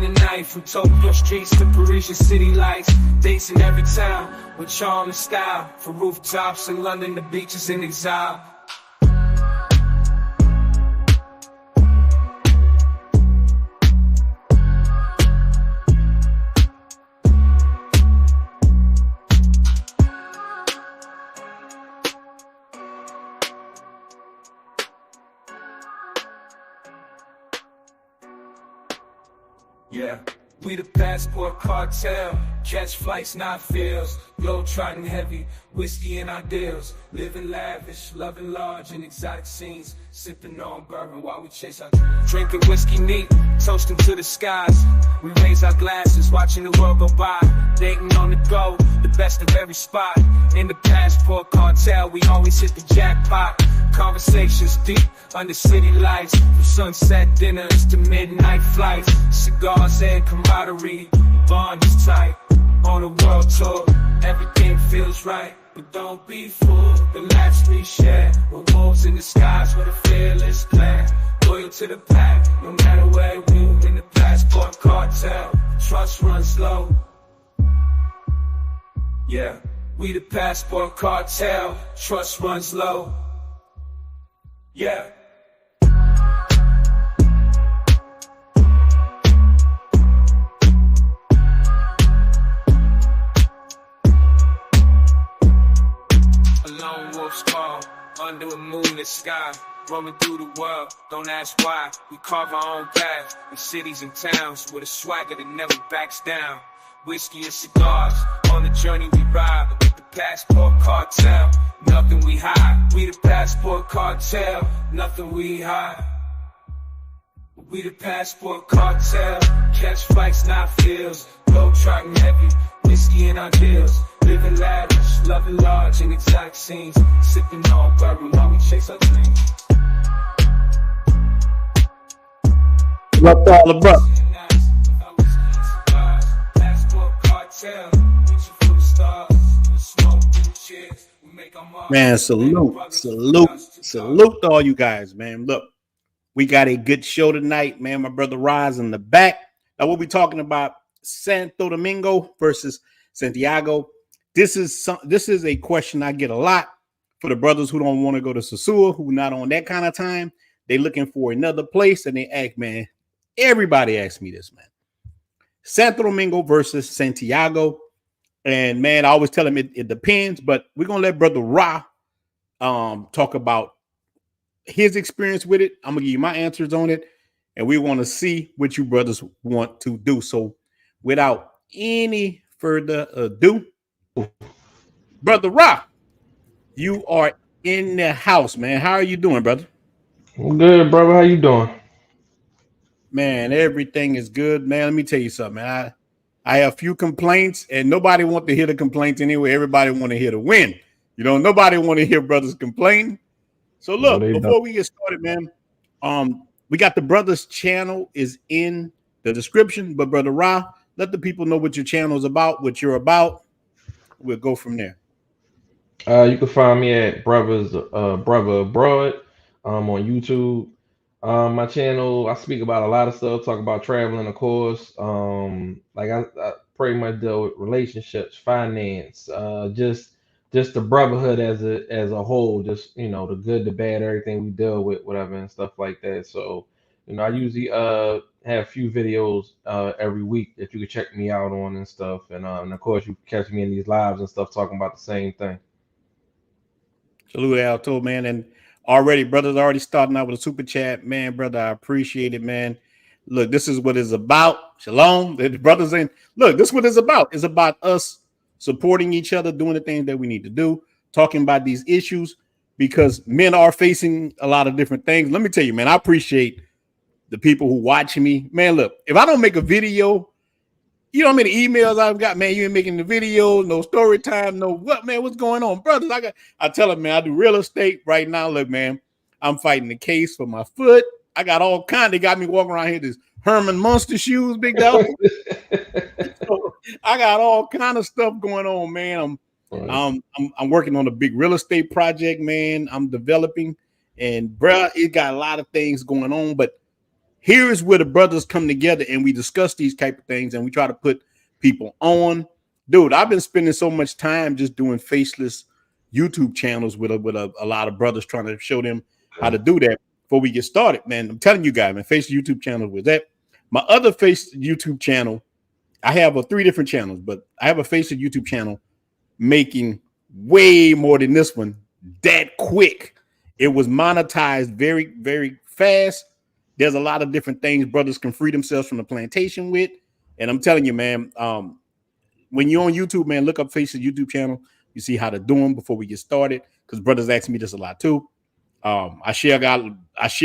The night from Tokyo streets to Parisian city lights, dates in every town with charm and style. From rooftops in London to beaches in exile. Yeah, we the passport cartel, catch flights, not feels. Glow trotting heavy, whiskey in our deals. Living lavish, loving large in exotic scenes. Sipping on bourbon while we chase our dreams. Drinking whiskey neat, toasting to the skies. We raise our glasses, watching the world go by. Dating on the go, the best of every spot. In the passport cartel, we always hit the jackpot. Conversations deep under city lights, from sunset dinners to midnight flights. Cigars and camaraderie, bond is tight. On a world tour, everything feels right. But don't be fooled, the laughs we share. We're wolves in the skies with a fearless plan. Loyal to the pack, no matter where we move. In the passport cartel, trust runs low. Yeah, we the passport cartel, trust runs low. Yeah. A lone wolf's call, under a moonlit sky. Roaming through the world, don't ask why. We carve our own path in cities and towns with a swagger that never backs down. Whiskey and cigars, on the journey we ride. With the passport cartel, nothing we hide. We the passport cartel, nothing we hide. We the passport cartel, catch flights, not feels. Glow trotting heavy, whiskey in our deals. Living lavish, loving large in exotic scenes. Sipping on bourbon while we chase our dreams. What's all about? Man, salute to all you guys, man. Look, we got a good show tonight, man. My brother Rise in the back. Now, we'll be talking about Santo Domingo versus Santiago. This is a question I get a lot for the brothers who don't want to go to Sosua, who not on that kind of time. They looking for another place, and they ask, man. Everybody asks me this, man. Santo Domingo versus Santiago. And man, I always tell him it depends, but we're gonna let Brother Ra talk about his experience with it. I'm gonna give you my answers on it, and we want to see what you brothers want to do. So without any further ado, Brother Ra, you are in the house, man. How are you doing, brother? I'm good, brother. How you doing? Man, everything is good, man. Let me tell you something, man. I have a few complaints, and nobody want to hear the complaints anyway. Everybody want to hear the win. You know, nobody want to hear brothers complain. So look, before we get started, man, we got the brothers' channel is in the description. But Brother Ra, let the people know what your channel is about, what you're about. We'll go from there. You can find me at Brother Abroad on YouTube. My channel, I speak about a lot of stuff, talk about traveling, of course. Like I pretty much deal with relationships, finance, just the brotherhood as a whole, just the good, the bad, everything we deal with, whatever, and stuff like that. So, I usually have a few videos every week that you can check me out on and stuff. And of course you can catch me in these lives and stuff talking about the same thing. Salute Alto, man. And brothers already starting out with a super chat, man. Brother, I appreciate it, man. Look, this is what it's about. Shalom. The brothers in. Look, this is what it's about. It's about us supporting each other, doing the things that we need to do, talking about these issues, because men are facing a lot of different things. Let me tell you, man, I appreciate the people who watch me. Man, look, if I don't make a video, you know how many emails I've got, man, you ain't making the video, no story time, no what, man, what's going on? Brothers, I tell them, man, I do real estate right now. Look, man, I'm fighting the case for my foot. I got all kind. They got me walking around here, this Herman Monster shoes, big dog. So I got all kind of stuff going on, man. I'm working on a big real estate project, man. I'm developing, and bruh, it got a lot of things going on, but here's where the brothers come together and we discuss these type of things and we try to put people on. Dude, I've been spending so much time just doing faceless YouTube channels with a lot of brothers trying to show them how to do that before we get started, man. I'm telling you guys, man, faceless YouTube channel with that. My other face YouTube channel, I have 3 different channels, but I have a faceless YouTube channel making way more than this one that quick. It was monetized very, very fast. There's a lot of different things brothers can free themselves from the plantation with. And I'm telling you, man, when you're on YouTube, man, look up Face's YouTube channel. You see how to do them before we get started. Because brothers ask me this a lot too. I share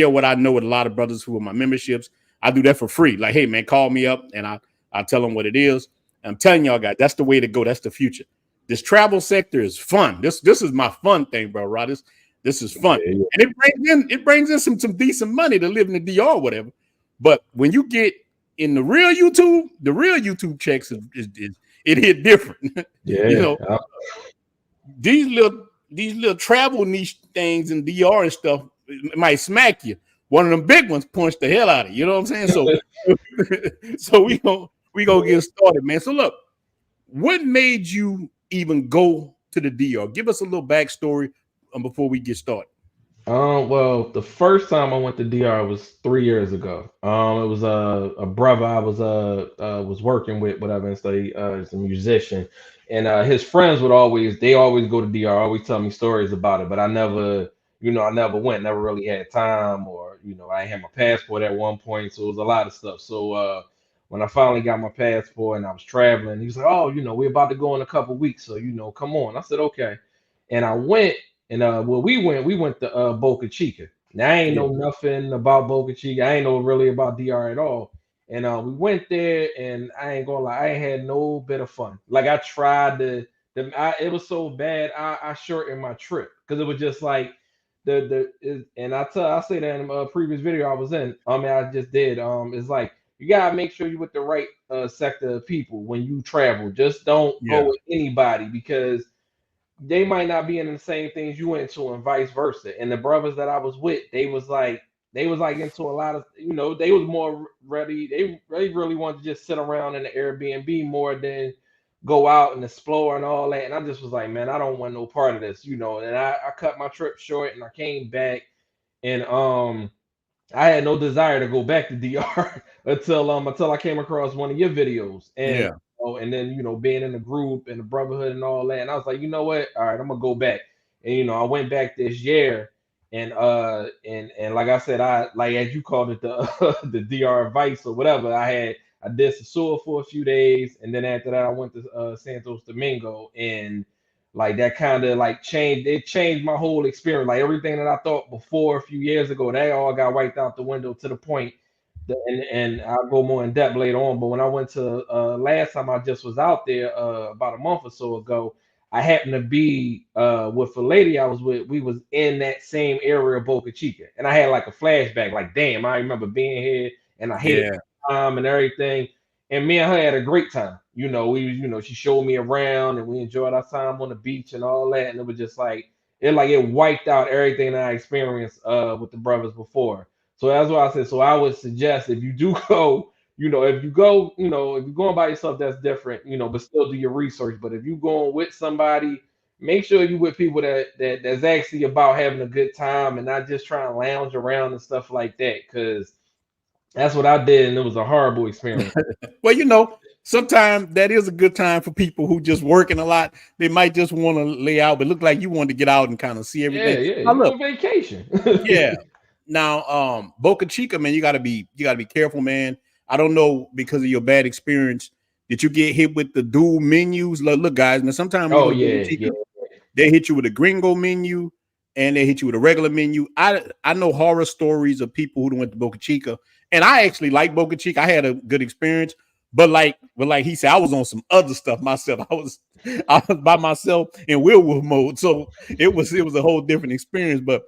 what I know with a lot of brothers who are my memberships. I do that for free. Like, hey, man, call me up and I'll tell them what it is. And I'm telling y'all guys, that's the way to go. That's the future. This travel sector is fun. This is my fun thing, bro. Rod. This is fun. Yeah. And it brings in some decent money to live in the DR or whatever. But when you get in the real YouTube checks it hit different. Yeah. You know, these little travel niche things in DR and stuff, it might smack you. One of them big ones punched the hell out of you. You know what I'm saying? So we gonna get started, man. So look, what made you even go to the DR? Give us a little backstory before we get started. Well, the first time I went to DR was 3 years ago. It was a brother I was working with, whatever, and so he's a musician, and his friends would always go to DR, always tell me stories about it, but I never went, never really had time, or I had my passport at one point, so it was a lot of stuff. So when I finally got my passport and I was traveling, he was like, "Oh, we're about to go in a couple weeks, so come on." I said, "Okay," and I went. And we went to Boca Chica. Now I ain't know nothing about Boca Chica. I ain't know really about DR at all. And we went there, and I ain't gonna lie, I ain't had no bit of fun. Like I tried it was so bad. I shortened my trip because it was just like and I say that in a previous video I was in. I just did. It's like you gotta make sure you're with the right sector of people when you travel. Just don't go with anybody because they might not be in the same things you into and vice versa. And the brothers that I was with, they was like into a lot of, they was more ready. They really wanted to just sit around in the Airbnb more than go out and explore and all that. And I just was like, man, I don't want no part of this, And I cut my trip short and I came back and I had no desire to go back to DR until I came across one of your videos. And and then being in the group and the brotherhood and all that, and I was like, you know what? All right, I'm gonna go back. And I went back this year, and like I said, I like as you called it the DR Vice or whatever. I did Sasua for a few days, and then after that, I went to Santo Domingo, and like that kind of like changed my whole experience. Like everything that I thought before a few years ago, that all got wiped out the window to the point. And I'll go more in depth later on. But when I went to last time I just was out there about a month or so ago, I happened to be with a lady I was with. We was in that same area of Boca Chica, and I had like a flashback. Like, damn, I remember being here, and I hated the time and everything. And me and her had a great time. She showed me around, and we enjoyed our time on the beach and all that. And it was just like it wiped out everything that I experienced with the brothers before. So that's why I said. So I would suggest if you do go, if you're going by yourself, that's different, but still do your research. But if you're going with somebody, make sure you're with people that's actually about having a good time and not just trying to lounge around and stuff like that. Because that's what I did, and it was a horrible experience. Well, sometimes that is a good time for people who just working a lot. They might just want to lay out, but look like you wanted to get out and kind of see everything. Yeah, now, look, vacation. Yeah. Now, Boca Chica, man, you gotta be careful, man. I don't know, because of your bad experience, did you get hit with the dual menus? Look, guys, now sometimes they hit you with a gringo menu and they hit you with a regular menu. I know horror stories of people who went to Boca Chica, and I actually like Boca Chica. I had a good experience, but like he said, I was on some other stuff myself. I was by myself in werewolf mode, so it was a whole different experience. But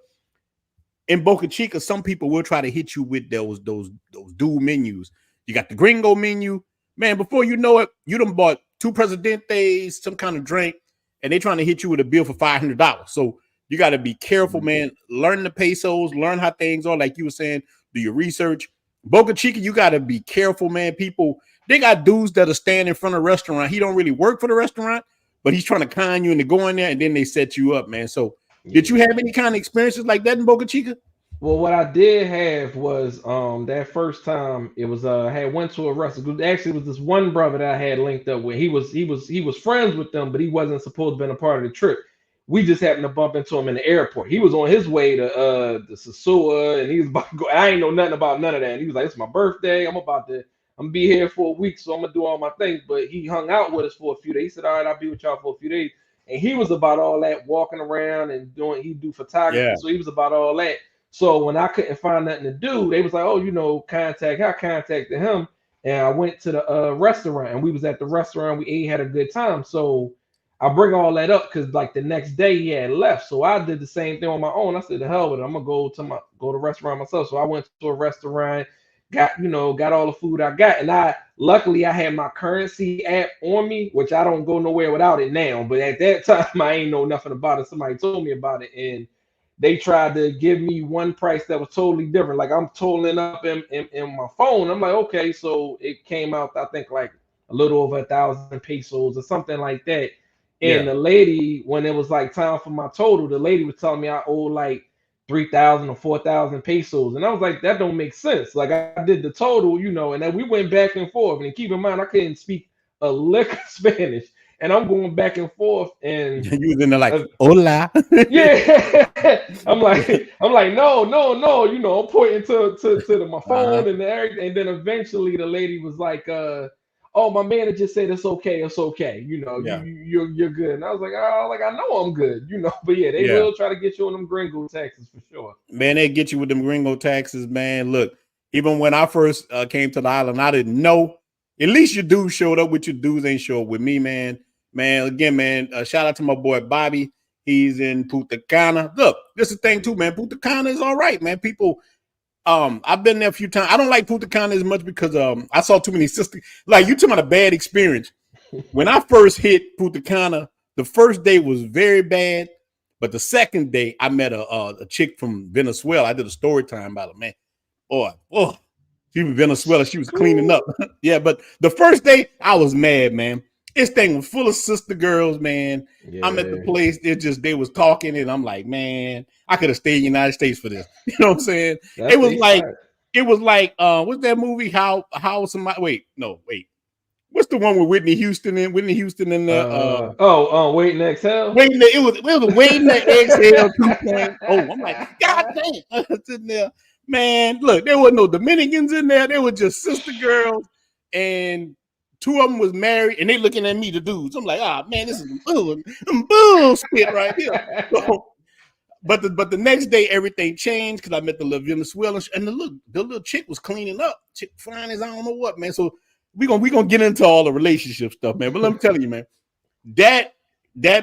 in Boca Chica, some people will try to hit you with those dual menus. You got the gringo menu, man. Before you know it, you done bought 2 Presidentes, some kind of drink, and they trying to hit you with a bill for $500. So you got to be careful, man. Learn the pesos, learn how things are. Like you were saying, do your research. Boca Chica, you got to be careful, man. People, they got dudes that are standing in front of a restaurant. He don't really work for the restaurant, but he's trying to con you into going there, and then they set you up, man. So, did you have any kind of experiences like that in Boca Chica? Well, what I did have was that first time it was I had went to a restaurant. Actually, it was this one brother that I had linked up with. He was friends with them, but he wasn't supposed to be a part of the trip. We just happened to bump into him in the airport. He was on his way to the Sasua, and he was about to go. I ain't know nothing about none of that. And he was like, "It's my birthday. I'm gonna be here for a week, so I'm gonna do all my things." But he hung out with us for a few days. He said, "All right, I'll be with y'all for a few days." And he was about all that walking around and doing. He do photography, Yeah. so he was about all that. So when I couldn't find nothing to do, they was like, "Oh, contact." I contacted him, and I went to the restaurant, and we was at the restaurant. We ate, had a good time. So I bring all that up because like the next day he had left, so I did the same thing on my own. I said, "The hell with it, I'm gonna go to restaurant myself." So I went to a restaurant, got all the food I got, and I luckily I had my currency app on me, which I don't go nowhere without it now. But at that time, I ain't know nothing about it. Somebody told me about it, and they tried to give me one price that was totally different. Like I'm totaling up in my phone. I'm like, okay, so it came out, I think like a little over 1,000 pesos or something like that. And Yeah. the lady, when it was like time for my total, the lady was telling me I owe like 3,000 or 4,000 pesos. And I was like, that don't make sense. Like I did the total, and then we went back and forth. And keep in mind, I couldn't speak a lick of Spanish. And I'm going back and forth. And You was in there like, hola. yeah, I'm like, no, no, no. I'm pointing to my phone and everything, and then eventually the lady was like, "Oh, my manager said it's okay, it's okay. Yeah. You're good." And I was like, "Oh, like I know I'm good, But yeah, they Yeah. will try to get you on them gringo taxes for sure. Man, they get you with them gringo taxes, man. Look, even when I first came to the island, I didn't know. At least your dudes showed up with your dudes ain't show up with me, man. Man, again, man, shout out to my boy Bobby. He's in Punta Cana. Look, this is the thing too, man. Punta Cana is all right, man. People, I've been there a few times. I don't like Punta Cana as much because I saw too many sisters. Like you talking about a bad experience. When I first hit Punta Cana, the first day was very bad. But the second day, I met a chick from Venezuela. I did a story time about her, man. Oh, she was Venezuela. She was cleaning up. Yeah, but the first day, I was mad, man. This thing was full of sister girls, man. Yeah, I'm at the place. They was talking, and I'm like, man, I could have stayed in the United States for this. You know what I'm saying? that's It was like, what's that movie? How somebody? Wait. What's the one with Whitney Houston in? Whitney Houston in there. Waiting to exhale. Waiting. It was waiting to exhale 2.0. I'm like, God damn! I was sitting there, man. Look, there were no Dominicans in there. There were just sister girls, and two of them was married, and they looking at me, the dudes. I'm like, man, this is bullshit right here. So, but the next day everything changed because I met the little Venezuelan and the little chick was cleaning up. Chick fine as I don't know what, man. So we gonna get into all the relationship stuff, man. But let me tell you, man, that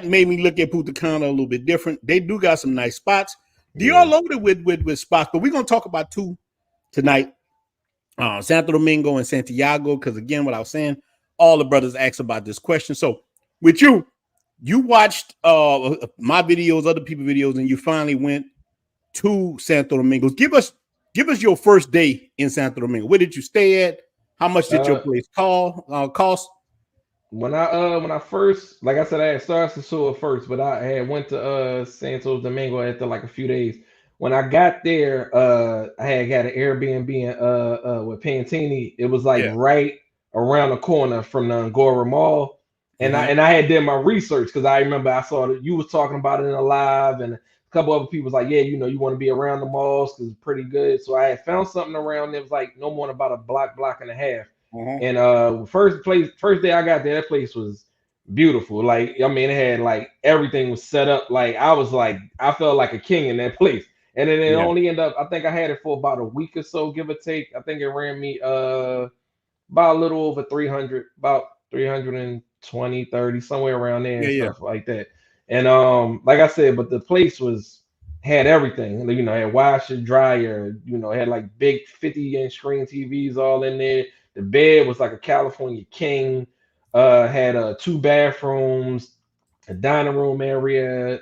made me look at Punta Cana a little bit different. They do got some nice spots. They all loaded with spots, but we're gonna talk about two tonight. Santo Domingo and Santiago, because again, what I was saying, all the brothers asked about this question. So with you watched my videos, other people's videos, and you finally went to Santo Domingo. Give us your first day in Santo Domingo. Where did you stay at? How much did your place cost? When I first, like I said, I had started Sasua first, but I had went to Santo Domingo after like a few days. When I got there, I had got an Airbnb with Pantini. It was like right around the corner from the Angora Mall, and I had done my research because I remember I saw that you was talking about it in a live, and a couple other people was like, yeah, you want to be around the malls because it's pretty good. So I had found something around there. It was like no more than about a block and a half. And first day I got there, that place was beautiful. Like I mean, it had like everything was set up. Like I felt like a king in that place. And then it only ended up, I think I had it for about a week or so, give or take. I think it ran me about a little over 300, about 320, 30, somewhere around there and stuff like that. And like I said, but the place had everything. Had washer, dryer, it had like big 50-inch screen TVs all in there. The bed was like a California king. Had 2 bathrooms, a dining room area.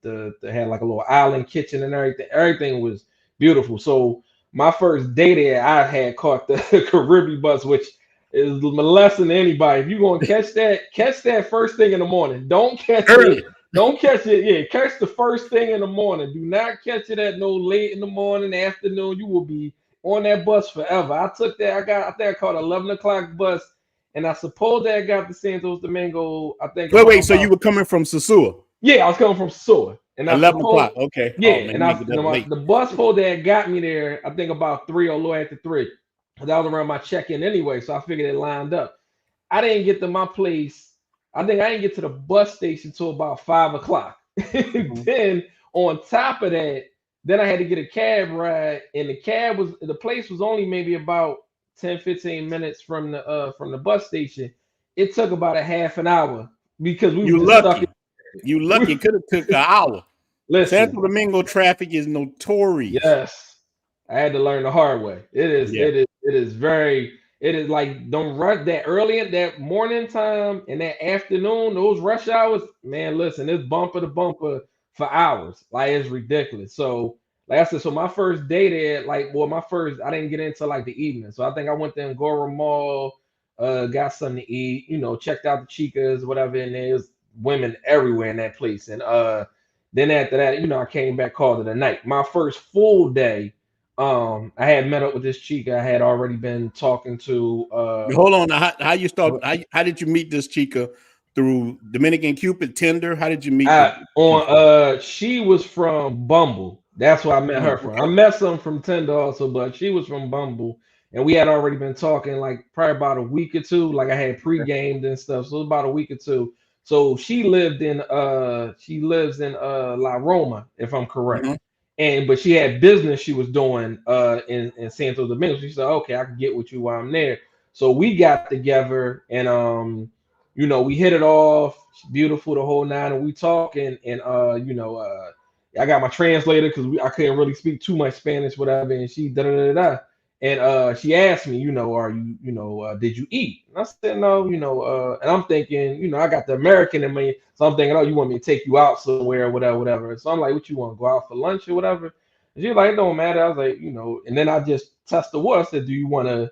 They had like a little island kitchen and everything. Everything was beautiful. So my first day there, I had caught the Caribbean bus, which is molesting anybody. If you're gonna catch that first thing in the morning. Don't catch Early. it. Don't catch it. Yeah, catch the first thing in the morning. Do not catch it at no late in the morning, afternoon. You will be on that bus forever. I took that. I think I caught 11 o'clock bus, and I suppose that I got to Santo Domingo. I think. Wait. So you were coming from Sosua? Yeah, I was coming from Sosua, and 11 o'clock. Okay. Yeah, oh, man, and the bus hold that got me there. I think about 3 or a little after 3. That was around my check-in anyway, so I figured it lined up. I didn't get to my place. I think I didn't get to the bus station until about 5 o'clock. Then on top of that, then I had to get a cab ride, and the place was only maybe about 10-15 minutes from the bus station. It took about a half an hour because we were lucky. You lucky. Could have took an hour. Listen, Santo Domingo traffic is notorious. Yes, I had to learn the hard way. It is like don't rush that early in that morning time and that afternoon, those rush hours, man, listen, it's bumper to bumper for hours. Like it's ridiculous. So like I said, so my first day there, I didn't get into like the evening. So I think I went to Angora Mall, got something to eat, checked out the chicas, whatever, and there's women everywhere in that place. And then after that, I came back, called it a night. My first full day, I had met up with this chica I had already been talking to. Hold on, how you start? How did you meet this chica? Through Dominican Cupid, Tinder? How did you meet her? She was from Bumble. That's where I met her from. I met some from Tinder also, but she was from Bumble, and we had already been talking like probably about a week or two. Like I had pre-gamed and stuff, so it was about a week or two. So she lives in La Roma, if I'm correct. But she had business she was doing in Santo Domingo. She said, okay, I can get with you while I'm there. So we got together and we hit it off. She's beautiful the whole nine, and we talking and I got my translator because I couldn't really speak too much Spanish, whatever, and she da. And she asked me, are you, did you eat? And I said, no, and I'm thinking, I got the American in me. So I'm thinking, oh, you want me to take you out somewhere, whatever. So I'm like, what you want, go out for lunch or whatever? And she's like, it don't matter. I was like, and then I just test the water. I said, do you want to,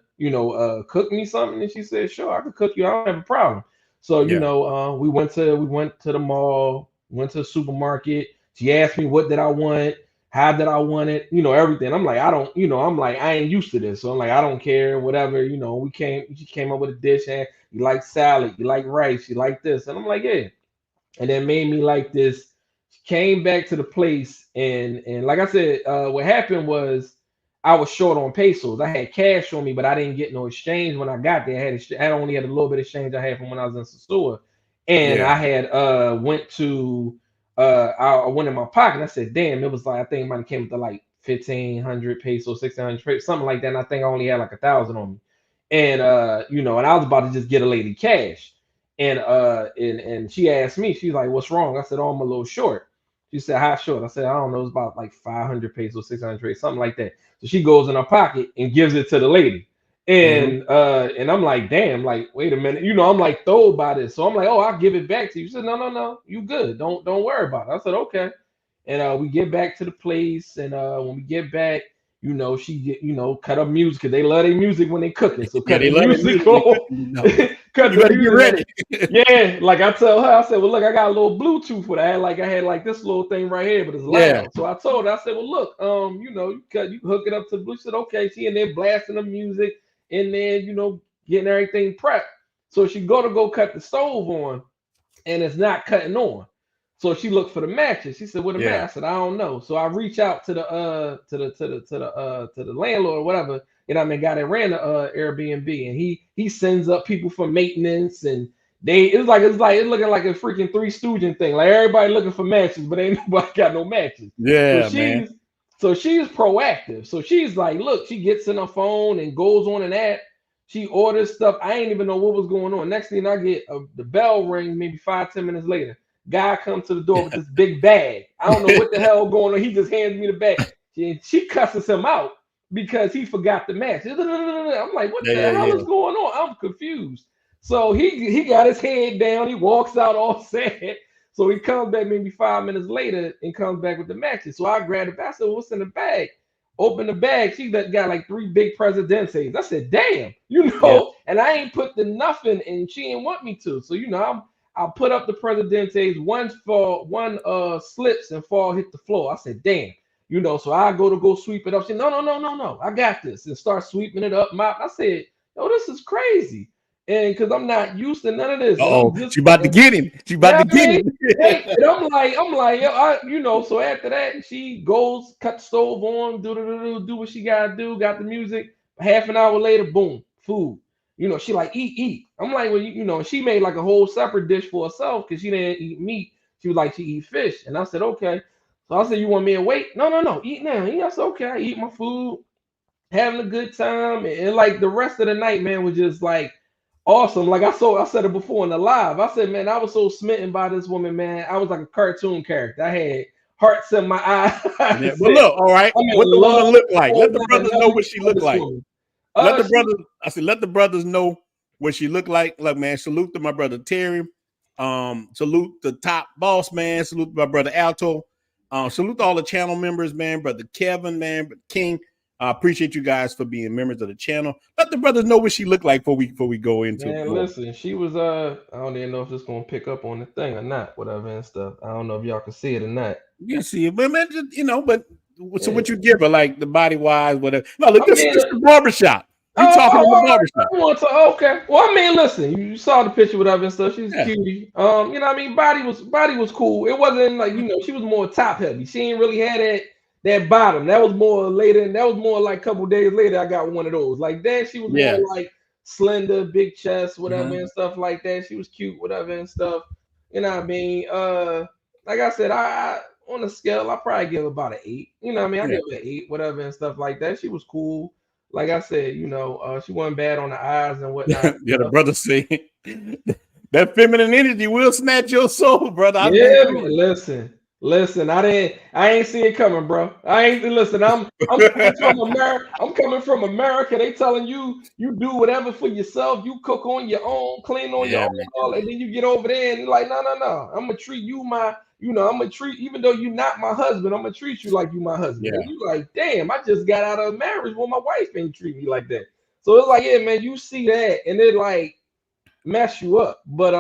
cook me something? And she said, sure, I can cook you. I don't have a problem. So, we went to the mall, went to the supermarket. She asked me, what did I want? How did I want it? Everything. I'm like, I ain't used to this. So I'm like, I don't care, whatever. She came up with a dish and you like salad, you like rice, you like this. And I'm like, yeah. And then made me like this. She came back to the place and like I said, what happened was I was short on pesos. I had cash on me, but I didn't get no exchange when I got there. I only had a little bit of exchange I had from when I was in Sosua. And I had I went in my pocket and I said, damn, it was like, I think it might have came to like 1,500 pesos, 1,600 pesos, something like that. And I think I only had like 1,000 on me. And, and I was about to just get a lady cash. And she asked me, she's like, what's wrong? I said, oh, I'm a little short. She said, how short? I said, I don't know. It's about like 500 pesos, 600 pesos, something like that. So she goes in her pocket and gives it to the lady. And I'm like, damn, like, wait a minute, I'm like thrilled by this. So I'm like, oh, I'll give it back to you. She said, no, you good. Don't worry about it. I said, okay. And we get back to the place, and when we get back, she get, cut up music because they love their music when they cooking. So cut the music on. Cut the music. Ready. Yeah, like I tell her, I said, well, look, I got a little Bluetooth for that. I had like this little thing right here, but it's loud. Yeah. So I told her, I said, well, look, you hook it up to the Bluetooth. She said, okay. She in there blasting the music. And then, getting everything prepped. So she go cut the stove on, and it's not cutting on. So she looked for the matches. She said, "What a match?" I said, "I don't know." So I reach out to the landlord or whatever. Guy that ran the Airbnb, and he sends up people for maintenance, and it's looking like a freaking Three Stooges thing. Like everybody looking for matches, but ain't nobody got no matches. Yeah, man. So she's proactive. So she's like, look, she gets in her phone and goes on an app. She orders stuff. I ain't even know what was going on. Next thing I get, the bell ring maybe 5-10 minutes later. Guy comes to the door with this big bag. I don't know what the hell going on. He just hands me the bag. She cusses him out because he forgot the match. I'm like, what the hell is going on? I'm confused. So he got his head down. He walks out all sad. So he comes back maybe 5 minutes later and comes back with the matches. So I grabbed it back. I said, what's in the bag? open the bag. She got like 3 big Presidentes. I said, damn, and I ain't put the nothing, and she didn't want me to. So I'll put up the Presidentes. One slips and hit the floor. I said, damn, So I go sweep it up. She said, no, I got this, and start sweeping it up. I said, yo, this is crazy. And because I'm not used to none of this. Oh, she about to get him. She about to get him. And I'm like, yo, so after that, she goes, cut the stove on, do what she gotta do, got the music. Half an hour later, boom, food. She like, eat. I'm like, well, she made like a whole separate dish for herself because she didn't eat meat. She was like, she eat fish. And I said, okay. So I said, you want me to wait? No, eat now. I said, okay, I eat my food, having a good time. And like the rest of the night, man, was just like, awesome. Like I said it before in the live. I said, man, I was so smitten by this woman, man. I was like a cartoon character. I had hearts in my eyes. Yeah, but look, all right. What the woman look like? Let the brothers know what she look like. Let the brothers know what she look like. Look, man, salute to my brother Terry. Salute the top boss, man. Salute to my brother Alto. Salute to all the channel members, man. Brother Kevin, man. Brother King. I appreciate you guys for being members of the channel. Let the brothers know what she looked like before we go into it. Man, listen, she was I don't even know if it's gonna pick up on the thing or not, whatever and stuff. I don't know if y'all can see it or not. You can see it, but man, so what you give her, like the body wise, whatever. No, look, this is the barbershop. You talking in the barbershop. Okay. Well, I mean, listen, you saw the picture, whatever and stuff. She's cutie. What I mean? Body was cool. It wasn't like, she was more top heavy. She ain't really had that bottom. That was more later, and that was more like a couple days later. I got one of those. Like that, she was more like slender, big chest, whatever and stuff like that. She was cute, whatever and stuff. You know what I mean? Like I said, I on a scale, I probably give about an 8. You know what I mean? I give her an 8, whatever and stuff like that. She was cool. Like I said, she wasn't bad on the eyes and whatnot. Yeah, the brother say that feminine energy will snatch your soul, brother. Listen, I ain't see it coming, bro. I'm coming from America. I'm coming from America. They telling you do whatever for yourself. You cook on your own, clean on your own, and then you get over there and you're like, no. I'm gonna treat you I'm gonna treat, even though you're not my husband, I'm gonna treat you like you my husband. Yeah. And you like, damn, I just got out of marriage when my wife ain't treat me like that. So it's like, yeah, man, you see that, and it like mess you up. But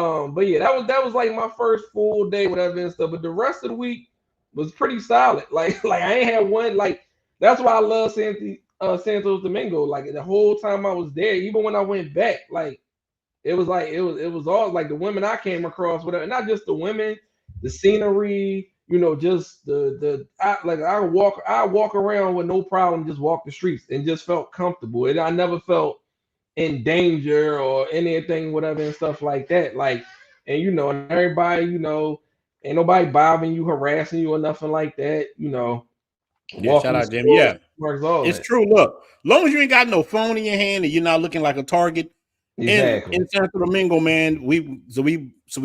yeah, that was like my first full day, whatever and stuff. But the rest of the week was pretty solid. Like I ain't had one. Like that's why I love Santo Domingo. Like the whole time I was there, even when I went back, like it was all like the women I came across, whatever. Not just the women, the scenery, just I walk around with no problem, just walk the streets and just felt comfortable. And I never felt in danger or anything, whatever and stuff like that. Like, and everybody, ain't nobody bothering you, harassing you or nothing like that. Shout out Jimmy. Yeah, it's true. Look, as long as you ain't got no phone in your hand and you're not looking like a target. Exactly. In Santo Domingo, man, we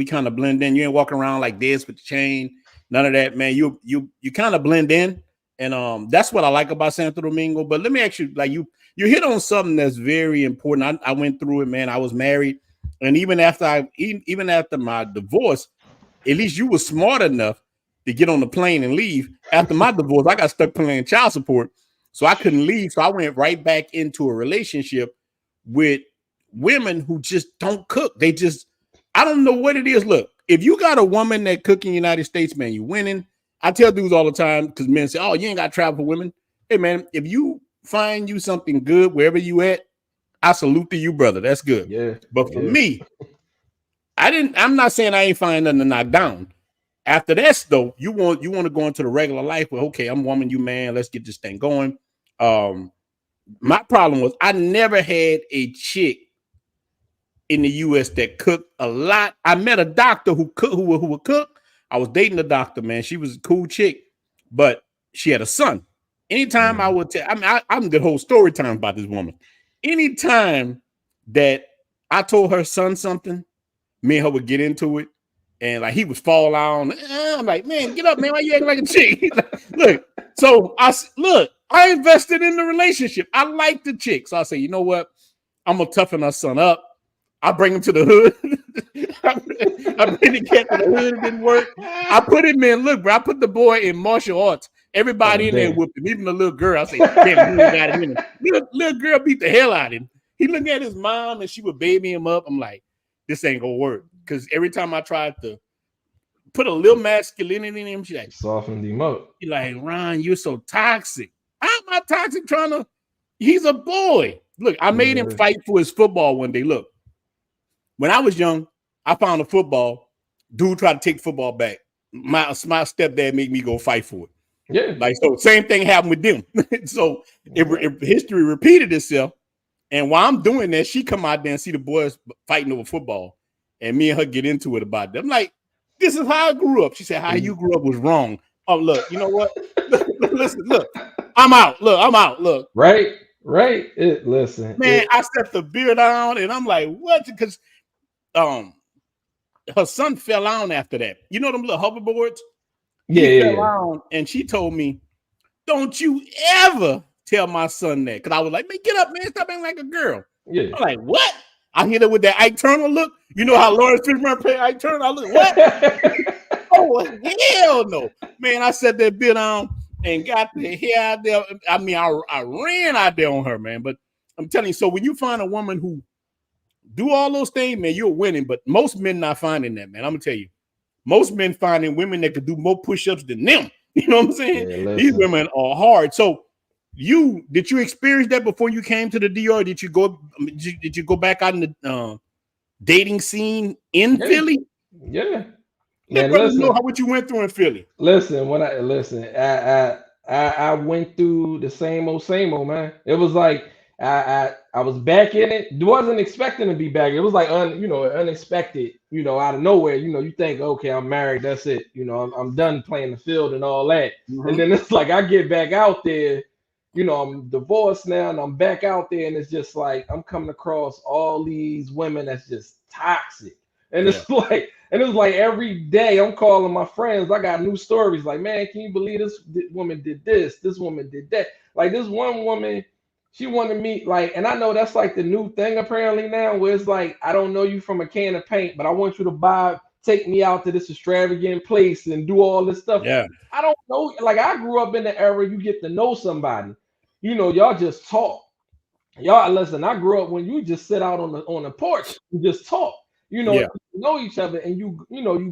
kind of blend in. You ain't walking around like this with the chain, none of that, man. You kind of blend in, and that's what I like about Santo Domingo. But let me ask you, like you hit on something that's very important. I went through it, man. I was married, and even after my divorce, at least you were smart enough to get on the plane and leave. After my divorce, I got stuck paying child support, so I couldn't leave. So I went right back into a relationship with women who just don't cook. I don't know what it is. Look, if you got a woman that cook in the United States, man, you winning. I tell dudes all the time, because men say, oh, you ain't got to travel for women. Hey, man, if you find you something good wherever you at, I salute to you, brother. That's good. Yeah. But for me, I'm not saying I ain't find nothing to knock down. After that, though, you want to go into the regular life where, okay, I'm woman, you man, let's get this thing going. My problem was I never had a chick in the U.S. that cooked a lot. I met a doctor who would cook. I was dating a doctor, man. She was a cool chick, but she had a son. Anytime I would tell, I'm the whole story time about this woman. Anytime that I told her son something, me and her would get into it, and like he would fall on. I'm like, man, get up, man. Why you acting like a chick? Look, so I invested in the relationship. I like the chick, so I say, you know what? I'm gonna toughen her son up. I bring him to the hood. I bring the cat to the hood. It didn't work. I put him in. Look, bro. I put the boy in martial arts Everybody in there damn. whooped him, even the little girl. I say, damn, he got him in him. Little girl beat the hell out of him. He looked at his mom and she would baby him up. I'm like, this ain't gonna work. Because every time I tried to put a little masculinity in him, she like softened him up. She like, Ron, you're so toxic. How am I toxic trying to? He's a boy. Look, I made him fight for his football one day. Look, when I was young, I found a football. Dude tried to take football back. My stepdad made me go fight for it. Yeah. Like, so same thing happened with them. So if history repeated itself, and while I'm doing that, she come out there and see the boys fighting over football. And me and her get into it about it. I'm like, this is how I grew up. She said, how you grew up was wrong. Oh, look, you know what? Listen, look, I'm out. Look, I'm out. Look. Right. Listen. Man, I set the beer down and I'm like, what? Because her son fell on after that. You know them little hoverboards? He fell on, and she told me, don't you ever tell my son that. Because I was like, man, get up, man. Stop being like a girl. Yeah. I'm like, what? I hit her with that Ike Turner look. You know how Lawrence Fishburne played Ike Turner? I look, what? Oh, hell no. Man, I set that bit on and got the hair out there. I mean, I ran out there on her, man. But I'm telling you, so when you find a woman who do all those things, man, you're winning. But most men not finding that, man. I'm going to tell you. Most men finding women that could do more push-ups than them. You know what I'm saying? Yeah, these women are hard. So did you experience that before you came to the DR? Did you go back out in the dating scene in Philly? Yeah. Let brothers know what you went through in Philly. Listen, I went through the same old, man. It was like I was back in it. Wasn't expecting to be back. It was like unexpected, out of nowhere. You think, okay, I'm married, that's it. I'm done playing the field and all that. Mm-hmm. And then it's like I get back out there, I'm divorced now and I'm back out there, and it's just like I'm coming across all these women that's just toxic. And it's like, every day I'm calling my friends. I got new stories. Like, man, can you believe this woman did this? This woman did that. Like, this one woman, she wanted me, like, and I know that's like the new thing apparently now, where it's like, I don't know you from a can of paint, but I want you to take me out to this extravagant place and do all this stuff. Yeah. I don't know. Like, I grew up in the era you get to know somebody. Y'all just talk. Y'all listen. I grew up when you just sit out on the porch and just talk. You know each other, and you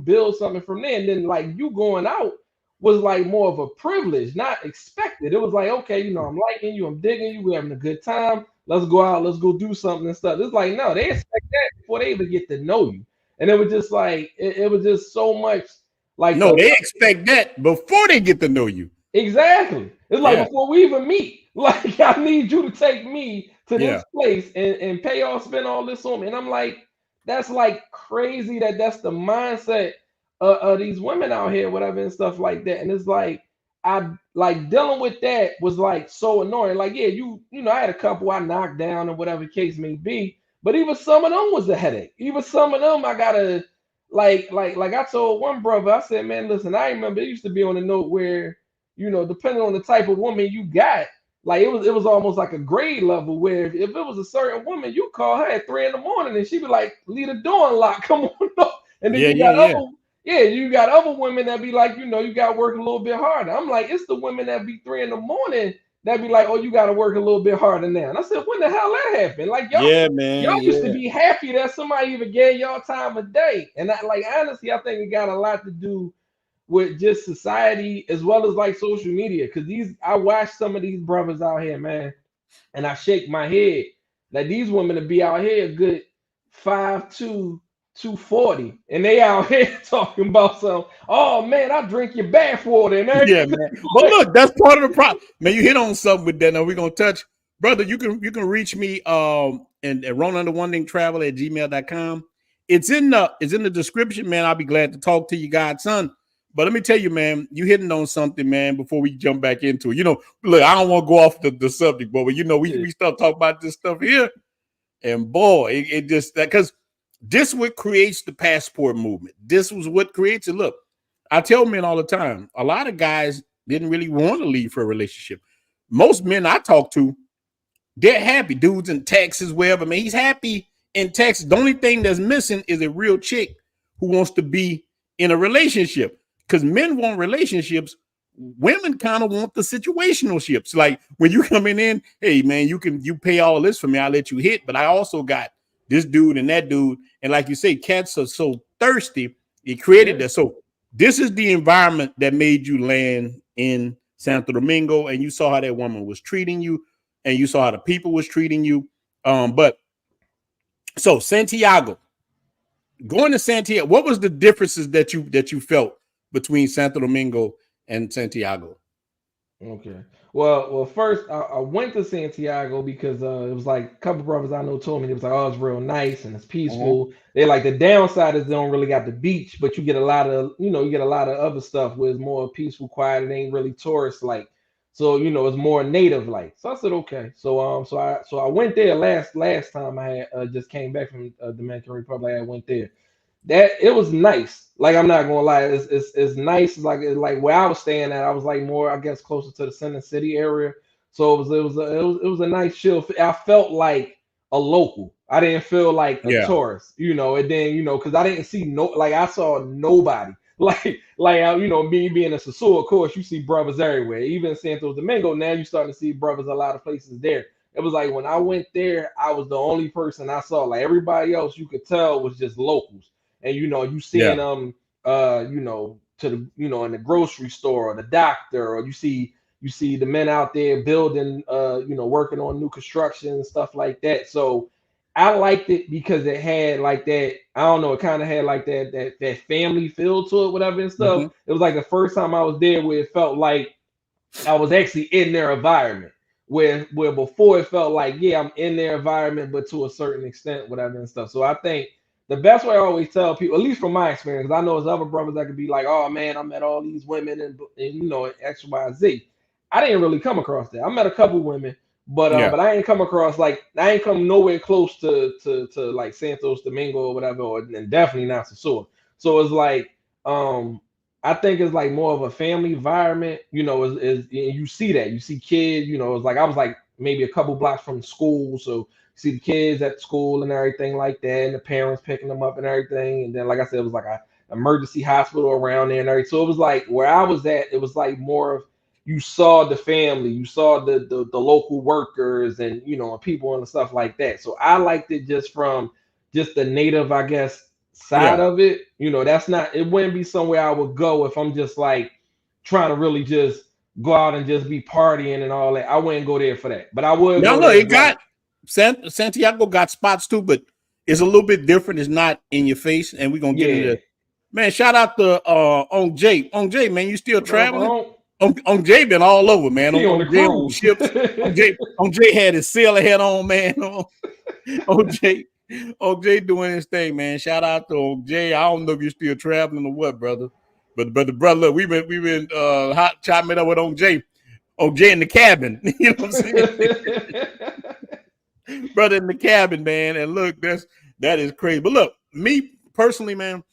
build something from there. And then like you going out was like more of a privilege, not expected. It was like, okay, I'm liking you, I'm digging you, we're having a good time. Let's go out, let's go do something and stuff. It's like, no, they expect that before they even get to know you. And it was just like it was just so much like they expect that before they get to know you. Exactly. It's like before we even meet. Like, I need you to take me to this place and spend all this on me. And I'm like, that's like crazy that's the mindset of these women out here, whatever, and stuff like that. And it's like, I like dealing with that was like so annoying. Like, I had a couple I knocked down or whatever the case may be, but even some of them was a headache. Even some of them I gotta like I told one brother, I said, man, listen, I remember it used to be on a note where, depending on the type of woman you got, like it was almost like a grade level where if it was a certain woman, you call her at 3 a.m. and she'd be like, leave the door unlocked, come on up. And then you got other women that be like, you got to work a little bit harder. I'm like, it's the women that be 3 a.m. that be like, oh, you got to work a little bit harder now. And I said, when the hell that happened? Like, y'all used to be happy that somebody even gave y'all time of day. And honestly, I think it got a lot to do with just society as well as like social media. Cause I watch some of these brothers out here, man, and I shake my head. Like, these women to be out here a good 5'2", 240, and they out here talking about some, oh man, I drink your bath water and everything. Yeah, man. But look, that's part of the problem. Man, you hit on something with that. Now we're gonna touch. Brother, you can reach me and RonintheTraveler@gmail.com. It's in the description, man. I'll be glad to talk to you, godson. But let me tell you, man, you hitting on something, man, before we jump back into it. Look, I don't want to go off the subject, but we start talking about this stuff here. And boy, it just that, because this what creates the passport movement. This was what creates it. Look, I tell men all the time, a lot of guys didn't really want to leave for a relationship. Most men I talk to, they're happy. Dudes in Texas, wherever, man, he's happy in Texas. The only thing that's missing is a real chick who wants to be in a relationship. Because men want relationships, women kind of want the situational ships. Like when you coming in, hey man, you pay all this for me, I'll let you hit, but I also got this dude and that dude. And like you say, cats are so thirsty, it created that. So this is the environment that made you land in Santo Domingo, and you saw how that woman was treating you, and you saw how the people was treating you. But so Santiago, going to Santiago, what was the differences that you felt between Santo Domingo and Santiago? Okay. Well, first I went to Santiago because it was like a couple brothers I know told me it was like, oh, it's real nice and it's peaceful. They like the downside is they don't really got the beach, but you get a lot of other stuff where it's more peaceful, quiet. It ain't really tourist like, so it's more native like. So I said okay. So I went there last time I had just came back from Dominican Republic. I went there. That it was nice. Like I'm not gonna lie, it's nice. Like where I was staying at, I was like more, I guess, closer to the center city area. So it was a nice chill. I felt like a local. I didn't feel like a tourist, And then because I didn't see I saw nobody. Me being a Sasua, of course, you see brothers everywhere. Even in Santo Domingo, now you starting to see brothers a lot of places there. It was like when I went there, I was the only person I saw. Like everybody else, you could tell was just locals. And you seeing them to the in the grocery store or the doctor, or you see the men out there building working on new construction and stuff like that. So I liked it because it had like that, I don't know, it kind of had like that family feel to it, whatever and stuff. It was like the first time I was there where it felt like I was actually in their environment. Where before it felt like, yeah, I'm in their environment, but to a certain extent, whatever and stuff. So I think the best way I always tell people, at least from my experience, because I know there's other brothers that could be like, oh man, I met all these women and X, Y, Z. I didn't really come across that. I met a couple women, but I ain't come across I ain't come nowhere close to like Santos Domingo or whatever, and definitely not Sasua. So it's like I think it's like more of a family environment, is you see that. You see kids, it's like I was like maybe a couple blocks from school, so see the kids at school and everything like that, and the parents picking them up and everything. And then, like I said, it was like an emergency hospital around there and everything. So it was like where I was at, it was like more of you saw the family, you saw the local workers and people and stuff like that. So I liked it just from just the native, I guess, side of it. That's not, it wouldn't be somewhere I would go if I'm just like trying to really just go out and just be partying and all that. I wouldn't go there for that. But I would go there. It got Santiago got spots too, but it's a little bit different. It's not in your face, and we're gonna get into it. Man, shout out to On Jay. On Jay, man, you still traveling? On Jay been all over, man. On Jay on ships. On Jay had his sailor hat on, man. On Jay doing his thing, man. Shout out to On Jay. I don't know if you're still traveling or what, brother. But brother, we've been hot chopping it up with On Jay in the cabin. You know what I'm saying? Brother in the cabin, man. And look, that is crazy. But look, me personally, man,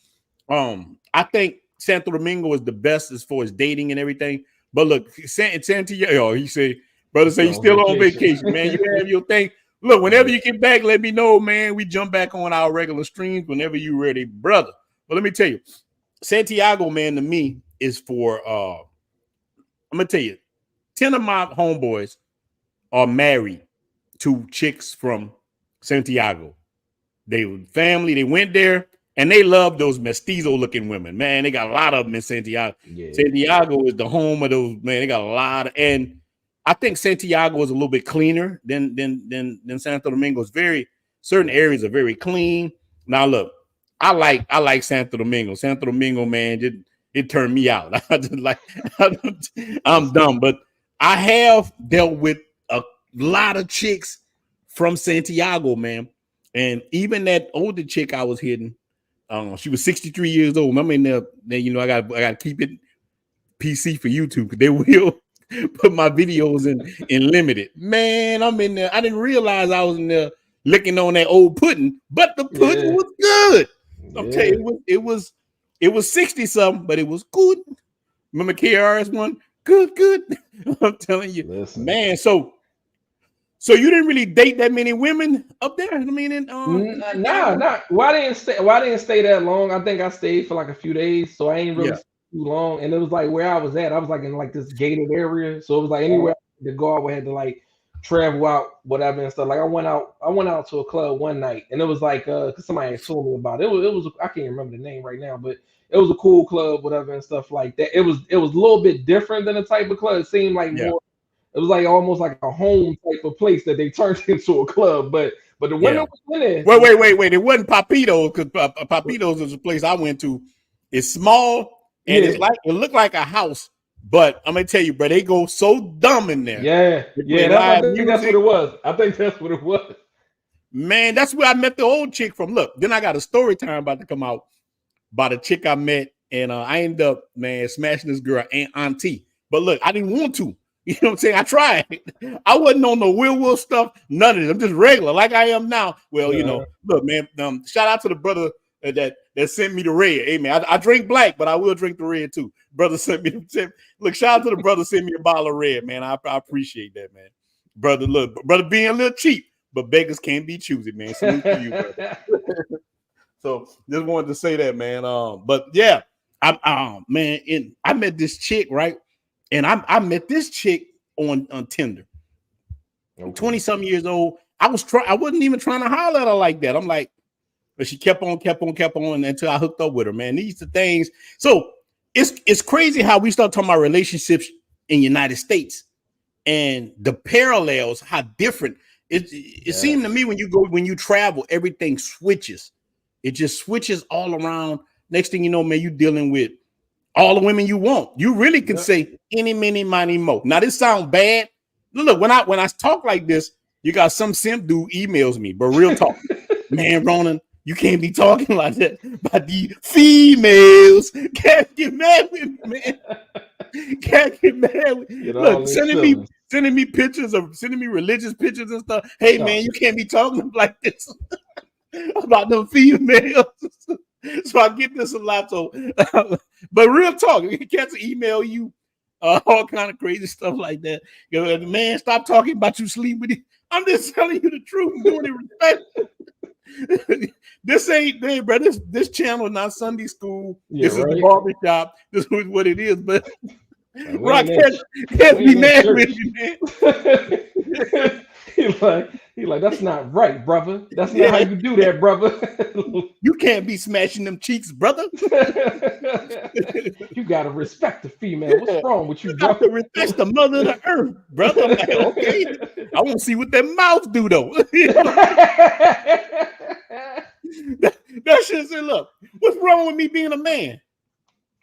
I think Santo Domingo is the best as far as dating and everything. But look, Santiago, he said, brother, say you still on vacation, man. You have your thing. Look, whenever you get back, let me know, man. We jump back on our regular streams whenever you're ready, brother. But let me tell you, Santiago, man, to me is for I'm gonna tell you, 10 of my homeboys are married to chicks from Santiago. They were family, they went there, and they love those mestizo looking women. Man, they got a lot of them in Santiago. Yeah. Santiago is the home of those, man. They got a lot of, and I think Santiago is a little bit cleaner than Santo Domingo. Certain areas are very clean. Now look, I like Santo Domingo. Santo Domingo, man, it turned me out. I'm dumb, but I have dealt with a lot of chicks from Santiago, man. And even that older chick I was hitting, she was 63 years old. I'm in there, I gotta keep it PC for YouTube because they will put my videos in limited. Man, I'm in there. I didn't realize I was in there licking on that old pudding, but the pudding was good. I'm telling you, it was 60 something, but it was good. Remember KRS one? Good. I'm telling you, listen. Man. So you didn't really date that many women up there? I mean, nah. Why didn't stay that long? I think I stayed for like a few days, so I ain't really. too long, and it was like where I was at. I was like in like this gated area, so it was like anywhere the guard would have to like travel out, whatever and stuff. Like I went out to a club one night, and it was like cause somebody had told me about it. It was I can't remember the name right now, but it was a cool club, whatever and stuff like that. It was a little bit different than the type of club. It seemed like more. It was like almost like a home type of place that they turned into a club, but the women was in there. Wait! It wasn't Papito's because Papito's is a place I went to. It's small and it's like it looked like a house, but I'm gonna tell you, bro, they go so dumb in there. Yeah. I think that's what it was. I think that's what it was. Man, that's where I met the old chick from. Look, then I got a story time about to come out about a chick I met, and I ended up, man, smashing this girl, auntie. But look, I didn't want to. You know what I'm saying? I tried. I wasn't on the Will stuff, none of it. I'm just regular, like I am now. Well, you know, look, man, shout out to the brother that sent me the red. Hey, man, I drink black, but I will drink the red too. Brother sent me. Look, shout out to the brother sent me a bottle of red, man. I appreciate that, man. Brother, look, brother being a little cheap, but beggars can't be choosy, man. Salute to you, brother. So just wanted to say that, man. But yeah, I met this chick, right? And I met this chick on Tinder. 20-something years old. I wasn't even trying to holler at her like that. I'm like, but she kept on until I hooked up with her, man. These are things. So it's crazy how we start talking about relationships in the United States and the parallels, how different it seemed to me when you travel, everything switches. It just switches all around. Next thing you know, man, you dealing with all the women you want. You really can say any, many, money, mo. Now this sounds bad. Look, when I talk like this, you got some simp dude emails me, but real talk, man, Ronin, you can't be talking like that about the females. Can't get mad with me, man. Can't get mad with me. Look, sending me pictures of sending me religious pictures and stuff. Hey, man, you can't be talking like this about them females. So I get this a lot. So, but real talk, cats email you all kind of crazy stuff like that. You know, man, stop talking about you sleep with you. I'm just telling you the truth. I'm doing it respect. This ain't, hey, bro. This channel is not Sunday school. This is the barbershop. This is what it is. But Rock can't be mad with you, man. He like, that's not right, brother. That's not how you do that, brother. You can't be smashing them cheeks, brother. You gotta respect the female. What's wrong with you, brother? Respect the mother of the earth, brother. Like, okay, I want to see what that mouth do though. that shit said, look, what's wrong with me being a man?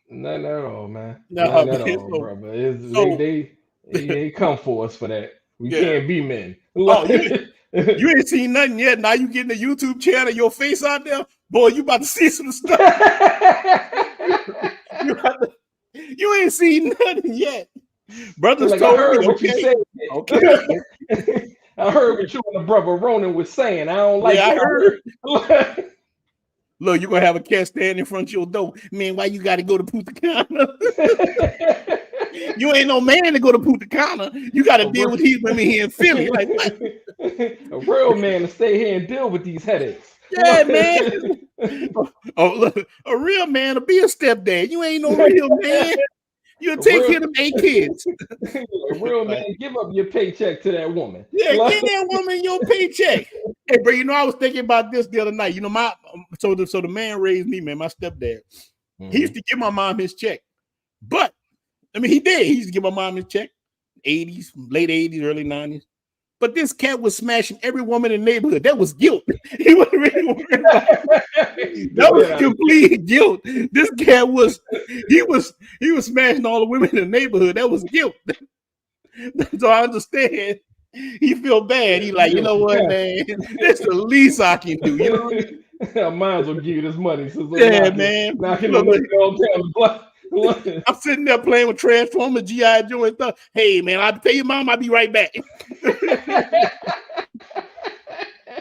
Nothing at all, man. Nothing at all, brother. They come for us for that. We can't be men. Oh, you ain't seen nothing yet. Now you getting a YouTube channel, your face out there, boy. You about to see some stuff. You ain't seen nothing yet. Brothers like, told I heard me, what you said. Okay. I heard what you and the brother Ronin was saying. I don't like it. I heard. Look, you're gonna have a cat stand in front of your door. Man, why you gotta go to Punta Cana? You ain't no man to go to Punta Cana. You gotta deal with these women here in Philly. Like, what? A real man to stay here and deal with these headaches. Yeah, man. Look, a real man to be a stepdad. You ain't no real man. You'll take care of them 8 kids. A real man, give up your paycheck to that woman. Yeah, give that woman your paycheck. Hey, bro, you know, I was thinking about this the other night. You know, so the man raised me, man, my stepdad. Mm-hmm. He used to give my mom his check. But, I mean, he did. He used to give my mom his check. 80s, late 80s, early 90s. But this cat was smashing every woman in the neighborhood. That was guilt. He wasn't really worried about it. That was complete guilt. This cat was smashing all the women in the neighborhood. That was guilt. So I understand. He feel bad. He like, you know what, man? That's the least I can do. You know, I might as well give you this money. So man. Knocking the all down the block. I'm sitting there playing with Transformers, G.I. Joe and stuff. Hey, man, I'll tell your mom I'll be right back.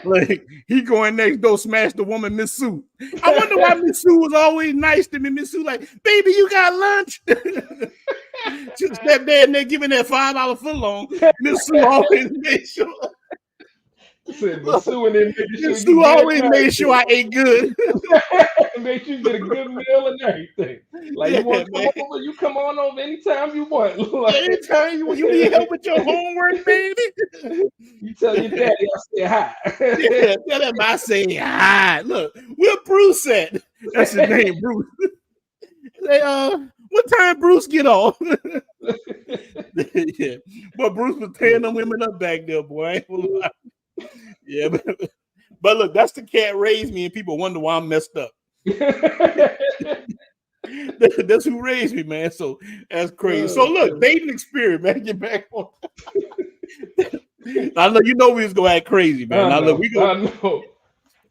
Like, he going next door, smash the woman, Miss Sue. I wonder why Miss Sue was always nice to me. Miss Sue like, baby, you got lunch? Just that there and they're giving that $5 foot long. Miss Sue always made sure. Said, but Sue and then making sure Sue you get always made sure I ate good. make sure you get a good meal and everything. Like you want to come over, you come on over anytime you want. Like, anytime you need help with your homework, baby. You tell your daddy I say hi. Yeah, tell him I say hi. Look, where Bruce at? That's his name, Bruce. Say, what time Bruce get off? Yeah, but Bruce was tearing them women up back there, boy. Yeah, but look, that's the cat raised me, and people wonder why I'm messed up. That's who raised me, man. So that's crazy. So look, dating experience, man. Get back on. I know you know we was gonna act crazy, man. I know.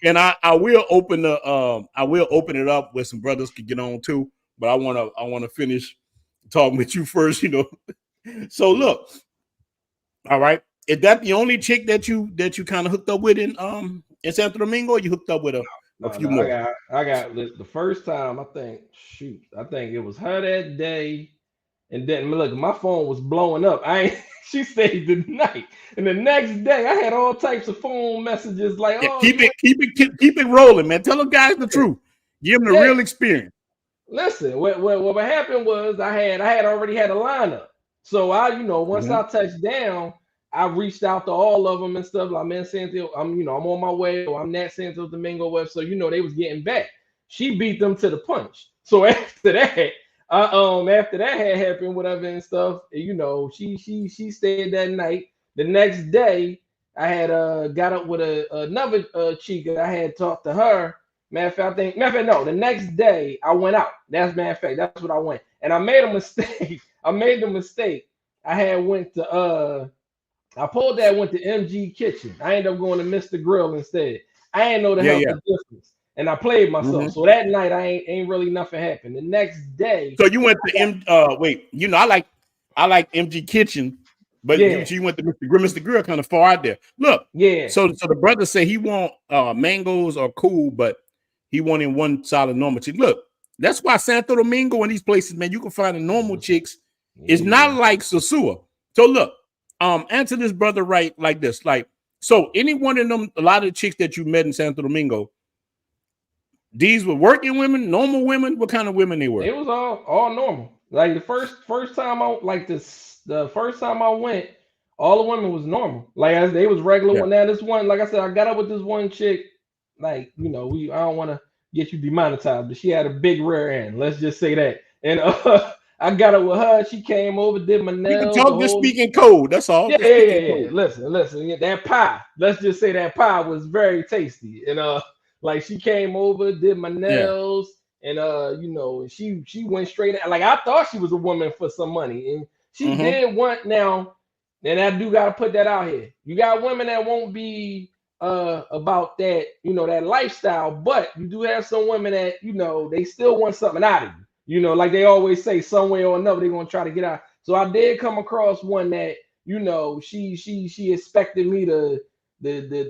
And I will open it up where some brothers could get on too. But I wanna finish talking with you first, you know. So look, all right. Is that the only chick that you kind of hooked up with in Santo Domingo, or you hooked up with a few more? I got the first time, I think it was her that day, and then look, my phone was blowing up. She stayed the night, and the next day I had all types of phone messages like, yeah, keep it rolling, man. Tell them guys the truth. Give them the real experience. Listen, what happened was I had already had a lineup. So once I touched down, I reached out to all of them and stuff. Like, man, Santo, I'm on my way, or I'm at Santo Domingo web. So they was getting back. She beat them to the punch. So after that, after that had happened, whatever and stuff, she stayed that night. The next day, I had got up with another chica. I had talked to her. Matter of fact, no. The next day I went out. That's matter of fact. That's what I went, and I made a mistake. I made the mistake. I had went to I pulled that went to MG Kitchen. I ended up going to Mr. Grill instead. I ain't know the hell the difference, and I played myself. So that night I ain't really nothing happened. The next day, so you went to wait. I like MG Kitchen. But you went to Mr. Grill kind of far out there. Look, So the brother said he want mangoes are cool, but he wanted one solid normal chick. Look, that's why Santo Domingo and these places, man, you can find the normal chicks. It's not like Sosua. So look, answer this brother right like this. Like, so any one of them, a lot of the chicks that you met in Santo Domingo, these were working women, normal women. What kind of women they were? It was all normal. Like the first time the first time I went, all the women was normal. Like they was regular one. Now this one, like I said, I got up with this one chick. Like, I don't want to get you demonetized, but she had a big rear end. Let's just say that. And I got up with her. She came over, did my nails. You can talk, just speaking code. That's all. Yeah. Listen. That pie. Let's just say that pie was very tasty. And like she came over, did my nails, and she went straight at, like I thought she was a woman for some money, and she did want now. And I do gotta put that out here. You got women that won't be about that, that lifestyle, but you do have some women that they still want something out of you. Like they always say, some way or another they're gonna try to get out. So I did come across one that she expected me to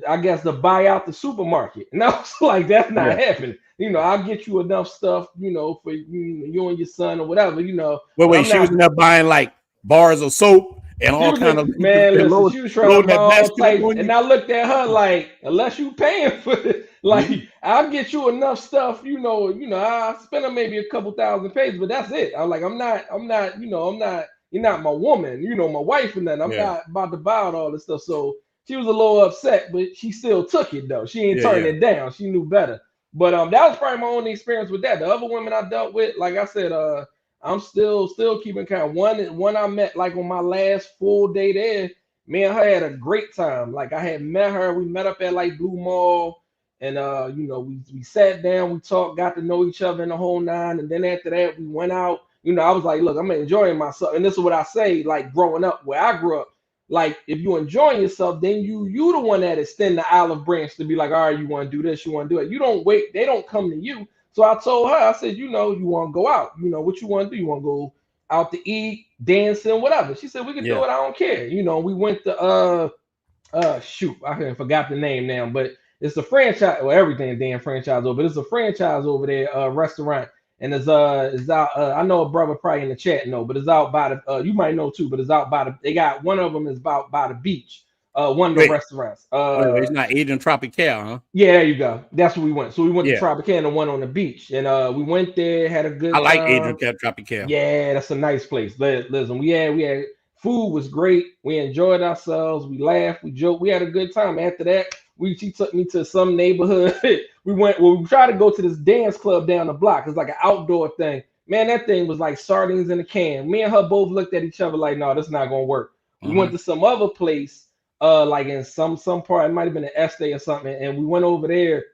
I guess to buy out the supermarket, and I was like, that's not happening. I'll get you enough stuff for you and your son or whatever. Wait, she was in there buying like bars of soap and all kind of, man. Listen, she was trying to buy all types, and I looked at her like, unless you paying for it, like I'll get you enough stuff. I'll spend maybe a couple thousand pages, but that's it. I'm like, I'm not. You're not my woman, my wife, and nothing. I'm not about to buy out all this stuff. So she was a little upset, but she still took it though. She ain't turning it down. She knew better. But that was probably my only experience with that. The other women I dealt with, like I said, I'm still keeping count. One I met like on my last full day there. Me and her had a great time. Like I had met her. We met up at like Blue Mall, and we sat down, we talked, got to know each other in the whole nine. And then after that, we went out. I was like, look, I'm enjoying myself. And this is what I say, like growing up where I grew up. Like if you enjoying yourself, then you the one that extend the olive branch to be like, all right, you want to do this, you want to do it. You don't wait. They don't come to you. So I told her, I said, you want to go out. What you want to do? You want to go out to eat, dancing, whatever. She said, we can do it. I don't care. We went to, shoot, I forgot the name now, but it's a franchise. Well, everything damn franchise over. But it's a franchise over there, restaurant. And it's out. I know a brother probably in the chat know, but it's out by the. You might know too, but it's out by the. They got one of them is about by the beach. One of the restaurants. Wait, it's not Adrian Tropical, huh? Yeah, there you go. That's where we went. So we went to Yeah. Tropicana, one on the beach, and we went there, had a good I like time. Adrian Tropical. Yeah, that's a nice place. Listen, we had food was great. We enjoyed ourselves. We laughed, we joked, we had a good time. After that, she took me to some neighborhood. we tried to go to this dance club down the block. It's like an outdoor thing. Man, that thing was like sardines in a can. Me and her both looked at each other like, no, that's not gonna work. We went to some other place, like in some part, it might have been an estate or something, and we went over there,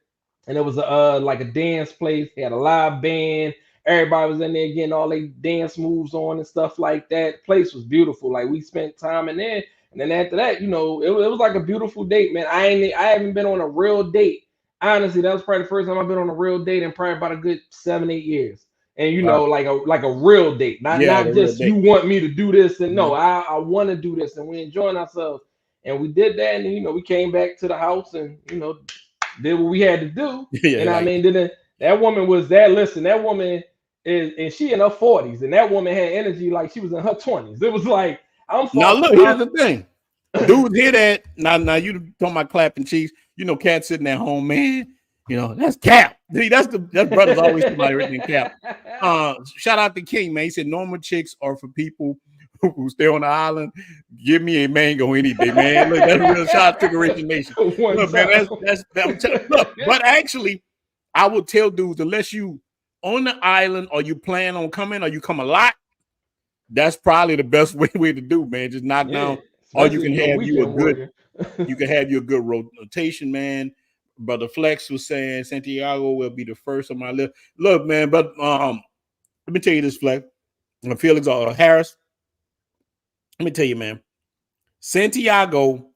and it was like a dance place. They had a live band. Everybody was in there getting all their dance moves on and stuff like that. Place was beautiful. Like we spent time in there, and then after that, it was like a beautiful date, man. I haven't been on a real date. Honestly, that was probably the first time I've been on a real date in probably about a good 7-8 years. And like a real date, not just you want me to do this, and no, I want to do this, and we're enjoying ourselves. And we did that, and we came back to the house and did what we had to do. And I mean, then that woman was that. Listen, that woman and she in her 40s, and that woman had energy like she was in her 20s. It was like now look, here's the thing. Dudes hear that. Now you talking about clapping cheeks. Cat sitting at home, man. That's Cap. That's brother's always somebody written in Cap. Shout out to King, man. He said normal chicks are for people who stay on the island. Give me a mango any day, man. Look, that's a real shout out to the origination. Look, man, look, but actually, I would tell dudes, unless you on the island or you plan on coming or you come a lot, that's probably the best way to do, man. Just knock down, or you can have you a good rotation, man. Brother Flex was saying Santiago will be the first on my list. Look, man, but let me tell you this, Flex. Felix Harris. Let me tell you, man. Santiago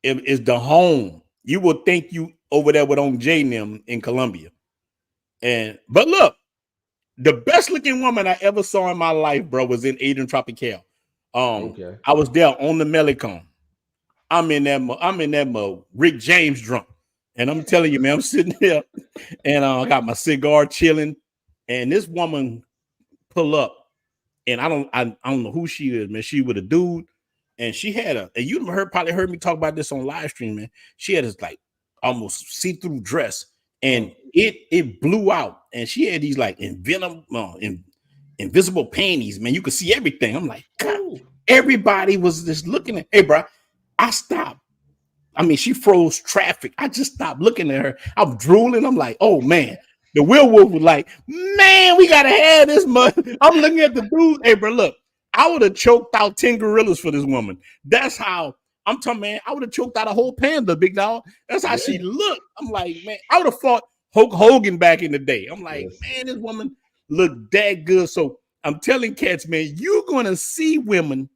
is the home. You will think you over there with on J and them in Colombia. But look, the best looking woman I ever saw in my life, bro, was in Adrian Tropical. I was there on the Melicon. I'm in that Rick James drunk. And I'm telling you, man, I'm sitting there and I got my cigar chilling. And this woman pull up, and I don't know who she is, man. She with a dude, and she had and you probably heard me talk about this on live stream, man. She had this like almost see-through dress, and it blew out, and she had these like invisible panties, man. You could see everything. I'm like, God, everybody was just looking at. Hey, bro, I stopped. I mean, she froze traffic. I just stopped looking at her. I'm drooling. I'm like, oh man. The werewolf was like, man, we gotta have this mud. I'm looking at the dude. Hey, bro, look, I would have choked out 10 gorillas for this woman. That's how I'm talking, man. I would have choked out a whole panda, big dog. That's how she looked. I'm like, man, I would have fought Hulk Hogan back in the day. I'm like, man, this woman looked that good. So I'm telling cats, man, you're gonna see women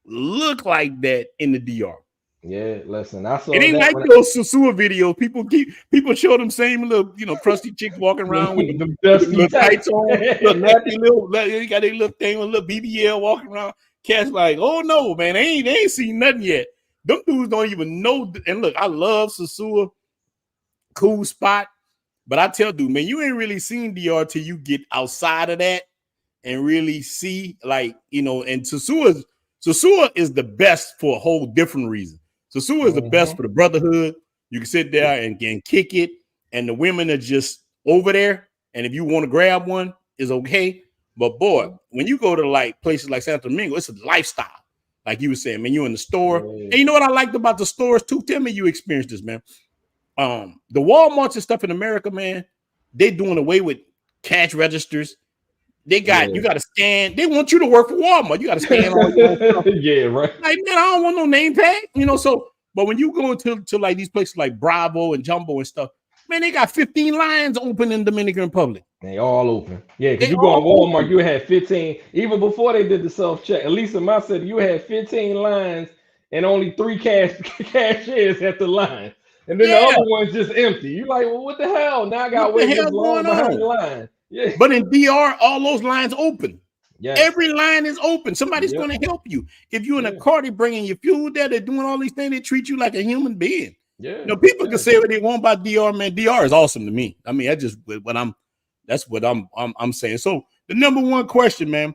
look like that in the DR. Yeah, listen, I saw it ain't like those Susua videos. People show them same little, crusty chicks walking around with them little tights on, little nappy they got a little thing with a little BBL walking around. Cats like, oh no, man, they ain't seen nothing yet. Them dudes don't even know. And look, I love Susua, cool spot, but I tell dude, man, you ain't really seen DR till you get outside of that and really see, like, and Susua is the best for a whole different reason. Susua is the best for the brotherhood. You can sit there and kick it, and the women are just over there. And if you want to grab one, it's okay. But boy, when you go to like places like Santo Domingo, it's a lifestyle. Like you were saying, man, you're in the store. And you know what I liked about the stores too? Tell me you experienced this, man. The Walmarts and stuff in America, man, they doing away with cash registers. They got you got to scan. They want you to work for Walmart. You got to scan all your stuff. Yeah, right. Like, man, I don't want no name tag, So, but when you go to like these places like Bravo and Jumbo and stuff, man, they got 15 lines open in Dominican Republic. They all open. Yeah, because you go on Walmart, open. You had 15 even before they did the self check. At least in my city, you had 15 lines and only 3 cashiers at the line, and then the other one's just empty. You're like, well, what the hell? Now I got to wait this long behind the line. Yeah. But in DR, all those lines open. Yeah. Every line is open. Somebody's going to help you. If you're in a car, they're bringing your fuel there. They're doing all these things. They treat you like a human being. Yeah. People can say what they want about DR, man. DR is awesome to me. I mean, that's what I'm saying. So the number one question, man,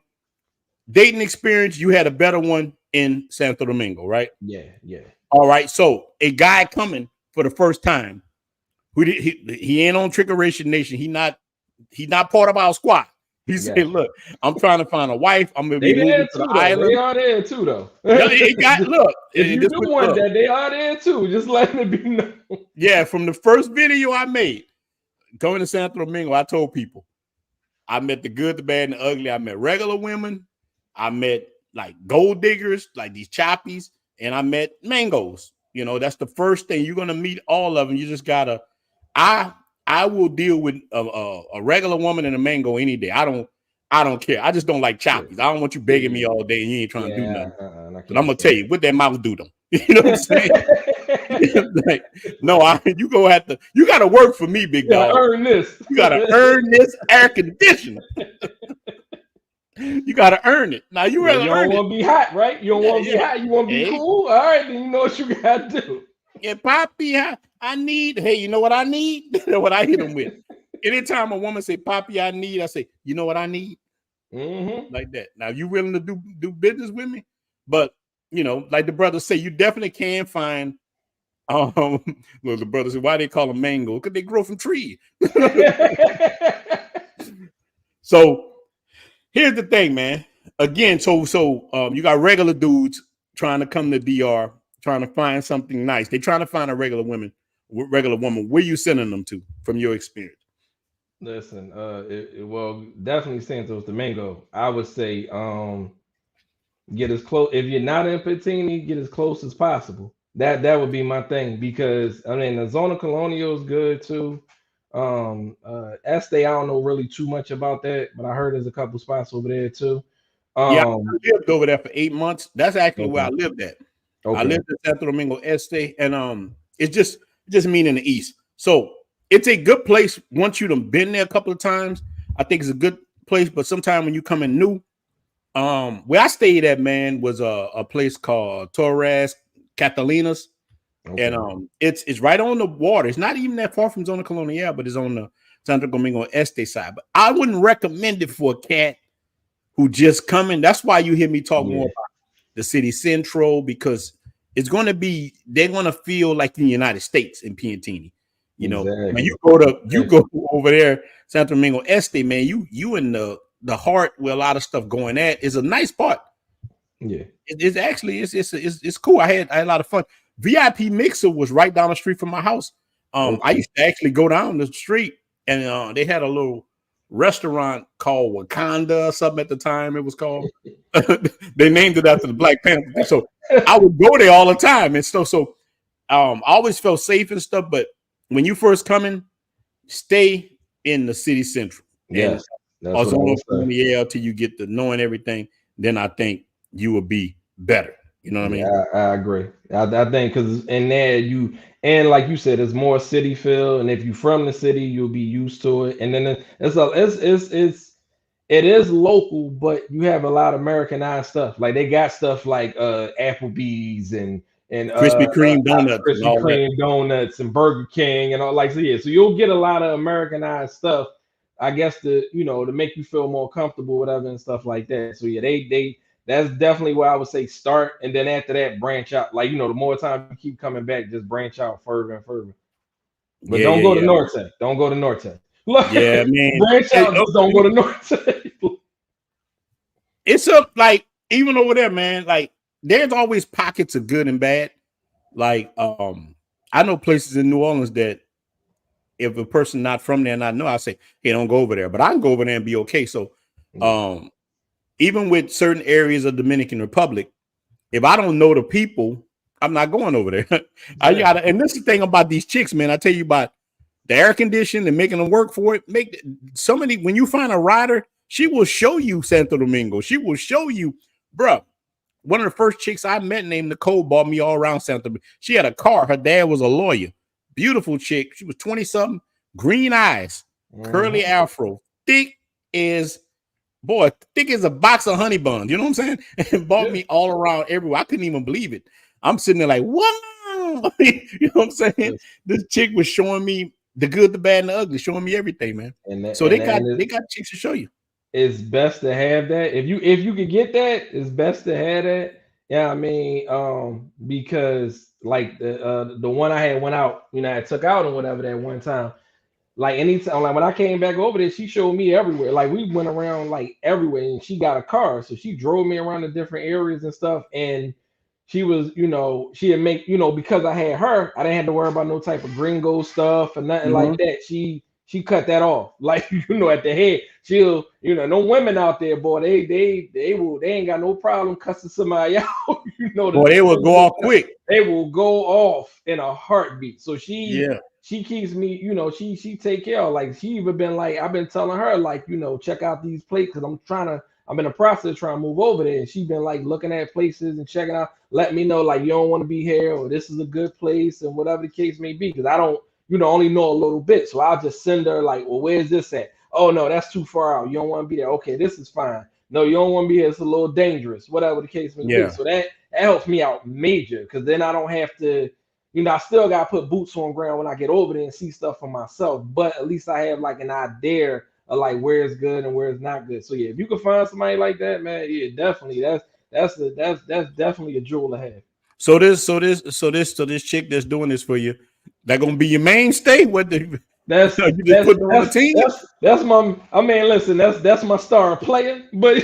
dating experience, you had a better one in Santo Domingo, right? Yeah, yeah. All right. So a guy coming for the first time, he ain't on Trickeration Nation. He not part of our squad. He said, "Look, I'm trying to find a wife. I'm gonna be They moving there to the too, though. island." They are there too, though. No, it got look. If you do want that, they are there too. Just letting it be known. Yeah, from the first video I made going to Santo Domingo, I told people I met the good, the bad, and the ugly. I met regular women. I met like gold diggers, like these choppies, and I met mangoes. You know, that's the first thing you're gonna meet. All of them. You just gotta. I will deal with a regular woman and a mango any day. I don't care. I just don't like choppies. I don't want you begging me all day and you ain't trying to do nothing. But I'm gonna tell you what that mouth do them. You know what I'm saying? Like, no, you gotta work for me, big dog. Earn this. You gotta earn this air conditioner. You gotta earn it. Now you don't want to be hot, right? You don't want to be hot. You want to be cool. All right, then you know what you gotta do. Yeah, Poppy, I need. Hey, you know what I need? What I hit them with. Anytime a woman say, "Poppy, I need," I say, "You know what I need?" Like that. Now, you willing to do business with me? But you know, like the brothers say, you definitely can find. Well, the brothers say, why they call them mango? Because they grow from trees. So here's the thing, man. Again, so you got regular dudes trying to come to DR, trying to find something nice. They're trying to find a regular woman. Where you sending them to from your experience? Listen, well, definitely Santo Domingo. I would say get as close. If you're not in Patini, get as close as possible. That would be my thing, because I mean the Zona Colonial is good too. Este, I don't know really too much about that, but I heard there's a couple spots over there too. Yeah, I lived over there for 8 months. That's actually where I lived at. Okay. I lived in Santo Domingo Este, and it's just mean in the east. So it's a good place once you've been there a couple of times. I think it's a good place, but sometimes when you come in new, where I stayed at, man, was a place called Torres Catalinas. Okay. And it's right on the water. It's not even that far from Zona Colonial, but it's on the Santo Domingo Este side. But I wouldn't recommend it for a cat who just coming. That's why you hear me talk more about the city central, because it's going to be, they're going to feel like in the United States in Piantini. You know, when you go over there, Santo Domingo Este, man, you in the heart where a lot of stuff going at is a nice part. Yeah, it's actually it's cool. I had a lot of fun. VIP Mixer was right down the street from my house. I used to actually go down the street, and they had a little restaurant called Wakanda or something at the time. It was called. They named it after the Black Panther. So I would go there all the time and stuff. So I always felt safe and stuff. But when you first come in, stay in the city central. Yeah, till you get to knowing everything. Then I think you will be better. You know what I mean? I agree. I think because in there and like you said, it's more city feel, and if you're from the city, you'll be used to it. And then it is local, but you have a lot of Americanized stuff. Like they got stuff like Applebee's and Krispy Kreme donuts and Burger King and all, like, so yeah. So you'll get a lot of Americanized stuff, I guess, to make you feel more comfortable, whatever, and stuff like that. So yeah, that's definitely where I would say start, and then after that branch out. Like, the more time you keep coming back, just branch out further and further. But don't go to Norte. Don't go to Norte. Yeah, man. Branch out, just don't go to Norte. It's up, like, even over there, man, like there's always pockets of good and bad. Like, I know places in New Orleans that if a person not from there and I know, I say, hey, don't go over there. But I can go over there and be okay. So even with certain areas of Dominican Republic, if I don't know the people, I'm not going over there. And this is the thing about these chicks, man. I tell you about the air conditioning and making them work for it. When you find a rider, she will show you Santo Domingo. She will show you, bro. One of the first chicks I met named Nicole bought me all around Santo Domingo. She had a car. Her dad was a lawyer. Beautiful chick. She was 20-something, green eyes, curly afro, thick as a box of honey buns. You know what I'm saying? And bought me all around everywhere. I couldn't even believe it. I'm sitting there like, wow. You know what I'm saying? Yes. This chick was showing me the good, the bad, and the ugly, showing me everything, man. They got chicks to show you. It's best to have that. If you could get that, it's best to have that. Yeah, I mean, because like the one I had went out, I took out or whatever that one time. Like anytime, like when I came back over there, she showed me everywhere. Like we went around like everywhere, and she got a car, so she drove me around the different areas and stuff. And she was, she had make, because I had her, I didn't have to worry about no type of gringo stuff or nothing like Mhm. that. She cut that off. Like at the head, she'll, no women out there, boy, they ain't got no problem cussing somebody out. Boy, they will go off quick. They will go off in a heartbeat. So Yeah. she keeps me, she take care of, like, she even been like, I've been telling her, like, check out these places because I'm in the process of trying to move over there. And she's been like looking at places and checking out, let me know like you don't want to be here or this is a good place and whatever the case may be. Because I don't, only know a little bit. So I'll just send her like, well, where's this at? Oh no, that's too far out. You don't want to be there. Okay, this is fine. No, you don't want to be here. It's a little dangerous, whatever the case may be. Yeah. So that helps me out major because then I don't have to, I still got to put boots on ground when I get over there and see stuff for myself. But at least I have like an idea of like where it's good and where it's not good. So yeah, if you can find somebody like that, man, yeah, definitely. That's definitely a jewel to have. So this chick that's doing this for you, that gonna be your mainstay? What the That's you just that's put her on the that's team? that's my. I mean, listen, that's my star player, but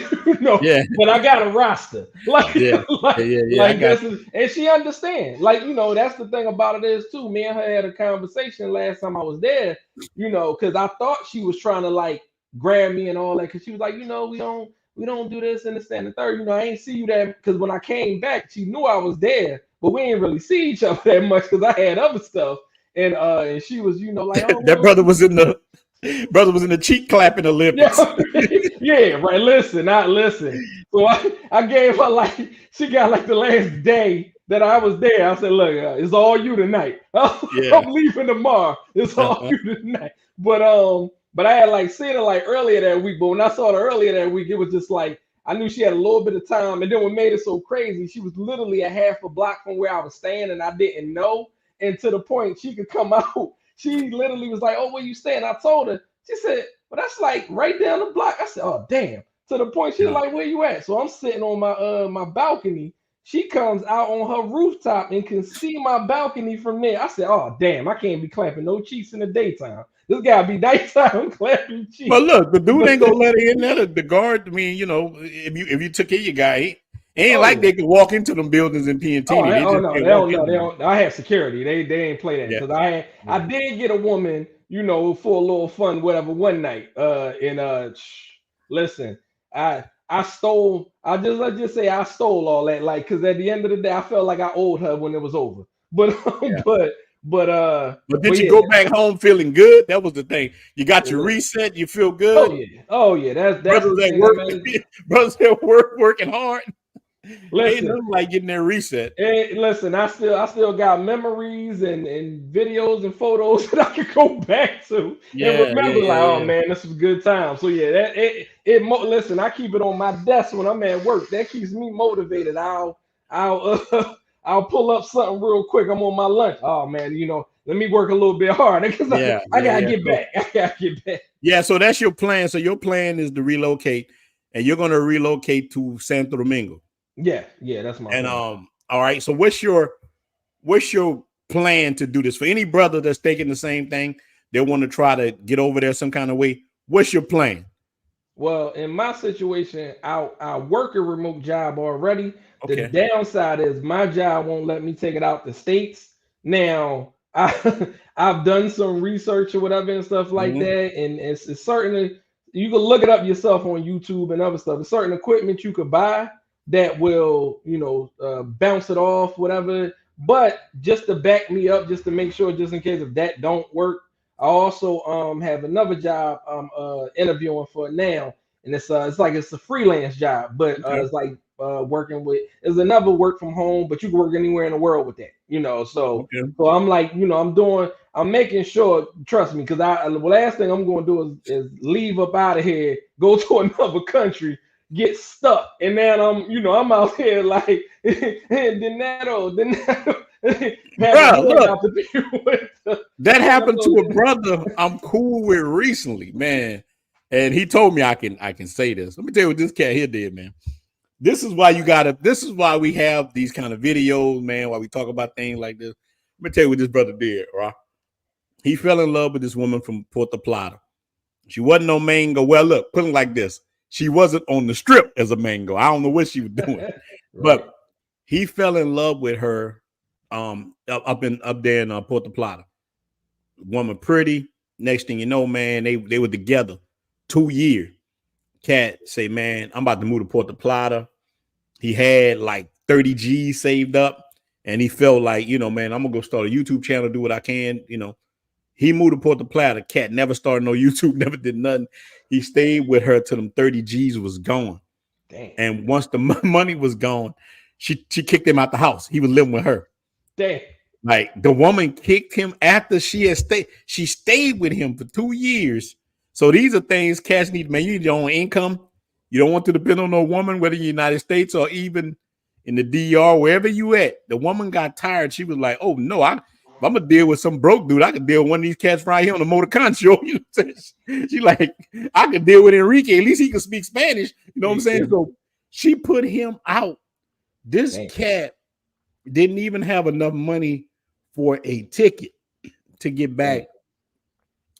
Yeah. but I got a roster, like Yeah. Yeah. I like got and she understands. Like that's the thing about it is too. Me and her had a conversation last time I was there, because I thought she was trying to like grab me and all that, because she was like, we don't do this and this and the third. I ain't see you there because when I came back, she knew I was there, but we ain't really see each other that much because I had other stuff. And she was, like, oh, that brother was in the cheek clapping Olympics. yeah, yeah, right. Listen. So I gave her like she got like the last day that I was there. I said, look, it's all you tonight. Yeah. I'm leaving tomorrow. It's all you tonight. But I had like seen her like earlier that week. But when I saw her earlier that week, it was just like I knew she had a little bit of time. And then what made it so crazy, she was literally a half a block from where I was staying, and I didn't know. And to the point she could come out, she literally was like, "Oh, where you staying?" I told her. She said, "Well, that's like right down the block." I said, "Oh, damn." To the point she's like, "Where you at?" So I'm sitting on my balcony. She comes out on her rooftop and can see my balcony from there. I said, "Oh, damn, I can't be clapping no cheeks in the daytime. This gotta be nighttime clapping cheeks." Well, look, the dude ain't gonna let her in there. The guard, I mean, if you took care of your guy, it ain't like they could walk into them buildings in PNT. No, they don't. I have security. They ain't play that because I did get a woman, for a little fun, whatever, one night. Listen, I stole. Let's just say I stole all that, like, because at the end of the day, I felt like I owed her when it was over. But But did you go back home feeling good? That was the thing. You got your reset. You feel good. Oh yeah. That's brothers at work. Brothers at work working hard. Listen, ain't nothing like getting their reset. Listen, I still got memories and videos and photos that I could go back to and remember. Oh man, this was a good time. So yeah, listen, I keep it on my desk when I'm at work. That keeps me motivated. I'll pull up something real quick. I'm on my lunch. Oh man, let me work a little bit harder because I gotta get back. I gotta get back. Yeah, so that's your plan. So your plan is to relocate, and you're gonna relocate to Santo Domingo. Yeah, that's my plan. All right. So what's your plan to do this for any brother that's thinking the same thing? They want to try to get over there some kind of way. What's your plan? Well, in my situation, I work a remote job already. Okay. The downside is my job won't let me take it out the States. Now, I've done some research or whatever and stuff like that, and it's certainly, you can look it up yourself on YouTube and other stuff. There's certain equipment you could buy that will, bounce it off, whatever. But just to back me up, just to make sure, just in case if that don't work, I also have another job I'm interviewing for now, and it's a freelance job, but it's like working with, there's another work from home, but you can work anywhere in the world with that, So I'm like, I'm making sure, trust me, because the last thing I'm going to do is leave up out of here, go to another country, get stuck, and then I'm out here like dinero. Bro, look, that happened to a brother I'm cool with recently, man, and he told me I can say this. Let me tell you what this cat here did, man. This is why we have these kind of videos, man, why we talk about things like this. Let me tell you what this brother did, right? He fell in love with this woman from Puerto Plata. She wasn't no mango. Well, look, put it like this. She wasn't on the strip as a mango. I don't know what she was doing. Right. But he fell in love with her up there in Puerto Plata. Woman pretty. Next thing you know, man, they were together 2 years. Cat say, man, I'm about to move to Puerto Plata. He had like 30 G's saved up, and he felt like, man, I'm gonna go start a YouTube channel, do what I can. He moved to Puerto Plata. Cat never started no YouTube, never did nothing. He stayed with her till them 30 G's was gone. Damn. And once the money was gone, she kicked him out the house. He was living with her. Damn. Like the woman kicked him after she stayed with him for 2 years. So these are things cats need, man. You need your own income. You don't want to depend on no woman, whether in the United States or even in the DR, wherever you at. The woman got tired. She was like, oh no, I'm gonna deal with some broke dude. I could deal with one of these cats right here on the motor concho. You know what I'm saying? She like, I could deal with Enrique. At least he can speak Spanish. You know what I'm saying? So she put him out. This cat didn't even have enough money for a ticket to get back.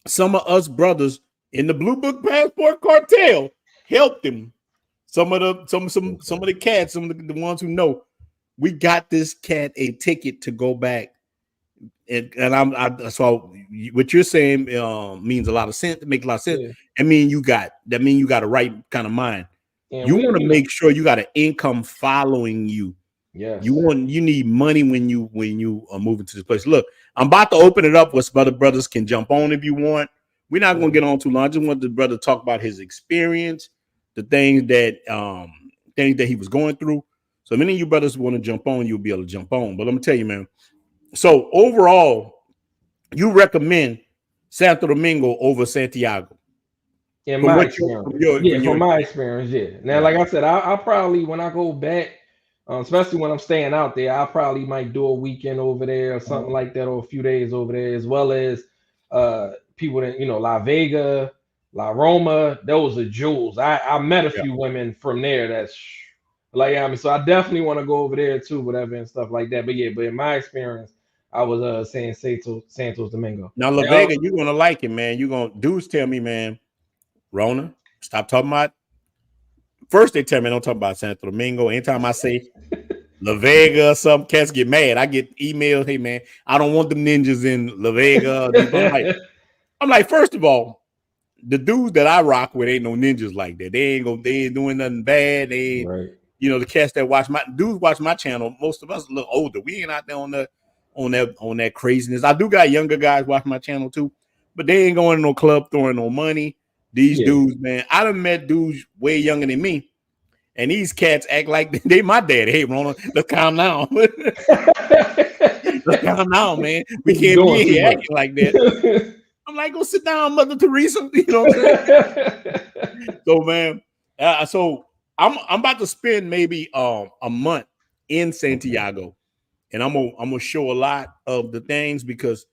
Some of us brothers in the Blue Book Passport Cartel helped him. Some of the cats, some of the ones who know, we got this cat a ticket to go back. And so what you're saying means a lot of sense. It makes a lot of sense. Yeah. I mean, you got a right kind of mind. And you want to make sure you got an income following you. Yes. You need money when you are moving to this place. Look, I'm about to open it up where some other brothers can jump on if you want. We're not going to get on too long. I just want the brother to talk about his experience, the things that he was going through. So many of you brothers want to jump on, you'll be able to jump on. But let me tell you, man. So overall, you recommend Santo Domingo over Santiago? In my experience, from my experience, yeah. Now, like I said, I probably, when I go back, especially when I'm staying out there, I probably might do a weekend over there or something like that, or a few days over there, as well as people that, La Vega, La Roma, those are jewels. I met a few women from there that's like, I mean, so I definitely want to go over there too, whatever, and stuff like that. But in my experience, I was saying Santo Domingo. Now, La Vega, you're gonna like it, man. Dudes tell me, man, Rona, stop talking about. First, they tell me don't talk about Santo Domingo. Anytime I say La Vega, some cats get mad. I get emails, hey man, I don't want them ninjas in La Vega. I'm like, first of all, the dudes that I rock with ain't no ninjas like that. They ain't doing nothing bad. They ain't, the cats that watch my channel. Most of us a little older. We ain't out there on that craziness. I do got younger guys watch my channel too, but they ain't going to no club throwing no money. These dudes, man, I done met dudes way younger than me, and these cats act like they my daddy. Hey, Rona, let's calm down. Let's calm down, man. We can't be here acting like that. I'm like, go sit down, Mother Teresa. You know what I'm saying? So, man, so I'm about to spend maybe a month in Santiago, and I'm gonna show a lot of the things because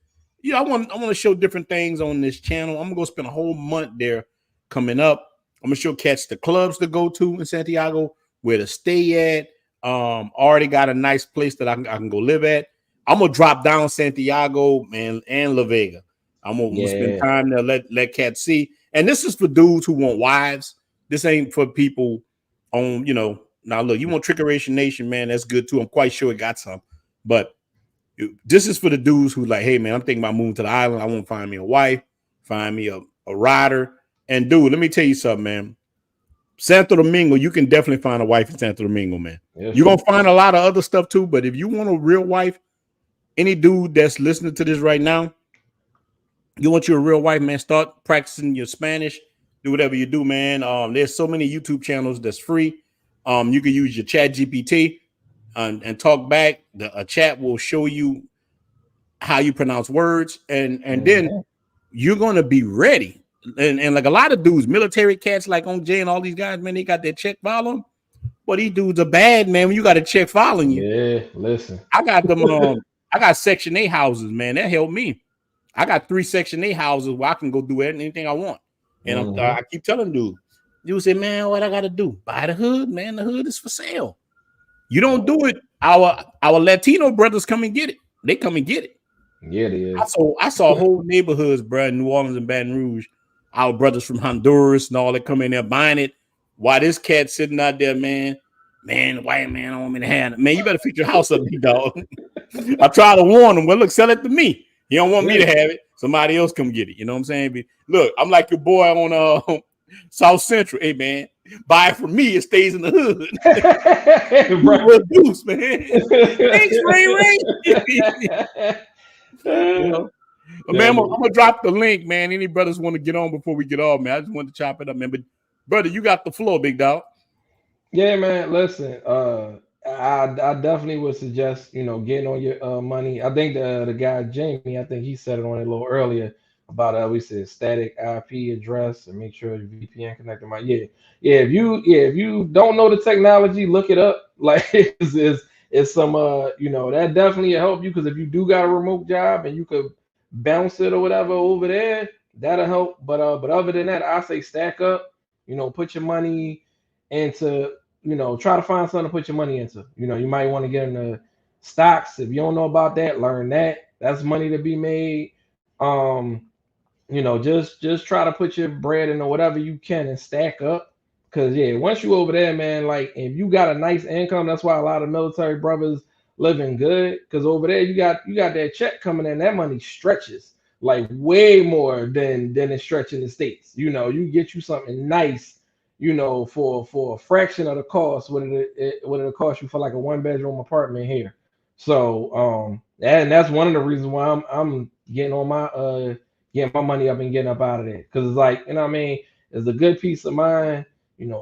I want to show different things on this channel. I'm gonna go spend a whole month there coming up. I'm gonna show cats the clubs to go to in Santiago, where to stay at. Already got a nice place that I can go live at. I'm gonna drop down Santiago, man, and La Vega. I'm gonna spend time there, let cats see. And this is for dudes who want wives. This ain't for people on, now look, you want Trickeration Nation, man, that's good too. I'm quite sure it got some, but this is for the dudes who like, hey man, I'm thinking about moving to the island. I want to find me a wife, find me a rider. And dude, let me tell you something, man. Santo Domingo, you can definitely find a wife in Santo Domingo, man. You're gonna find a lot of other stuff too, but if you want a real wife, any dude that's listening to this right now, you want you a real wife, man, start practicing your Spanish. Do whatever you do, man. There's so many YouTube channels that's free. You can use your Chat GPT and talk back. A chat will show you how you pronounce words, and then you're gonna be ready. And like a lot of dudes, military cats like on Jay and all these guys, man, they got their check following. But these dudes are bad, man. When you got a check following you, listen. I got them. I got Section 8 houses, man. That helped me. I got 3 Section 8 houses where I can go do anything I want. And I keep telling dudes, You say, man, what I gotta do? Buy the hood, man. The hood is for sale. You don't do it. Our Latino brothers come and get it. They come and get it. Yeah, they is. I saw whole neighborhoods, bro, in New Orleans and Baton Rouge. Our brothers from Honduras and all that come in there buying it. Why this cat sitting out there, man? Man, white man, I don't want me to have it. Man, you better fix your house up, big dog. I try to warn him. Well, look, sell it to me. You don't want me to have it. Somebody else come get it. You know what I'm saying? But look, I'm like your boy on South Central. Hey, man, buy it from me. It stays in the hood. Reduce, man. Thanks, Ray. You know? Man, I'm gonna drop the link, man. Any brothers want to get on before we get off, man? I just wanted to chop it up, man. But brother, you got the floor, big dog. Yeah, man. Listen, I definitely would suggest getting on your money. I think the guy Jamie, I think he said it on it a little earlier about we said static IP address and make sure your VPN connected. If you don't know the technology, look it up. Like it's some that definitely help you, because if you do got a remote job and you could bounce it or whatever over there, that'll help. But other than that, I say stack up. Put your money into, try to find something to put your money into. You might want to get into stocks. If you don't know about that, learn that. That's money to be made. Just try to put your bread into whatever you can and stack up. Cause once you over there, man, like if you got a nice income, that's why a lot of military brothers living good. Cause over there you got that check coming in, that money stretches like way more than it stretch in the States. You get you something nice, for a fraction of the cost what it'll cost you for like a 1-bedroom apartment here. So and that's one of the reasons why I'm getting on my getting my money up and getting up out of there. Cause it's like, it's a good peace of mind,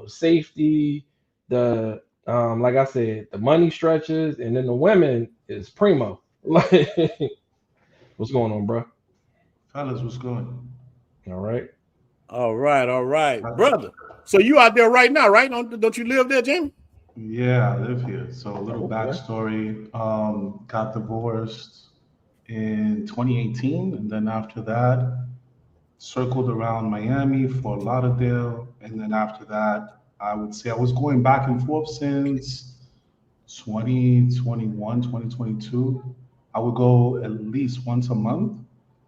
safety, the like I said, the money stretches, and then the women is primo. Like, what's going on, bro? Fellas, what's going? All right, brother. So you out there right now, right? Don't you live there, Jamie? Yeah, I live here. So a little backstory. Got divorced in 2018, and then after that, circled around Miami, Fort Lauderdale, and then after that, I would say I was going back and forth since 2021, 2022. I would go at least once a month.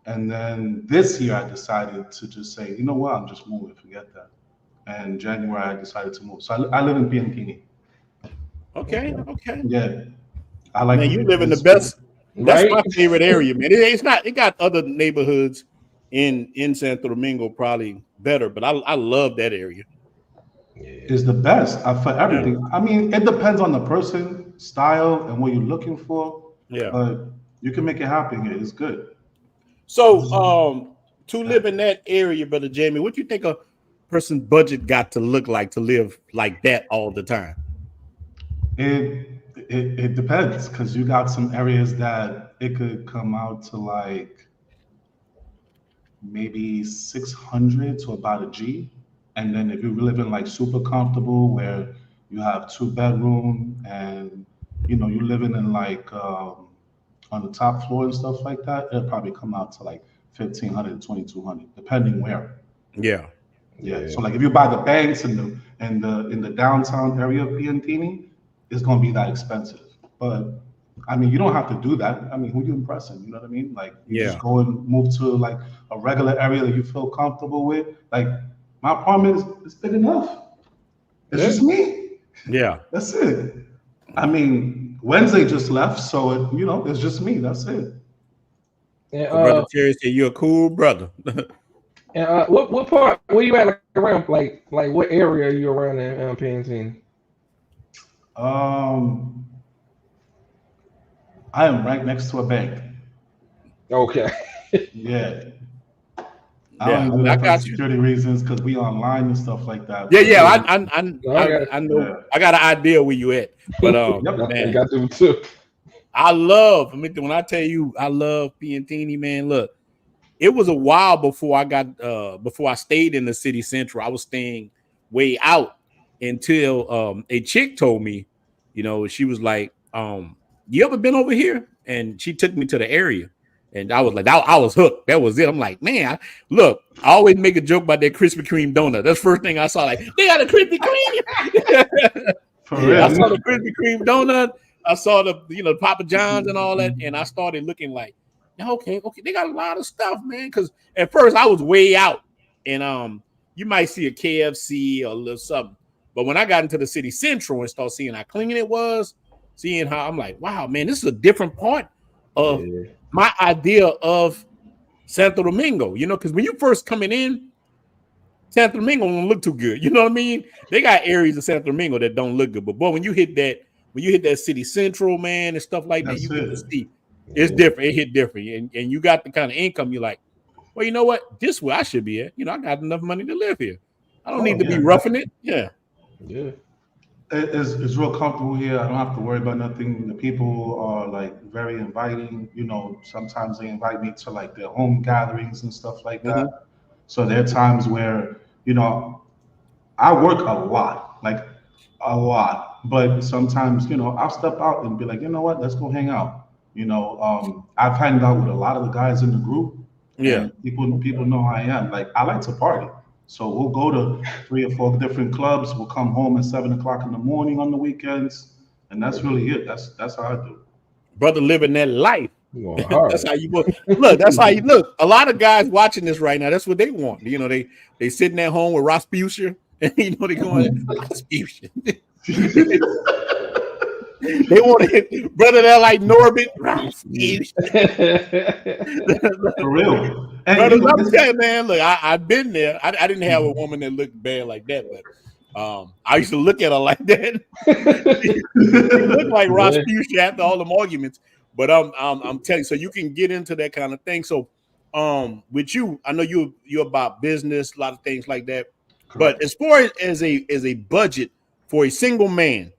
And then this year I decided to just say, you know what, I'm just moving, forget that. And January I decided to move. So I live in Piantini. Okay. Yeah. I like. Man, you live in the best. That's right? my favorite area, man. It's not. It got other neighborhoods in Santo Domingo probably better, but I love that area. Is the best for everything. Yeah. I mean, it depends on the person, style, and what you're looking for. Yeah. But you can make it happen here. It's good. So, to live in that area, brother Jamie, what do you think a person's budget got to look like to live like that all the time? It depends, because you got some areas that it could come out to like maybe 600 to about a G. And then if you live in like super comfortable where you have 2-bedroom and you're living in like on the top floor and stuff like that, it'll probably come out to like 1,500 to 2,200, depending where. Yeah. So like if you buy the banks in the downtown area of Piantini, it's gonna be that expensive. But I mean, you don't have to do that. I mean, who you impressing? You know what I mean? Like you just go and move to like a regular area that you feel comfortable with. Like my apartment is big enough. It's just me. Yeah. That's it. I mean, Wednesday just left, so it's just me. That's it. And, brother Terry said you're a cool brother. And what part? Where you at? Like around like what area are you around in Piantini? I am right next to a bank. Okay. Yeah. I don't do that for security reasons, because we online and stuff like that. I know. Yeah. I got an idea where you at, but man, I got them too. When I tell you I love Piantini, man. Look, it was a while before I stayed in the city central. I was staying way out until a chick told me, she was like, you ever been over here? And she took me to the area. And I was like, I was hooked. That was it. I'm like, man, look, I always make a joke about that Krispy Kreme donut. That's the first thing I saw. Like, they got a Krispy Kreme. For real. I saw the Krispy Kreme donut. I saw the Papa John's and all that, and I started looking like, okay, they got a lot of stuff, man. Because at first I was way out, and you might see a KFC or a little something, but when I got into the city central and started seeing how clean it was, seeing how I'm like, wow, man, this is a different part of my idea of Santo Domingo. Because when you first coming in, Santo Domingo don't look too good. You know what I mean? They got areas of Santo Domingo that don't look good, but boy, when you hit that city central, man, and stuff like that, you can see it's different. It hit different, and you got the kind of income you're like, well, you know what? This is where I should be at. I got enough money to live here. I don't need to be roughing it. Yeah. It's real comfortable here. I don't have to worry about nothing. The people are like very inviting. Sometimes they invite me to like their home gatherings and stuff like that. So there are times where I work a lot, but sometimes I'll step out and be like, you know what, let's go hang out. I've hanged out with a lot of the guys in the group. Yeah, people know how I am. Like, I like to party, so we'll go to 3 or 4 different clubs. We'll come home at 7 o'clock in the morning on the weekends, and that's really it. That's how I do. Brother, living that life. That's how you look. Look, that's how you look. A lot of guys watching this right now, that's what they want. They sitting at home with Rasputia, and they going Rasputia. They want to hit brother that like Norbit. For real. And brother, I'm telling you, man, look, I've been there. I didn't have a woman that looked bad like that, but I used to look at her like that. She looked like Rasputia after all them arguments. But I'm telling you, so you can get into that kind of thing. So with you, I know you're about business, a lot of things like that. Correct. But as far as a budget for a single man,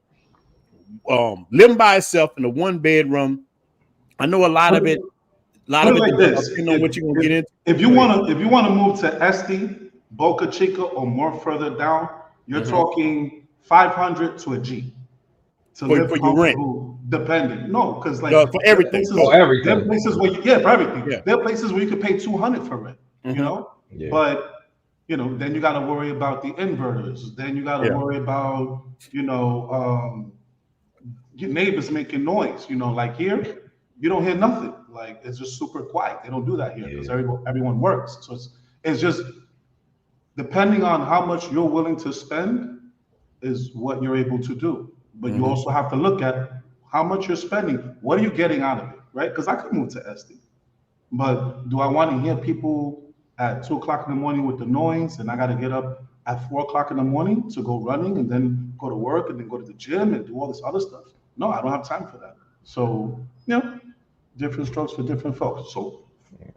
living by himself in a 1-bedroom, I know a lot of it like this. Depending on what you're gonna get into. If you wanna move to Este, Boca Chica, or more further down, you're talking 500 to a G. To live for your rent, depending. No, because like for everything. There are places where for everything. Yeah. There are places where you could pay 200 for rent. But then you got to worry about the inverters. Then you got to worry about your neighbors making noise. Like here, you don't hear nothing. Like, it's just super quiet. They don't do that here because everyone works. So it's just depending on how much you're willing to spend is what you're able to do. But you also have to look at how much you're spending. What are you getting out of it, right? Because I could move to Este, but do I want to hear people at 2 o'clock in the morning with the noise, and I got to get up at 4 o'clock in the morning to go running and then go to work and then go to the gym and do all this other stuff? No, I don't have time for that. So, different strokes for different folks. So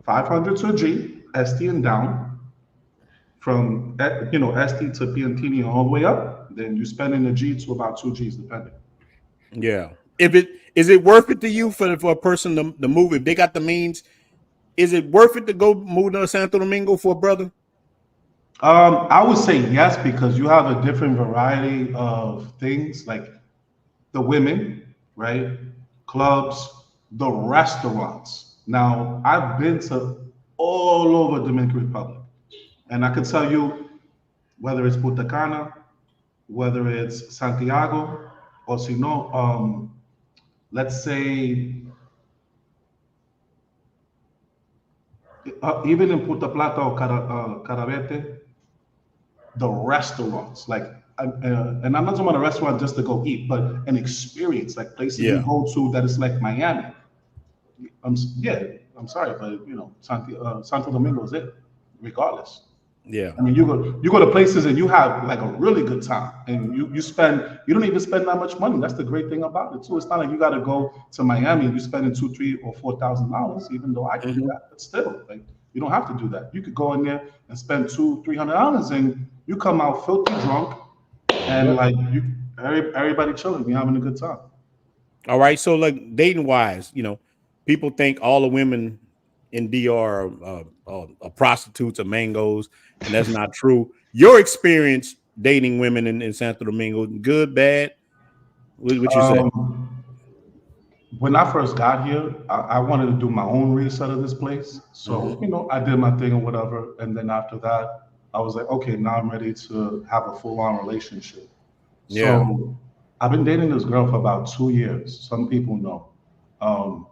500 to a G, Este and down. From Este to Piantini all the way up, then you spending a G to about 2 Gs depending. Yeah. Is it worth it to you for a person to move if they got the means? Is it worth it to go move to Santo Domingo for a brother? I would say yes, because you have a different variety of things, like the women, right? Clubs, the restaurants. Now, I've been to all over Dominican Republic. And I can tell you, whether it's Punta Cana, whether it's Santiago, or si no, let's say, even in Punta Plata or Carabete, the restaurants, like, and I'm not talking about a restaurant just to go eat, but an experience, like places you go to that is like Miami. I'm sorry, but Santo Domingo is it, regardless. Yeah, I mean, you go to places and you have like a really good time, and you don't even spend that much money. That's the great thing about it too. It's not like you got to go to Miami and you're spending $2,000, $3,000, or $4,000. Even though I can do that, but still, like, you don't have to do that. You could go in there and spend $200, $300, and you come out filthy drunk, and like everybody chilling, you having a good time. All right, so like dating wise, people think all the women in DR are prostitutes or mangoes, and that's not true. Your experience dating women in Santo Domingo, good, bad? What you say? when I first got here, I wanted to do my own reset of this place. So, I did my thing or whatever. And then after that, I was like, okay, now I'm ready to have a full-on relationship. Yeah. So I've been dating this girl for about 2 years. Some people know. Um,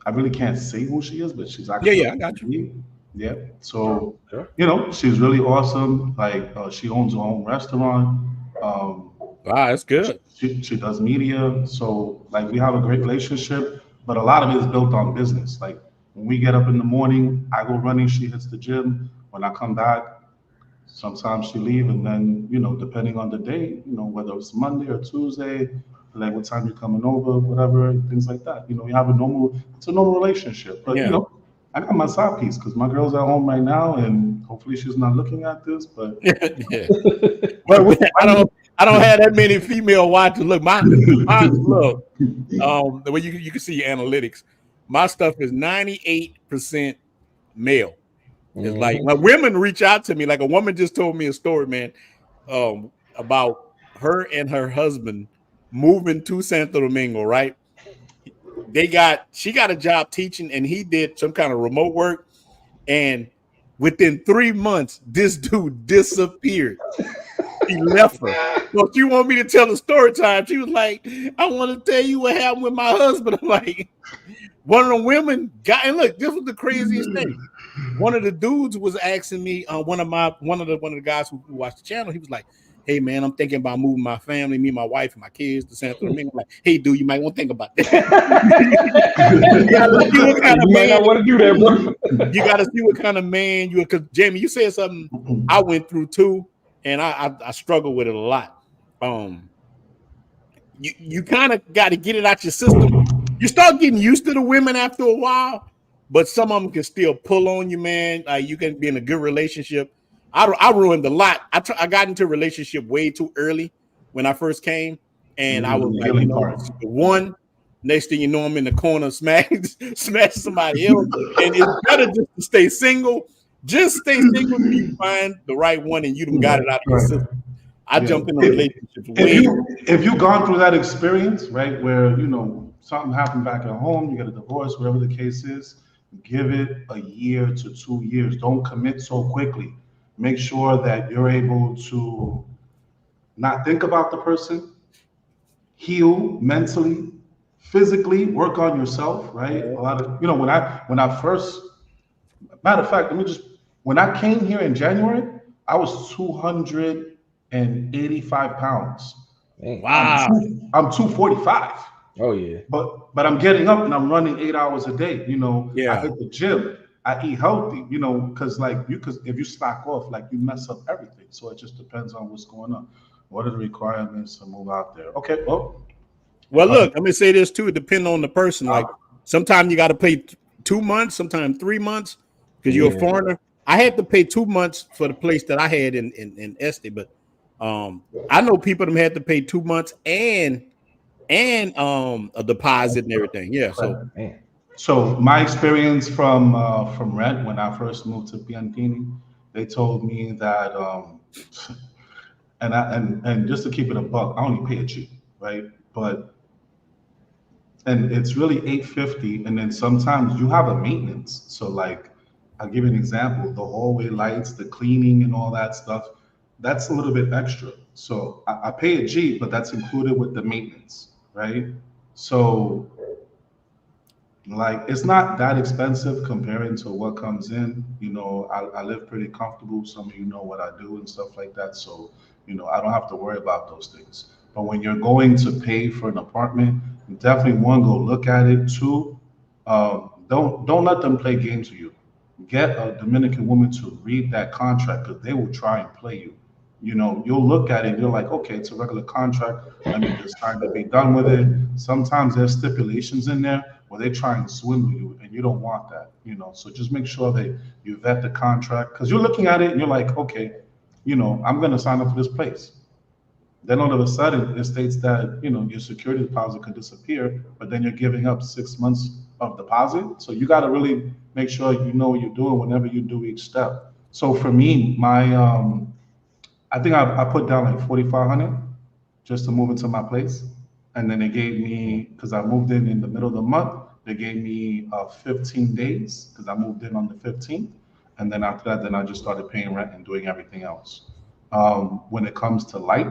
I really can't say who she is, but she's Yeah, actually yeah, I got you. yeah. So, Sure. she's really awesome. Like, she owns her own restaurant. Um, Wow, that's good. she does media. So, like, we have a great relationship, but a lot of it is built on business. Like, when we get up in the morning, I go running, she hits the gym. When I come back, sometimes she leave, and then, depending on the day, whether it's Monday or Tuesday, like what time you're coming over, whatever, things like that. We have it's a normal relationship. But Yeah. I got my side piece because my girl's at home right now, and hopefully she's not looking at this. But Yeah. Well, I don't have that many female watchers. Look, my look. The way you can see analytics, my stuff is 98% male. It's like when women reach out to me, like a woman just told me a story, man, about her and her husband moving to Santo Domingo, right? She got a job teaching, and he did some kind of remote work. And within 3 months, this dude disappeared. He left her. So she wanted me to tell the story time. She was like, I want to tell you what happened with my husband. I'm like, one of the women got, and look, this was the craziest thing. One of the dudes was asking me, one of the guys who watched the channel, he was like, hey man, I'm thinking about moving my family, me, my wife, and my kids to Santo Domingo. I'm like, hey dude, you might want to think about that. You might not want to do that, bro. You got to see what kind of man you are. Because Jamie, you said something I went through too, and I struggle with it a lot. You kind of got to get it out your system. You start getting used to the women after a while, but some of them can still pull on you, man. You can be in a good relationship. I ruined a lot. I got into a relationship way too early when I first came, and I was like, this is the one. Next thing you know, I'm in the corner, smash somebody else, and it's better just to stay single. Just stay single till you find the right one, and you done got it out of your system. I jumped in a relationship. If you've gone through that experience, right, where something happened back at home, you get a divorce, whatever the case is, give it a year to 2 years. Don't commit so quickly. Make sure that you're able to not think about the person, heal mentally, physically, work on yourself, right? A lot of when I first, matter of fact, when I came here in January, I was 285 pounds. Wow. I'm 245. Oh yeah. But I'm getting up and I'm running 8 hours a day. Yeah. I hit the gym. I eat healthy. Because if you slack off, like you mess up everything. So it just depends on what's going on. What are the requirements to move out there? Okay. Well, look, let me say this too. It depends on the person. Like sometimes you got to pay 2 months, sometimes 3 months because you're a foreigner. I had to pay 2 months for the place that I had in Este, but I know people that had to pay 2 months and a deposit and everything. Yeah. So my experience from rent when I first moved to Piantini, they told me that and just to keep it a buck, I only pay it cheap, right? And it's really $850, and then sometimes you have a maintenance. So like, I'll give you an example: the hallway lights, the cleaning, and all that stuff. That's a little bit extra. So I pay it cheap, but that's included with the maintenance, right? So like, it's not that expensive comparing to what comes in. I live pretty comfortable. Some of you know what I do and stuff like that. So, I don't have to worry about those things. But when you're going to pay for an apartment, definitely one, go look at it. Two, don't let them play games with you. Get a Dominican woman to read that contract because they will try and play you. You'll look at it and you're like, okay, it's a regular contract. Let me just time to be done with it. Sometimes there's stipulations in there where they try and swindle you, and you don't want that. So just make sure that you vet the contract because you're looking at it and you're like, okay, I'm going to sign up for this place. Then all of a sudden it states that, your security deposit could disappear, but then you're giving up 6 months of deposit. So you got to really make sure you know what you're doing whenever you do each step. So for me, I think I put down like 4,500 just to move into my place. and then they gave me, because I moved in the middle of the month, they gave me 15 days because I moved in on the 15th, and then after that, then I just started paying rent and doing everything else. When it comes to light,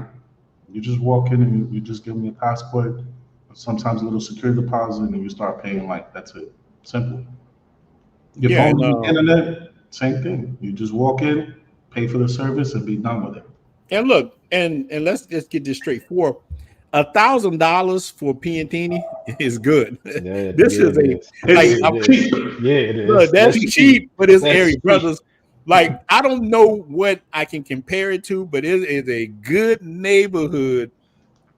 you just walk in and you just give me a passport, sometimes a little security deposit, and you start paying light. That's it. Simple. Your Yeah, phone, and, internet, same thing. You just walk in, pay for the service, and be done with it. and look, and let's just get this straight. For $1,000 for Piantini is good. Yeah, This is a like It's it cheap. is. Yeah, it is. look, that's cheap for this That's area, cheap. brothers. Like I don't know what I can compare it to, but it is a good neighborhood.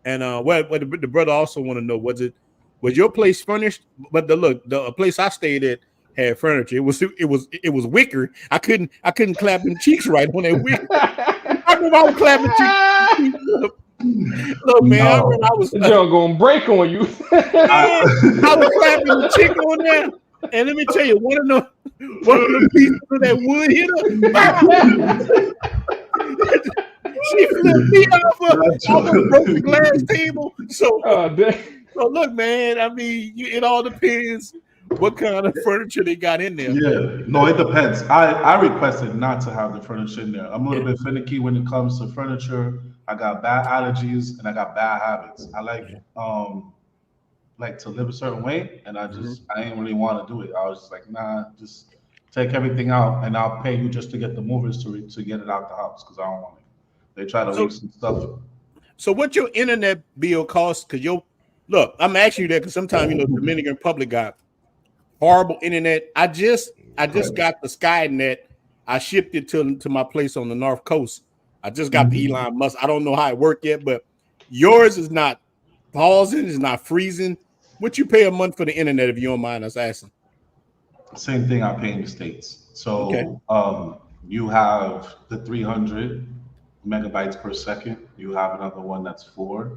And what the brother also want to know, was your place furnished? But the place I stayed at had furniture. It was wicker. I couldn't clap them cheeks right on that wicker. I remember I was clapping cheeks. Look, man, I remember I was You're gonna break on you. I was clapping the chick on there. And let me tell you, one of the pieces of that wood hit her. She flipped me off a broken glass table. So look, man. I mean, it all depends what kind of furniture they got in there. Yeah, no, it depends. I requested not to have the furniture in there. I'm a little bit finicky when it comes to furniture. I got bad allergies and I got bad habits. I like to live a certain way, and I didn't really want to do it. I was just like, nah, just take everything out, and I'll pay you just to get the movers to get it out the house because I don't want it. They try to leave some stuff. So what your internet bill costs? Because look, I'm asking you that because sometimes Dominican Republic got horrible internet. I just got the Skynet. I shipped it to my place on the North Coast. I just got the Elon Musk. I don't know how it worked yet, but yours is not pausing, it's not freezing. What you pay a month for the internet, if you don't mind us asking? Same thing I pay in the States. So you have the 300 megabytes per second. You have another one that's 4,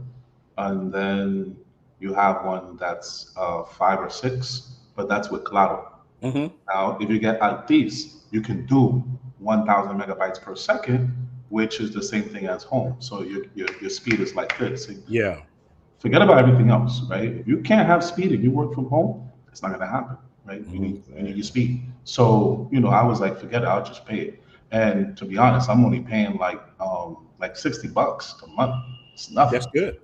and then you have one that's 5 or 6, but that's with cloud. Now, if you get Altis, you can do 1,000 megabytes per second, which is the same thing as home. So your speed is like this. Yeah. Forget about everything else, right? If you can't have speed and you work from home, it's not going to happen, right? You need your speed. So, I was like, forget it, I'll just pay it. And to be honest, I'm only paying like $60 a month. It's nothing. That's good.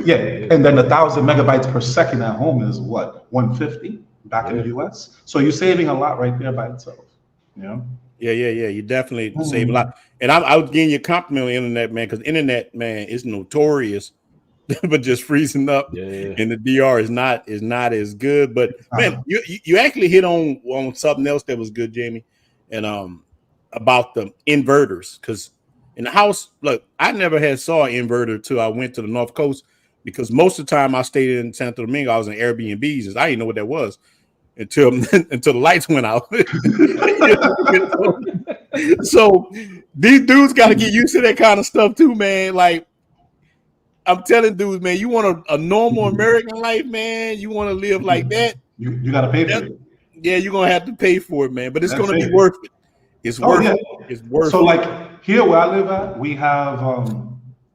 Yeah, and then 1,000 megabytes per second at home is what, 150 back in the US. So you're saving a lot right there by itself. Yeah. You definitely save a lot. And I was giving you a compliment on the internet, man, because internet, man, is notorious, but just freezing up. And the DR is not as good. But man, you actually hit on something else that was good, Jamie, and about the inverters, because in the house, look, I never saw an inverter till I went to the North Coast, because most of the time I stayed in Santo Domingo, I was in Airbnbs, and I didn't know what that was until the lights went out. So these dudes got to get used to that kind of stuff too, man. Like I'm telling dudes, man, you want a normal American life, man. You want to live like that. You got to pay for it. Yeah, you're gonna have to pay for it, man. But it's gonna be worth it. It's worth it. It's worth it. So like here where I live at, we have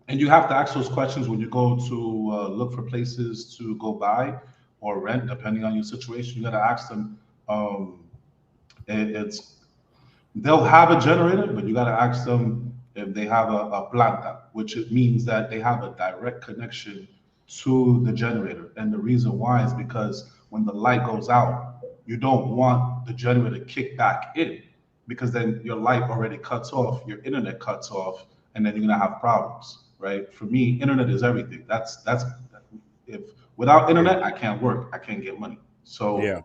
and you have to ask those questions when you go to look for places to go buy or rent, depending on your situation. You got to ask them. They'll have a generator, but you got to ask them if they have a planta, which it means that they have a direct connection to the generator. And the reason why is because when the light goes out, you don't want the generator to kick back in, because then your light already cuts off, your internet cuts off, and then you're gonna have problems, right? For me, internet is everything. That's if without internet, I can't work, I can't get money. So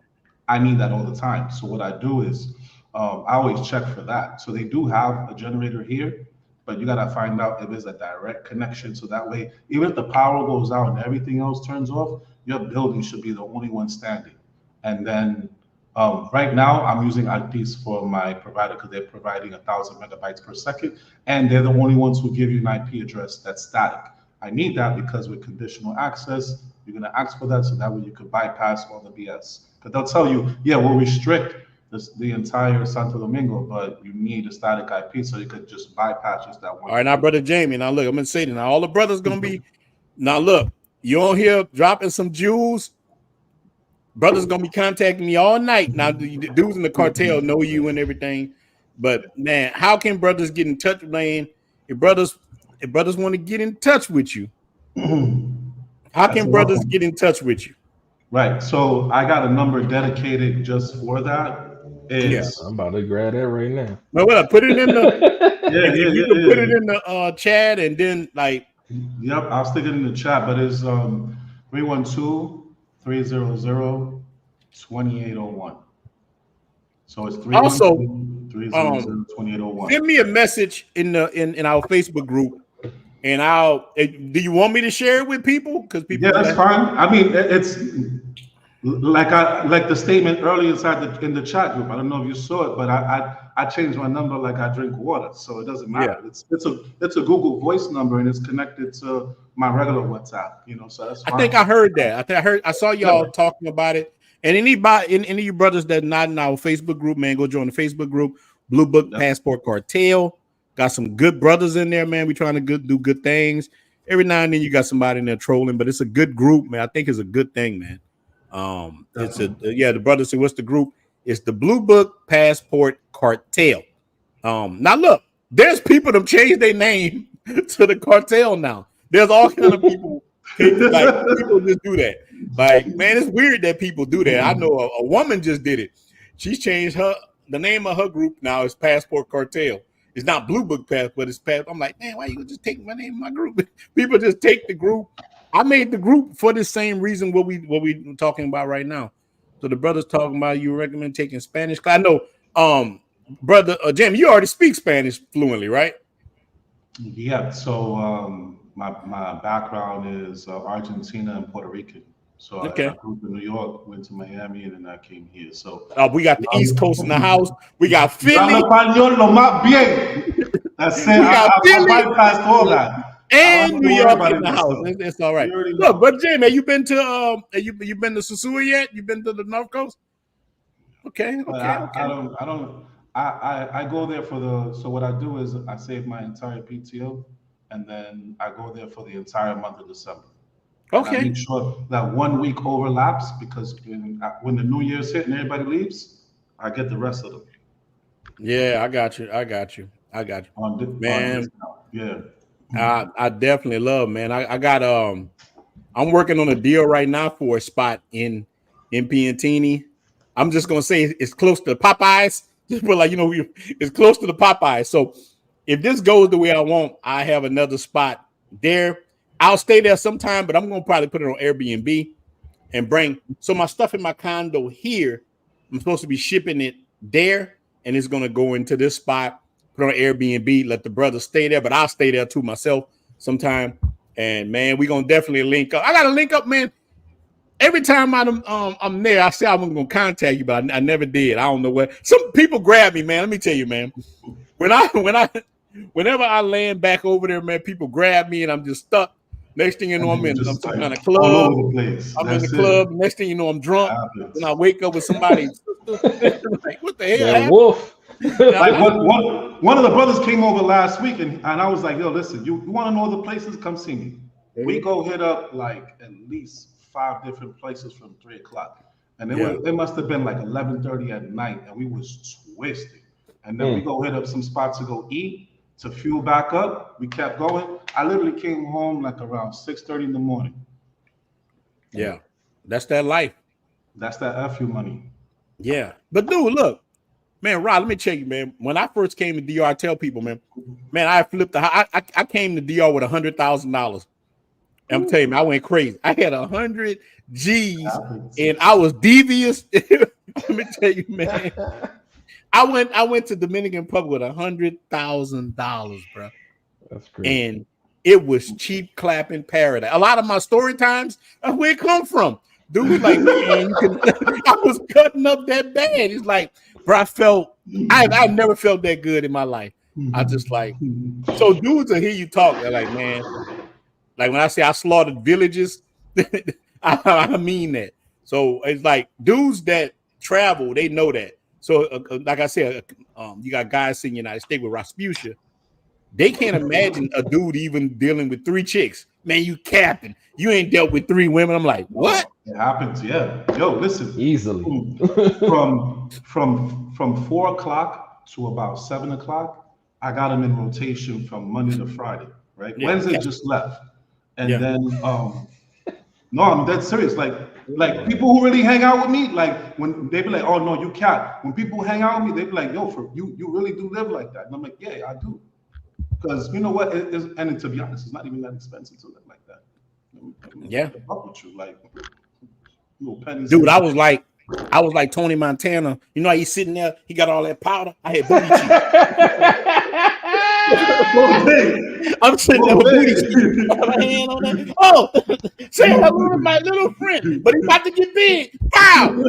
I need that all the time. So what I do is I always check for that. So they do have a generator here, but you gotta find out if there's a direct connection. So that way, even if the power goes out and everything else turns off, your building should be the only one standing. And then right now I'm using Altis for my provider because they're providing 1,000 megabytes per second, and they're the only ones who give you an IP address that's static. I need that because with conditional access, you're gonna ask for that so that way you could bypass all the BS. But they'll tell you, yeah, we'll restrict the entire Santo Domingo, but you need a static IP so you could just bypass just that one. All right, now, brother Jamie, now look, I'm gonna say that now all the brothers gonna be now look. You on here dropping some jewels. Brothers gonna be contacting me all night. Now the dudes in the cartel know you and everything, but man, how can brothers get in touch, man? If brothers want to get in touch with you, how That's can a brothers welcome. get in touch with you? Right. So I got a number dedicated just for that. Yeah. It's I'm about to grab that right now. No, well, put it in the yeah, if you can put it in the chat and then like Yep, I'll stick it in the chat, but it's 312-300-2801. So it's also 312-300-2801. send me a message in our Facebook group, and do you want me to share it with people? Because people, Yeah, that's fine. I mean, it's like the statement earlier in the chat group. I don't know if you saw it, but I changed my number like I drink water, so it doesn't matter. Yeah. It's a Google Voice number and it's connected to my regular WhatsApp. So that's fine. I think I heard that. I saw y'all talking about it. And any of you brothers that not in our Facebook group, man, go join the Facebook group. Blue Book Passport Cartel. Got some good brothers in there, man. We trying to do good things. Every now and then you got somebody in there trolling, but it's a good group, man. I think it's a good thing, man. The brothers say, what's the group? It's the Blue Book Passport Cartel. Now look, there's people that changed their name to the cartel now. There's all kind of people. Like people just do that. Like, man, it's weird that people do that. I know a woman just did it. She's changed the name of her group now is Passport Cartel. It's not Blue Book Passport, it's Passport. I'm like, man, why you just take my name in my group? People just take the group. I made the group for the same reason what we talking about right now. So the brothers talking about you recommend taking Spanish. I know, brother Jim, you already speak Spanish fluently, right? Yeah. So my background is Argentina and Puerto Rican. So I grew up in New York, went to Miami, and then I came here. So we got the East Coast in the house. We got Philly. That's it. I bypassed all that. And New York in the house. It's all right. Look, but Jamie, you been to you been to Sosua yet? You been to the North Coast? Okay. I go there so what I do is I save my entire PTO and then I go there for the entire month of December. Okay. I make sure that 1 week overlaps because when the New Year's hit and everybody leaves, I get the rest of them. Yeah, I got you. Man. Yeah. I definitely love, man. I got I'm working on a deal right now for a spot in Piantini. I'm just gonna say it's close to Popeyes. Just put it's close to the Popeyes. So if this goes the way I want, I have another spot there. I'll stay there sometime, but I'm gonna probably put it on Airbnb and bring my stuff in my condo here. I'm supposed to be shipping it there, and it's gonna go into this spot. Put on Airbnb, let the brothers stay there, but I'll stay there too myself sometime. And man, we're gonna definitely link up. I gotta link up, man. Every time I'm there, I say I'm gonna contact you, but I never did. I don't know where. Some people grab me, man. Let me tell you, man. Whenever I land back over there, man, people grab me and I'm just stuck. Next thing you know, I'm in some kind of club. All over the place. I'm in the club. Next thing you know, I'm drunk. Then I wake up with somebody. Like, what the hell? Wolf. Like one of the brothers came over last week and I was like, yo, listen, you want to know the places? Come see me. We go hit up like at least 5 different places from 3 o'clock. And it must have been like 11:30 at night and we was twisted. And then we go hit up some spots to go eat, to fuel back up. We kept going. I literally came home like around 6:30 in the morning. Yeah, that's that life. That's that FU money. Yeah. But dude, look. Man, Rod, let me tell you, man. When I first came to DR, I tell people, man, I flipped I came to DR with $100,000. I'm telling you, I went crazy. I had 100 G's and I was devious. Let me tell you, man. I went to Dominican Republic with $100,000, bro. That's great. And it was cheap clapping paradise. A lot of my story times, that's where it come from. Dude was like, man, I was cutting up that bad. It's like, bro, I never felt that good in my life. I just like, so dudes will hear you talk. They're like, man, like when I say I slaughtered villages, I mean that. So it's like dudes that travel, they know that. So like I said, you got guys in the United States with Rasputia. They can't imagine a dude even dealing with 3 chicks. man, you capping. You ain't dealt with 3 women. I'm like, what? It happens, yeah. Yo, listen. Easily. From 4 o'clock to about 7 o'clock, I got them in rotation from Monday to Friday, right? Yeah. Wednesday just left. And Yeah. then no, I'm dead serious. Like people who really hang out with me, like when they be like, oh no, you can't. When people hang out with me, they be like, yo, you really do live like that. And I'm like, yeah, I do. Because you know what? And to be honest, it's not even that expensive to live like that. Yeah. With you, like little pennies. Dude, I was like Tony Montana. You know how he's sitting there, he got all that powder. I had booty cheeks. I'm sitting there with booty cheeks. I have a hand on that. Oh, say hello to my little friend, but he's about to get big. Wow.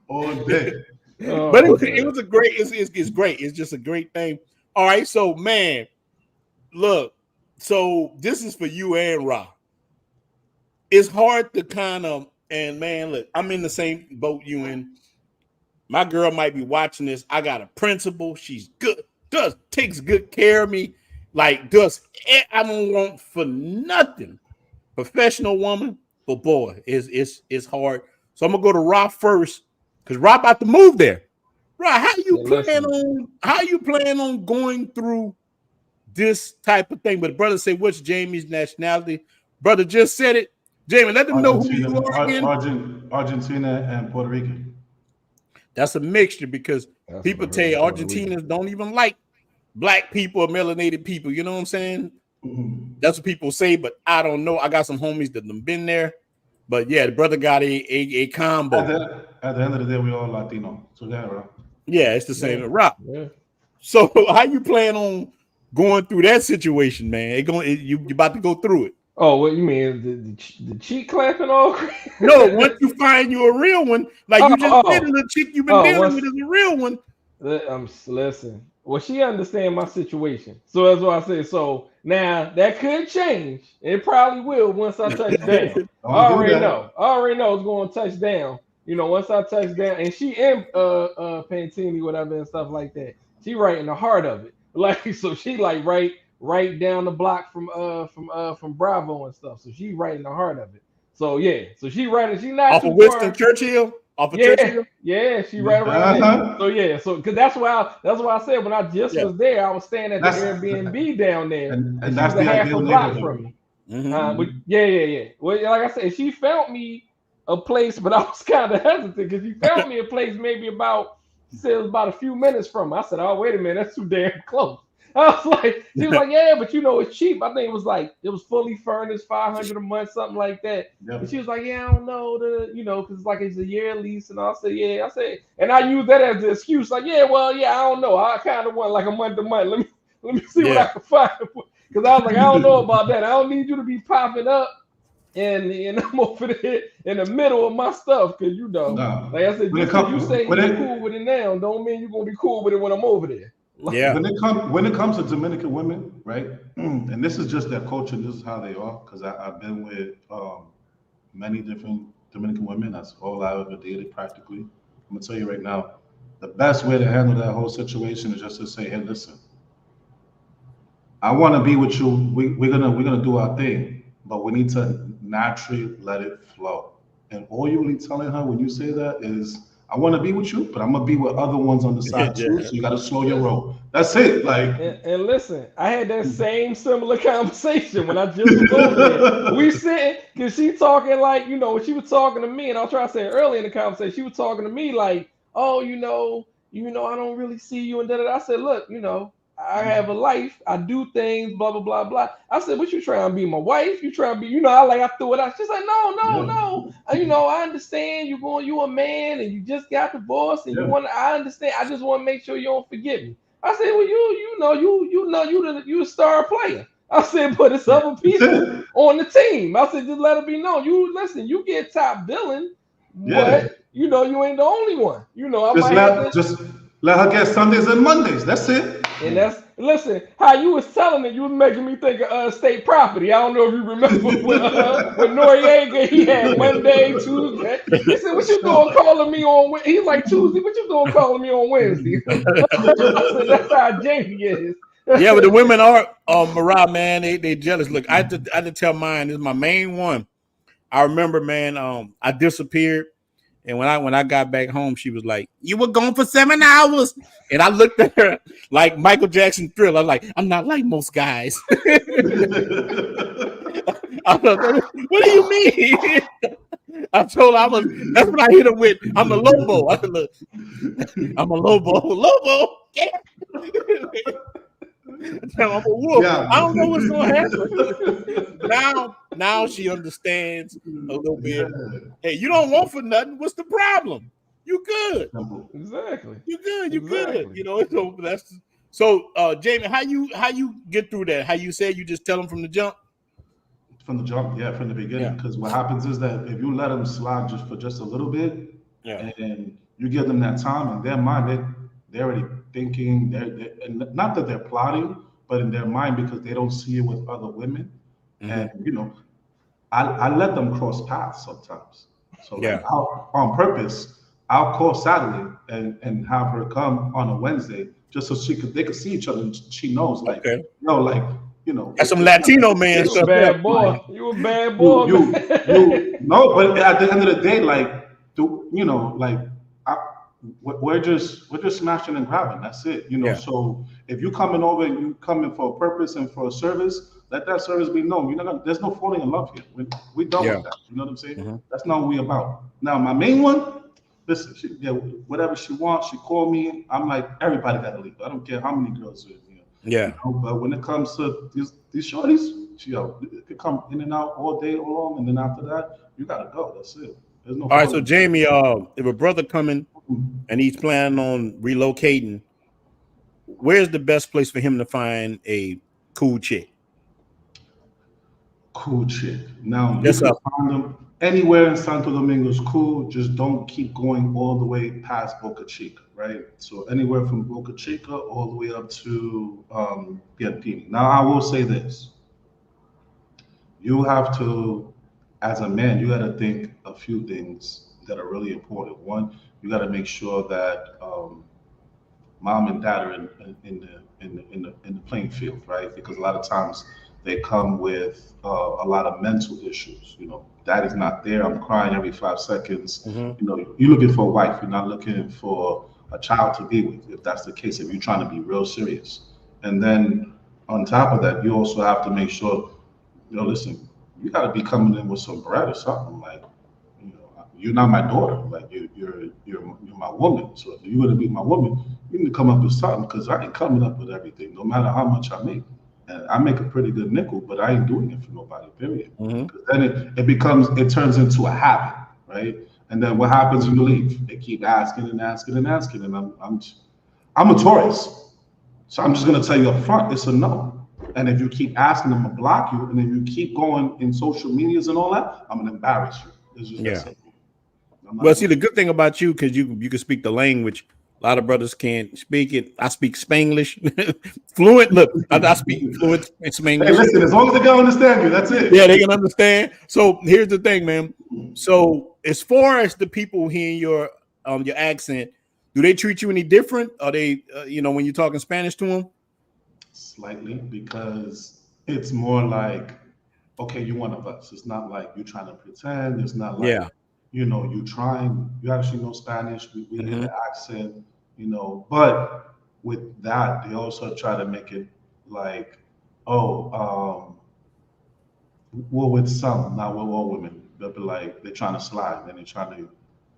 All day. But it was a great, it's great. It's just a great thing. All right, so man, look, so this is for you and Ra. It's hard to kind of, and man, look, I'm in the same boat you in. My girl might be watching this. I got a principal. She's good, takes good care of me. Like, I don't want for nothing. Professional woman, but boy, it's hard. So I'm gonna go to Ra first, because Ra about to move there. Ra, how you plan on going through this type of thing? But the brother say, what's Jamie's nationality? Brother just said it. Jamie, let them know who you are again. Argentina and Puerto Rican. That's a mixture, because people tell you Argentinians don't even like black people or melanated people. You know what I'm saying? Mm-hmm. That's what people say, but I don't know. I got some homies that have been there. But yeah, the brother got a combo. At the end of the day, we all Latino. So yeah, bro. Yeah, it's the same. Rock. Yeah. So how you plan on going through that situation, man? You about to go through it. Oh, what you mean? The cheek clapping all? No, once you find you a real one, like you just said, the chick you've been dealing with is a real one. Listen. Well, she understand my situation, so that's what I say. So now that could change. It probably will once I touch down. I already know it's going to touch down. You know, once I touch down, and she in Pantini, whatever, and stuff like that. She right in the heart of it. Like, so she like right down the block from Bravo and stuff. So she right in the heart of it. So yeah, so she right. She not off too of Winston far. Churchill. Off of Churchill. Yeah, she right around there. So yeah, so because that's why I said when I just was there, I was staying at the Airbnb down there, and that's the half a block from me. Mm-hmm. Yeah. Well, like I said, she found me a place, but I was kind of hesitant because she found me a place maybe about a few minutes from me. I said, oh wait a minute, that's too damn close. I was like, she was like, yeah, but you know, it's cheap. I think it was fully furnished, $500 a month, something like that. Yep. And she was like, yeah, I don't know, because it's a year lease. And I said, yeah. I said, and I use that as the excuse, like, I don't know. I kind of want like a month to month. Let me see what I can find. Because I was like, I don't know about that. I don't need you to be popping up and I'm over there in the middle of my stuff. Because like I said, you say you're cool with it now, don't mean you're gonna be cool with it when I'm over there. Yeah. When it comes to Dominican women, right? And this is just their culture. This is how they are. Because I've been with many different Dominican women. That's all I ever dated, practically. I'm gonna tell you right now, the best way to handle that whole situation is just to say, "Hey, listen, I want to be with you. We're gonna do our thing, but we need to naturally let it flow." And all you're really telling her when you say that is, I want to be with you, but I'm gonna be with other ones on the side too. So you got to slow your roll. That's it. Like, and listen, I had that same similar conversation when I just was over there. We sitting because she talking like, when she was talking to me, and I'll try to say early in the conversation, she was talking to me like, oh, I don't really see you, and I said, look, I have a life. I do things, blah, blah, blah, blah. I said, what you trying to be, my wife? You trying to be, I threw it out. She's like, no. I understand you a man and you just got divorced and I understand. I just want to make sure you don't forget me. I said, well, you a star player. I said, but it's other people on the team. I said, just let it be known. You get top billing, but you ain't the only one. Just let her get Sundays and Mondays. That's it. And listen, how you was telling it, you was making me think of state property. I don't know if you remember when Noriega, he had Monday, Tuesday. He said, what you doing calling me on Wednesday? He's like, Tuesday, what you doing calling me on Wednesday? I said, that's how Jamie is. Yeah, but the women are Mariah, man, they jealous. Look, I had to tell mine, this is my main one. I remember, man, I disappeared. And when I got back home, she was like, "You were gone for 7 hours." And I looked at her like Michael Jackson Thriller. I'm like, I'm not like most guys. I was like, what do you mean? I told her that's what I hit her with. I'm a Lobo. I said, look, I'm a Lobo. Lobo. Yeah. I'm a wolf. Yeah. I don't know what's gonna happen. Now she understands a little bit. Yeah. Hey, you don't want for nothing. What's the problem? You good. Exactly. You good. You good. Exactly. You know, so Jamie, how you get through that? How you said you just tell them from the jump? From the jump, yeah, from the beginning. Because what happens is that if you let them slide just for just a little bit, and you give them that time, in their mind, they're already thinking, and not that they're plotting, but in their mind, because they don't see it with other women. And you know, I let them cross paths sometimes. So like on purpose, I'll call Saturday and have her come on a Wednesday just so they could see each other. And she knows, like, that's some Latino man You stuff. a bad boy. You a bad boy. No, but at the end of the day, like, we're just smashing and grabbing. That's it. You know. So if you coming over and you coming for a purpose and for a service, let that service be known. There's no falling in love here. We done with that. You know what I'm saying? That's not what we about. Now, my main one, listen, whatever she wants, she call me. I'm like, everybody got to leave. I don't care how many girls there. But when it comes to these shorties, it could come in and out all day long, and then after that, you gotta go. That's it. There's no. All right, so Jamie, if a brother coming and he's planning on relocating, where's the best place for him to find a cool chick? Cool chick. Now you can find them anywhere in Santo Domingo is cool. Just don't keep going all the way past Boca Chica, right? So anywhere from Boca Chica all the way up to Piantini. Now I will say this: you have to, as a man, you got to think a few things that are really important. One, you got to make sure that mom and dad are in the playing field, right? Because a lot of times they come with a lot of mental issues. Dad is not there. I'm crying every 5 seconds. You're looking for a wife. You're not looking for a child to be with. If that's the case, if you're trying to be real serious, and then on top of that, you also have to make sure, listen, you got to be coming in with some bread or something. Like, you're not my daughter. Like, you're my woman. So if you're gonna be my woman, you need to come up with something, because I ain't coming up with everything, no matter how much I make. And I make a pretty good nickel, but I ain't doing it for nobody, period. Because then it turns into a habit, right? And then what happens when you leave? They keep asking and asking and asking, and I'm a Taurus, so I'm just gonna tell you up front, it's a no. And if you keep asking, I'm gonna block you. And if you keep going in social medias and all that, I'm gonna embarrass you. It's just that simple. Well, see, the good thing about you, because you can speak the language. A lot of brothers can't speak it. I speak Spanglish, fluent. Look, I speak fluent in Spanglish. Hey, listen, as long as they can understand you, that's it. Yeah, they can understand. So here's the thing, man. So as far as the people hearing your accent, do they treat you any different? Are they, when you're talking Spanish to them? Slightly, because it's more like, okay, you're one of us. It's not like you're trying to pretend. It's not like, you trying. You actually know Spanish. We hear the accent, But with that, they also try to make it like, well, with some, not with all women. They'll be like, they're trying to slide, and they're trying to,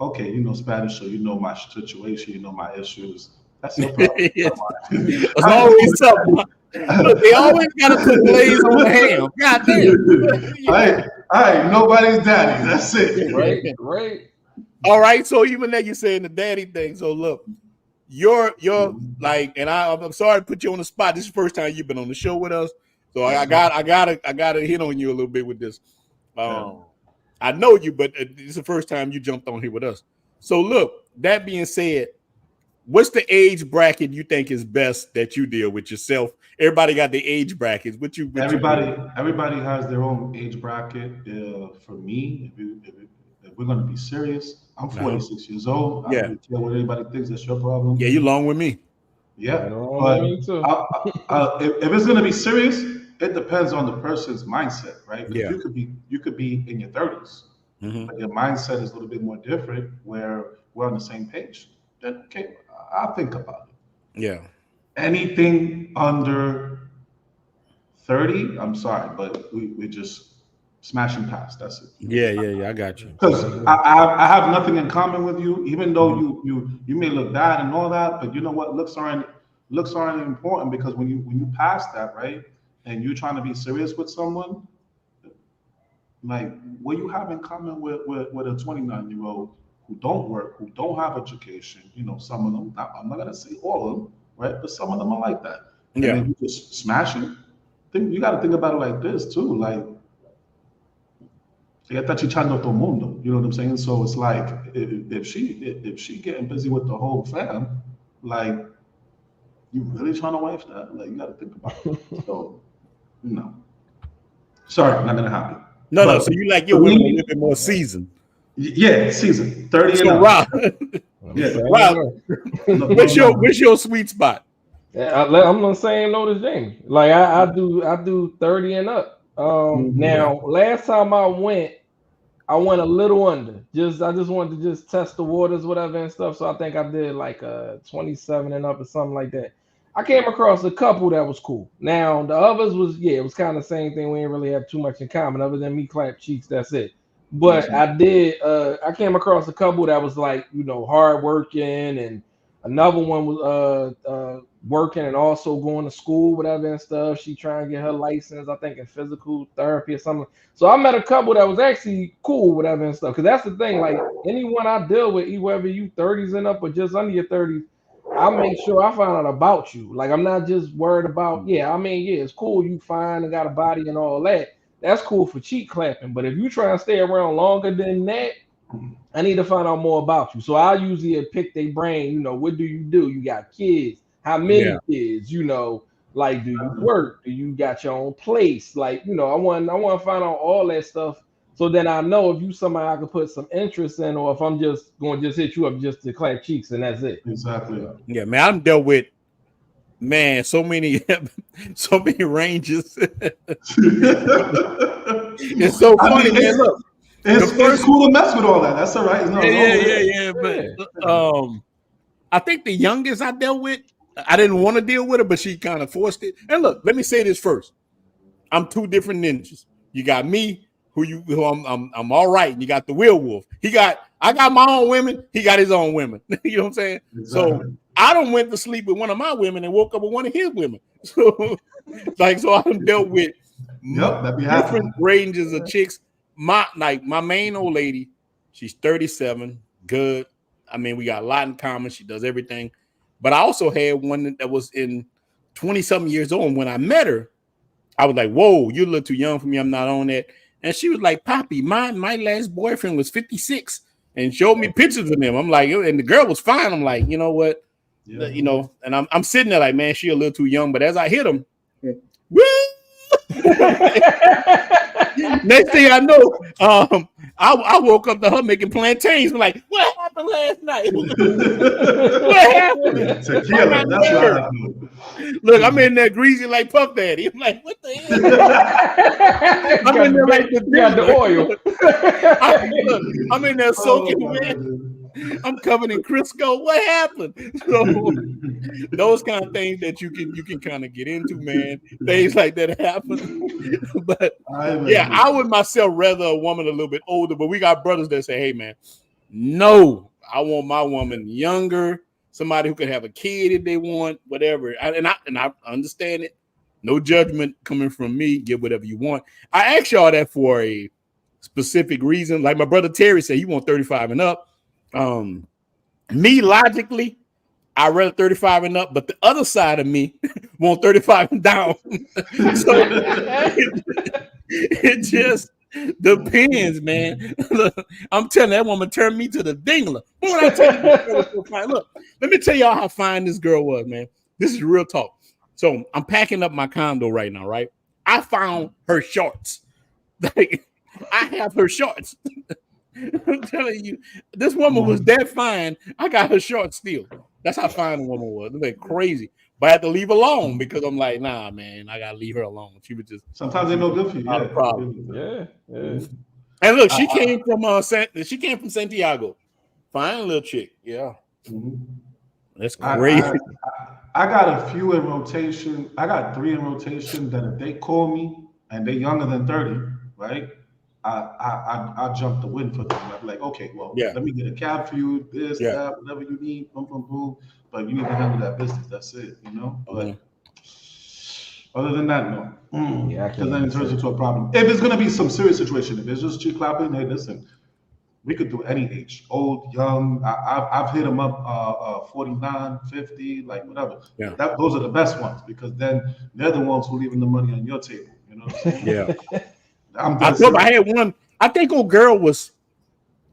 okay, you know Spanish, so you know my situation, you know my issues. That's your problem. It's always something. Look, they always got to put glaze on the ham. God damn. I ain't nobody's daddy. That's it. Right. All right. So even that you're saying the daddy thing. So look, you're like, and I'm sorry to put you on the spot. This is the first time you've been on the show with us. So I gotta hit on you a little bit with this. I know you, but it's the first time you jumped on here with us. So look, that being said, what's the age bracket you think is best that you deal with yourself? Everybody got the age brackets. Everybody has their own age bracket. For me, if we're gonna be serious, I'm 46 years old. I don't really care what anybody thinks. That's your problem. Yeah, you long with me. Yeah, on but me too. if it's gonna be serious, it depends on the person's mindset, right? Because Yeah. you could be in your 30s, but your mindset is a little bit more different, where we're on the same page. Then okay, I'll think about it. Yeah. Anything under 30, I'm sorry, but we're just smashing past. That's it. Yeah. I got you. Because I have nothing in common with you, even though Mhm. you may look bad and all that, but you know what? Looks aren't important, because when you pass that, right, and you're trying to be serious with someone, like what you have in common with a 29-year-old who don't work, who don't have education, some of them, I'm not gonna say all of them, right? But some of them are like that. And Yeah. then you just smash it. You got to think about it like this too, like ella está chichando todo mundo, you know what I'm saying? So it's like if she getting busy with the whole fam, like you really trying to wife that? Like you got to think about it. So no, sorry, not gonna happen. No. But So you like your for women a me, little bit more seasoned. yeah, season 30 and So up. Rob, Yeah, Rob, no, what's your sweet spot? Yeah, I'm on the same note as Jamie. Like I do 30 and up. Yeah. Now last time I went a little under. I just wanted to just test the waters, whatever and stuff. So I think I did like 27 and up or something like that. I came across a couple that was cool. Now the others it was kind of the same thing. We didn't really have too much in common other than me clap cheeks. That's it. But I came across a couple that was like, hard working, and another one was working and also going to school, whatever and stuff. She trying to get her license, I think in physical therapy or something. So I met a couple that was actually cool, whatever and stuff. Because that's the thing, like anyone I deal with, whether you 30s and up or just under your 30s, I make sure I find out about you. Like I'm not just worried about, it's cool you fine and got a body and all that. That's cool for cheek clapping. But if you try and stay around longer than that, I need to find out more about you. So I usually pick their brain, what do? You got kids? How many kids? Like do you work? Do you got your own place? Like, I want to find out all that stuff. So then I know if you somebody I can put some interest in, or if I'm just going to just hit you up just to clap cheeks and that's it. Exactly. Yeah, man, I'm dealt with so many ranges. It's so funny, man. Look, it's cool to mess with all that. That's all right. Yeah. But I think the youngest I dealt with, I didn't want to deal with her, but she kind of forced it. And look, let me say this first: I'm two different ninjas. You got me, who I'm all right, and you got the werewolf. I got my own women. He got his own women. You know what I'm saying? Exactly. So I done went to sleep with one of my women and woke up with one of his women. So I done dealt with different ranges of chicks. My main old lady, she's 37, good. I mean, we got a lot in common. She does everything. But I also had one that was in 20-something years old. And when I met her, I was like, whoa, you're a little too young for me. I'm not on that. And she was like, Poppy, my last boyfriend was 56 and showed me pictures of him. I'm like, and the girl was fine. I'm like, you know what? Yeah. And I'm sitting there like, man, she a little too young. But as I hit him, woo! Next thing I know, I woke up to her making plantains. I'm like, what happened last night? What happened? Tequila, that's what happened. Look, I'm in there greasy like Puff Daddy. I'm like, what the hell? I'm in there like the oil. I'm in there soaking wet. I'm covered in Crisco. What happened? So those kind of things that you can kind of get into, man. Things like that happen. But yeah, I would myself rather a woman a little bit older, but we got brothers that say, hey man, no, I want my woman younger, somebody who can have a kid if they want, whatever. And I understand it. No judgment coming from me. Get whatever you want. I asked y'all that for a specific reason. Like my brother Terry said, he want 35 and up. Me logically, I rather 35 and up, but the other side of me want 35 and down. So it just depends, man. Look, I'm telling that woman turned me to the dingler. What would I tell you? Look, let me tell y'all how fine this girl was, man. This is real talk. So I'm packing up my condo right now, right? I found her shorts. Like I have her shorts. I'm telling you, this woman was that fine. I got her shorts still. That's how fine the woman was. It was crazy. But I had to leave her alone because I'm like, nah, man, I gotta leave her alone. She was just Sometimes they're no good for you. not a problem. Yeah. And look, she came from Santiago. Fine little chick. Yeah. That's crazy. I got a few in rotation. I got 3 in rotation that if they call me and they're younger than 30, right? I jump the wind for them. I'm like, okay, well, let me get a cab for you, this, that, whatever you need, boom, boom, boom. But you need to handle that business. That's it, you know? But other than that, no. Because then it turns into a problem. If it's gonna be some serious situation, if it's just cheek clapping, hey, listen, we could do any age, old, young. I've hit them up 49, 50, like whatever. Yeah. Those are the best ones because then they're the ones who are leaving the money on your table. You know what I'm saying? Yeah. I had one. I think old girl was.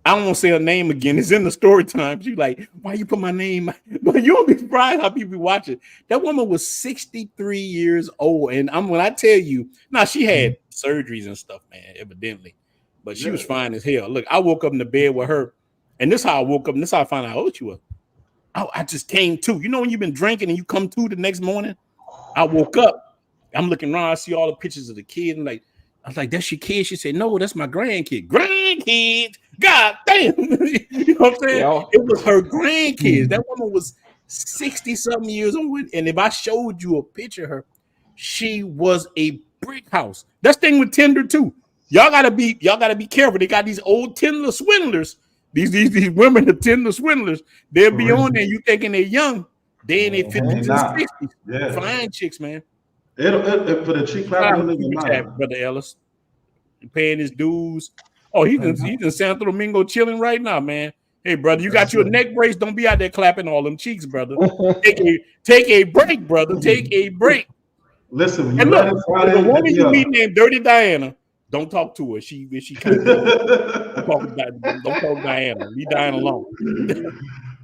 I don't want to say her name again. It's in the story time. She like, why you put my name? But you won't be surprised how people watch it. That woman was 63 years old, and when I tell you, now she had surgeries and stuff, man, evidently, but she was fine as hell. Look, I woke up in the bed with her, and this is how I woke up, and this is how I found out how old she was. I just came to. You know when you've been drinking and you come to the next morning? I woke up. I'm looking around. I see all the pictures of the kid, and I was like, that's your kid? She said, no, that's my grandkid. Grandkids? God damn. You know what I'm saying? Yeah. It was her grandkids. That woman was 60-something years old. And if I showed you a picture of her, she was a brick house. That's the thing with Tinder, too. Y'all gotta be careful. They got these old Tinder swindlers. These women, the Tinder swindlers, they'll be on there. You thinking they're young. They in their 50s and 60s. Yeah. Fine chicks, man. It for the cheap clapping, Brother Ellis, paying his dues. Oh, he's in Santo Domingo chilling right now, man. Hey, brother, you got your neck brace. Don't be out there clapping all them cheeks, brother. Take a break, brother. Take a break. Listen, when and look, the woman you meet named Dirty Diana, don't talk to her. She kind of don't talk to Diana. Leave Diana alone.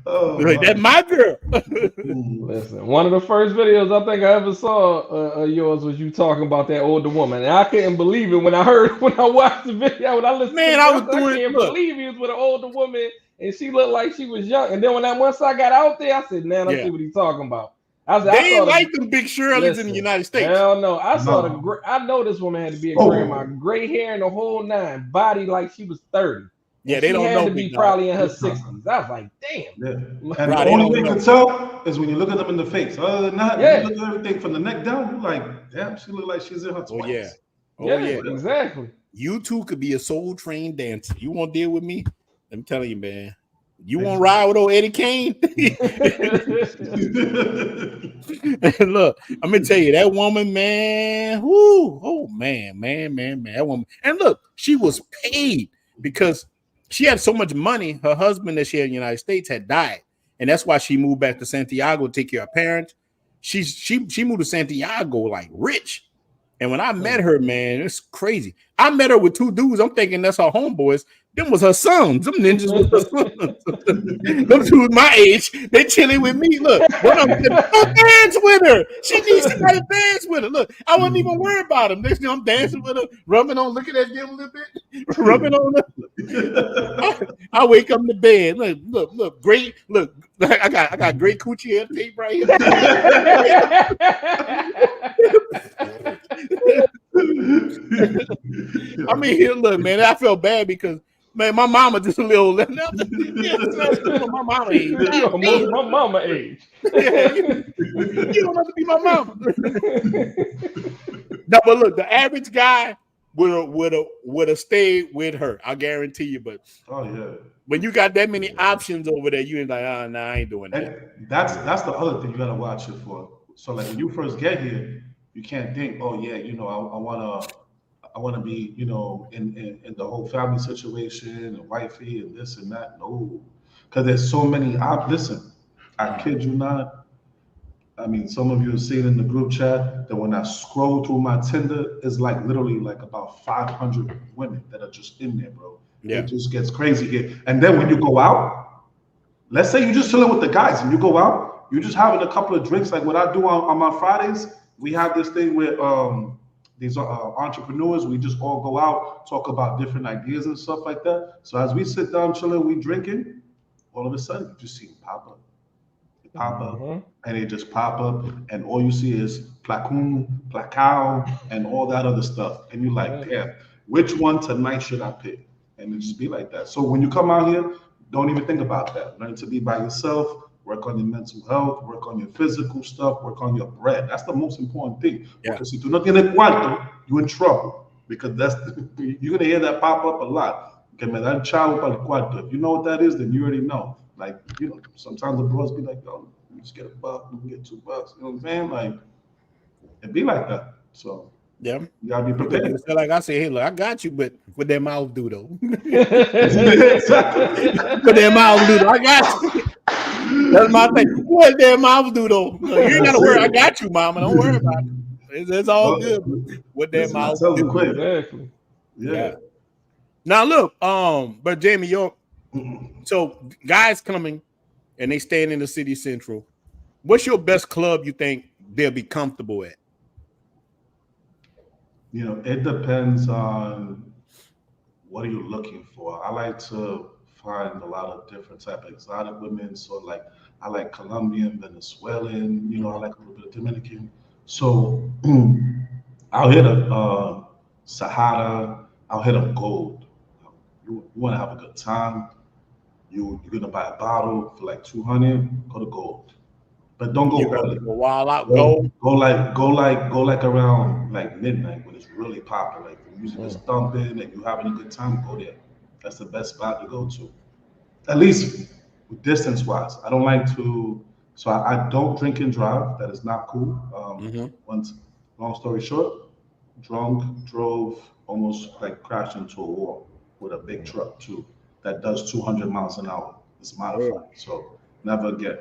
That's my girl. Listen, one of the first videos I think I ever saw yours was you talking about that older woman, and I couldn't believe it when I watched the video. When I listened, I can't believe it was with an older woman, and she looked like she was young. And then once I got out there, I said, "Man, I see what he's talking about." They ain't like them big Shirleys in the United States. Hell no. I know this woman had to be a grandma, gray hair and the whole nine, body like she was 30. Yeah, they don't know. She had to be probably in her 60s. I was like, damn. Yeah. And the only way you can tell is when you look at them in the face. Other than that, you look at everything from the neck down, you're like, damn, she look like she's in her 20s. Yeah, exactly. You two could be a soul trained dancer. You won't deal with me? I'm telling you, man. You want to ride with old Eddie Kane? Look, I'm gonna tell you that woman, man. Whoo, oh man, that woman. And look, she was paid because she had so much money. Her husband that she had in the United States had died, and that's why she moved back to Santiago to take care of her parents. She moved to Santiago like rich. And when I met her, man, it's crazy. I met her with 2 dudes. I'm thinking that's her homeboys. Them was her sons. Them ninjas was her sons. Them 2 my age. They chilling with me. Look, one of them said, "Go dance with her. She needs somebody to dance with her." Look, I wasn't even worried about them. Next thing I'm dancing with her, rubbing on, looking at them a little bit, rubbing on her. I wake up in the bed. Look, great. Look, I got great coochie hair tape right here. I mean, here, look, man. I felt bad because, man, my mama just a little. My mama age. My mama age. You don't have to be my mama. No, but look, the average guy would have stayed with her. I guarantee you. But when you got that many options over there, you ain't like, nah, I ain't doing that. And that's the other thing you gotta watch it for. So like when you first get here, you can't think, oh yeah, I wanna be, in the whole family situation and wifey and this and that. No, because there's so many. Listen, I kid you not. I mean, some of you have seen in the group chat that when I scroll through my Tinder, it's like literally like about 500 women that are just in there, bro. Yeah. It just gets crazy here. And then when you go out, let's say you're just chilling with the guys and you go out, you're just having a couple of drinks. Like what I do on my Fridays, we have this thing with these entrepreneurs. We just all go out, talk about different ideas and stuff like that. So as we sit down chilling, we drinking, all of a sudden you just see them pop up. pop up, and they just pop up, and all you see is placum, placao, and all that other stuff. And you're like, damn, which one tonight should I pick? And it just be like that. So when you come out here, don't even think about that. Learn to be by yourself, work on your mental health, work on your physical stuff, work on your bread. That's the most important thing. Yeah. Because si tú no tienes cuarto, you're in trouble. Because you're gonna hear that pop up a lot. Que me dan chavo para el cuarto. If you know what that is, then you already know. Like, sometimes the bros be like, yo, let me just get $1, let me get $2. You know what I'm saying? Like, it be like that. So yeah, you gotta be prepared. So like I say, hey, look, I got you, but what that mouth do though? Exactly. What that mouth do though? I got you. That's my thing. What that mouth do though? You ain't gotta worry. I got you, mama. Don't worry about it. It's all good. What that mouth do? Quick. Exactly. Yeah. Now look, but Jamie, so guys coming and they staying in the city central. What's your best club you think they'll be comfortable at? It depends on what are you looking for. I like to find a lot of different type of exotic women. So like I like Colombian, Venezuelan, I like a little bit of Dominican. So I'll hit a Sahara, I'll hit a gold. You want to have a good time. You're gonna buy a bottle for like 200, go to gold. But don't go early. Go wild out, go like around like midnight when it's really popping. Like the music is thumping and you having a good time, go there. That's the best spot to go to. At least distance wise. I don't like to, so I don't drink and drive. That is not cool. Once, long story short, drunk, drove, almost like crashed into a wall with a big truck too that does 200 miles an hour. It's modified, so never again.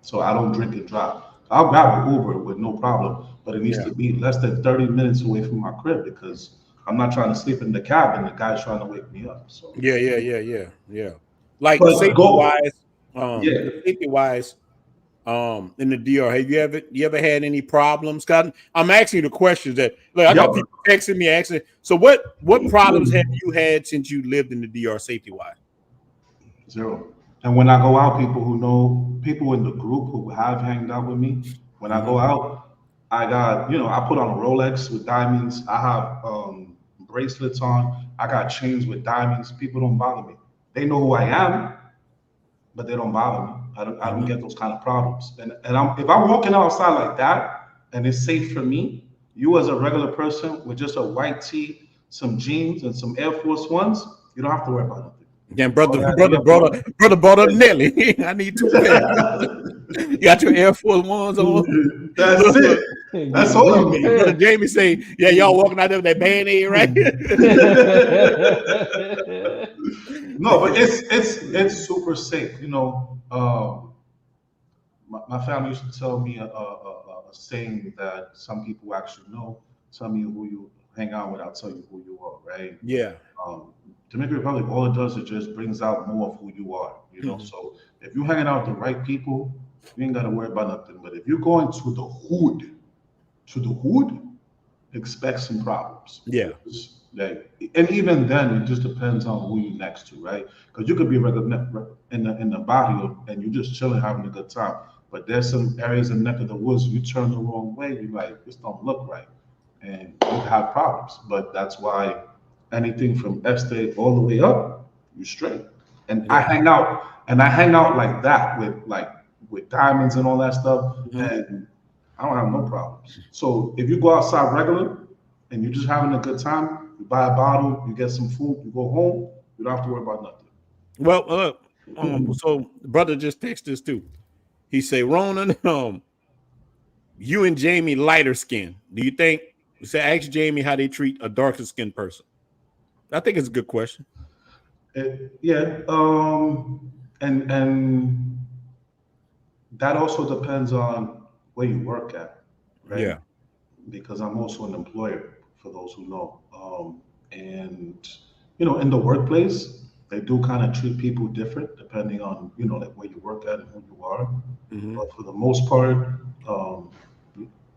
So I don't drink and drive. I'll grab an Uber with no problem, but it needs to be less than 30 minutes away from my crib because I'm not trying to sleep in the cab and the guy's trying to wake me up. So yeah. Like safety wise, in the DR, have you ever had any problems? God, I'm asking you the questions that look. I got people texting me asking. So what problems have you had since you lived in the DR safety wise? Zero. And when I go out, people who know, people in the group who have hanged out with me, when I go out, I got, I put on a Rolex with diamonds. I have bracelets on. I got chains with diamonds. People don't bother me. They know who I am, but they don't bother me. I don't get those kind of problems. And if I'm walking outside like that and it's safe for me, you as a regular person with just a white tee, some jeans, and some Air Force Ones, you don't have to worry about nothing. Yeah, brother brought up Nelly. I need 2 pairs. You got your Air Force Ones on. That's it. That's all you need. Brother Jamie say, yeah, y'all walking out there with that Band-Aid, right? No, but it's super safe. My family used to tell me a saying that some people actually know. Tell me who you hang out with, I'll tell you who you are, right? Yeah. Dominican Republic, all it does is just brings out more of who you are, So if you're hanging out with the right people, you ain't got to worry about nothing. But if you're going to the hood, expect some problems. Yeah. And even then, it just depends on who you're next to, right? Because you could be in the barrio and you're just chilling, having a good time. But there's some areas in the neck of the woods, you turn the wrong way, you're like, this don't look right. And you have problems. But that's why anything from estate all the way up, you straight. And I hang out like that with diamonds and all that stuff, and I don't have no problems. So if you go outside regular and you're just having a good time, you buy a bottle, you get some food, you go home, you don't have to worry about nothing. Well, so brother just texted us too. He say, Ronan, you and Jamie lighter skin. Do you think? Ask Jamie how they treat a darker skinned person. I think it's a good question. And that also depends on where you work at, right? Yeah. Because I'm also an employer, for those who know. And in the workplace, they do kind of treat people different depending on like where you work at and who you are. But for the most part,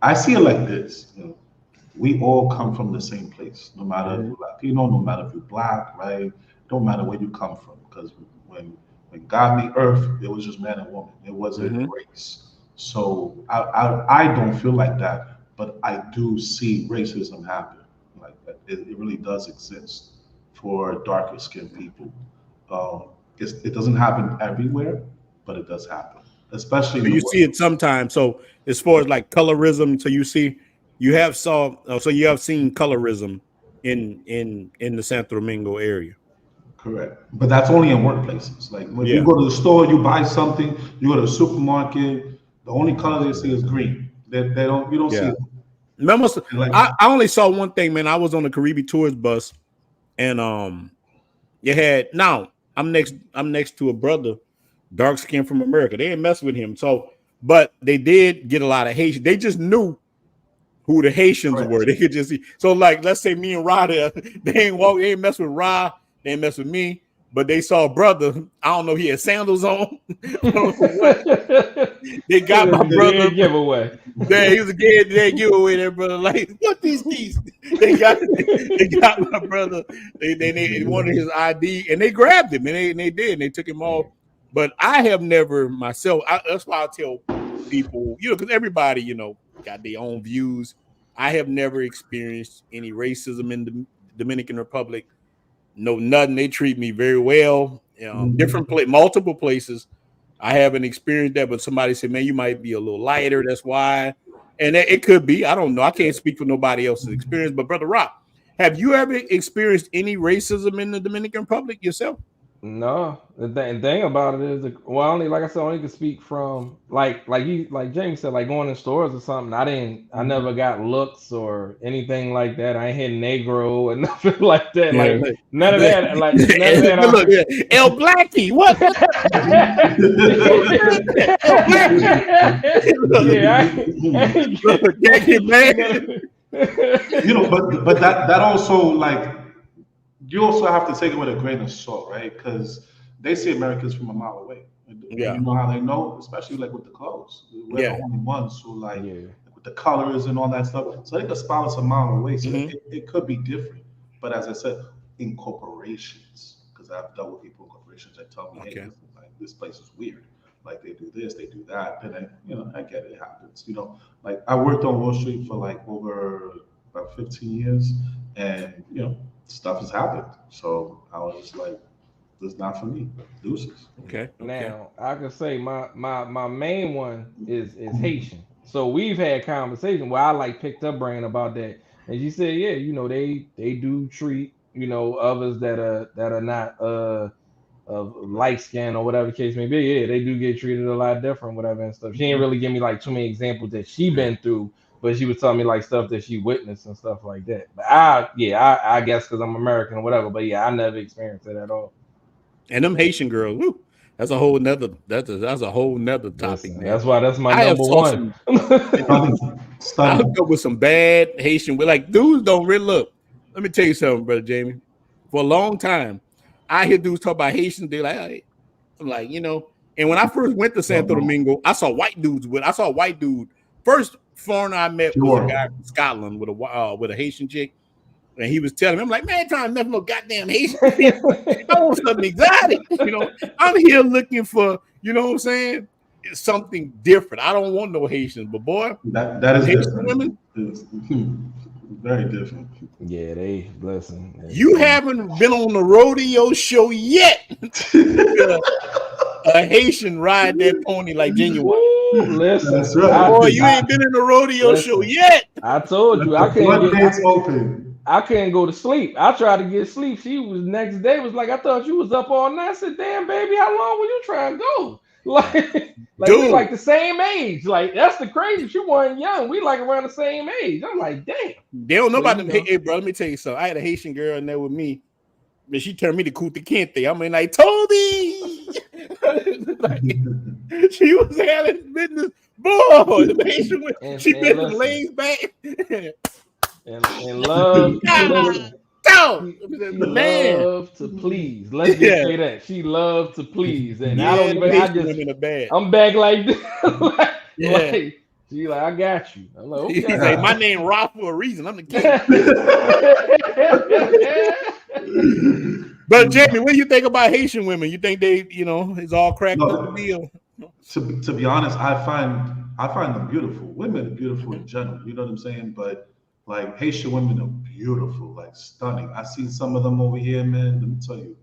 I see it like this. We all come from the same place, no matter if you're Latino, no matter if you're Black, right? Don't matter where you come from, because when When God made Earth, it was just man and woman. It wasn't race. So I don't feel like that, but I do see racism happen. Like it really does exist for darker skinned people. It doesn't happen everywhere, but it does happen, especially. So you see it sometimes. So as far as like colorism, so you have seen colorism in the Santo Domingo area. Correct, but that's only in workplaces. Like when you go to the store, you buy something, you go to the supermarket, the only color they see is green. You don't see it. Remember, I only saw one thing, man. I was on the Caribbean tourist bus, and I'm next to a brother, dark skin from America. They didn't mess with him. So, but they did get a lot of Haitians. They just knew who the Haitians were. They could just see. So, like, let's say me and Rod, they ain't mess with Rod. They ain't mess with me. But they saw a brother. I don't know. He had sandals on. They got my brother. Giveaway. Yeah, he was a dead giveaway. There, brother. Like, what these keys? They got my brother. They wanted his ID, and they grabbed him, and they did. And they took him off. But I have never myself. That's why I tell people, because everybody, got their own views. I have never experienced any racism in the Dominican Republic. No, nothing. They treat me very well. Multiple places. I haven't experienced that, but somebody said, "Man, you might be a little lighter. That's why." And it could be. I don't know. I can't speak for nobody else's experience. But Brother Rock, have you ever experienced any racism in the Dominican Republic yourself? No, the thing about it is, only like I said, I only can speak from like Jamie said, like going in stores or something. I never got looks or anything like that. I ain't hit Negro or nothing like that. Like none of that. Like none of that. Look, El Blackie, what? But that also like. You also have to take it with a grain of salt, right? Because they see Americans from a mile away. Yeah. You know how they know, especially like with the clothes. We're the only ones who with the colors and all that stuff. So they could spot us a mile away. So it could be different. But as I said, in corporations, because I've dealt with people in corporations that tell me, hey, this place is weird. Like they do this, they do that. And I get it happens. Like I worked on Wall Street for like over about 15 years, and stuff has happened. So I was just like, this is not for me. Deuces. Okay. Now I can say my main one is Haitian. So we've had conversation where I like picked up brain about that. And she said, they do treat, others that are not of light skin or whatever the case may be. Yeah, they do get treated a lot different, whatever and stuff. She didn't really give me like too many examples that she been through. But she was telling me like stuff that she witnessed and stuff like that. But I guess because I'm American or whatever. But I never experienced it at all. And them Haitian girls, that's a whole nother topic. That's why that's my number one. I'll go with some bad Haitian. We're like, dudes don't really look. Let me tell you something, Brother Jamie. For a long time, I hear dudes talk about Haitians. They're like, hey. I'm like, And when I first went to Santo Domingo, I saw white dudes first. Foreigner I met was a guy from Scotland with a Haitian chick, and he was telling me, I'm like, man, time never no goddamn Haitian. I want something exotic, I'm here looking for, what I'm saying, it's something different. I don't want no Haitians, but boy, that is Haitian different. women, it's very different. Yeah, they listen. You haven't been on the rodeo show yet. A Haitian ride that pony like genuine. Listen, that's right. Boy, you ain't been in the rodeo show yet. I told you I open. I couldn't go to sleep. I tried to get sleep. She was next day was like, I thought you was up all night. I said, damn, baby, how long were you trying to go? Like we like the same age. Like that's the crazy. She wasn't young. We like around the same age. I'm like, damn. They don't know about them. Hey, bro, let me tell you something. I had a Haitian girl in there with me. But she turned me to Kuta Kente. I mean, like, Toby. She was having business. Boy, the Haitian, she been lays back. and love. Love to please. Let's just say that. She loved to please. And I'm back like this. She like, I got you. I'm like, okay. Like, my name Rob for a reason. I'm the king. But Jamie, what do you think about Haitian women? You think they, it's all cracked No, up the deal? to be honest, I find them beautiful. Women are beautiful in general. You know what I'm saying? But like Haitian women are beautiful, like stunning. I seen some of them over here, man. Let me tell you,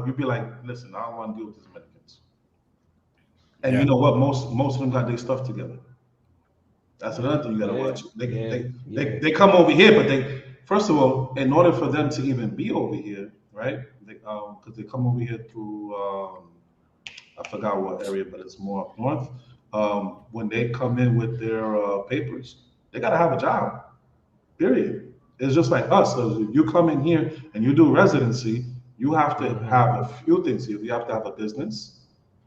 you'd be like, listen, I don't want to deal with these Dominicans. And you know what? Most of them got their stuff together. That's another thing you gotta watch. They come over here, but they first of all, in order for them to even be over here, right? Because they come over here through I forgot what area, but it's more up north. When they come in with their papers, they gotta have a job. Period. It's just like us. So if you come in here and you do residency, you have to have a few things here. You have to have a business.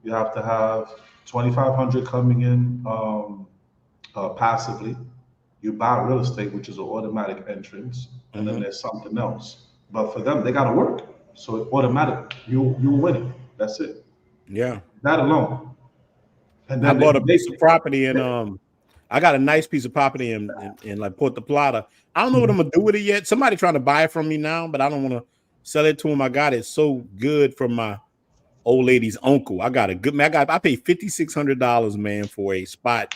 You have to have 2,500 coming in passively. You buy real estate, which is an automatic entrance, and then there's something else. But for them, they got to work. So automatic, you win it. That's it. Yeah. That alone. And then I bought a piece of property and I got a nice piece of property in like Puerto Plata. I don't know what I'm gonna do with it yet. Somebody trying to buy it from me now, but I don't want to sell it to him. I got it so good from my old lady's uncle. I got a good man. I paid $5,600, man, for a spot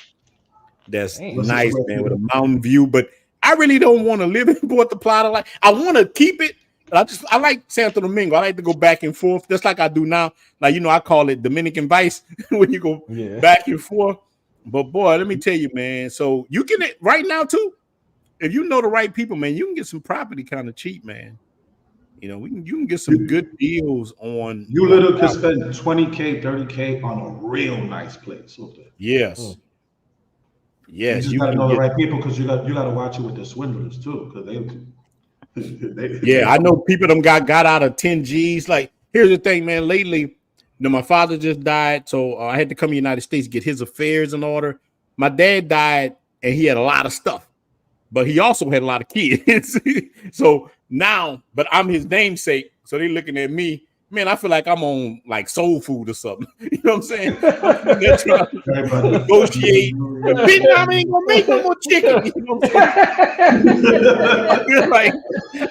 that's nice, man, with a mountain view. But I really don't want to live in Puerto Plata. Like I want to keep it. But I like Santo Domingo. I like to go back and forth, just like I do now. Like I call it Dominican Vice when you go back and forth. But boy, let me tell you, man. So you can right now too. If you know the right people, man, you can get some property kind of cheap, man. You can get some good deals on. You literally can spend $20K, $30K on a real nice place. Yes. Yes, you gotta know the right people because you got to watch it with the swindlers too, because I know people them got out of 10 G's. Like, here's the thing, man. Lately, my father just died, so I had to come to the United States get his affairs in order. My dad died, and he had a lot of stuff, but he also had a lot of kids. So now, but I'm his namesake, so they looking at me. Man, I feel like I'm on like soul food or something. You know what I'm saying? They're trying to negotiate. The big mama ain't gonna make no more chicken. You know what I'm saying? I feel like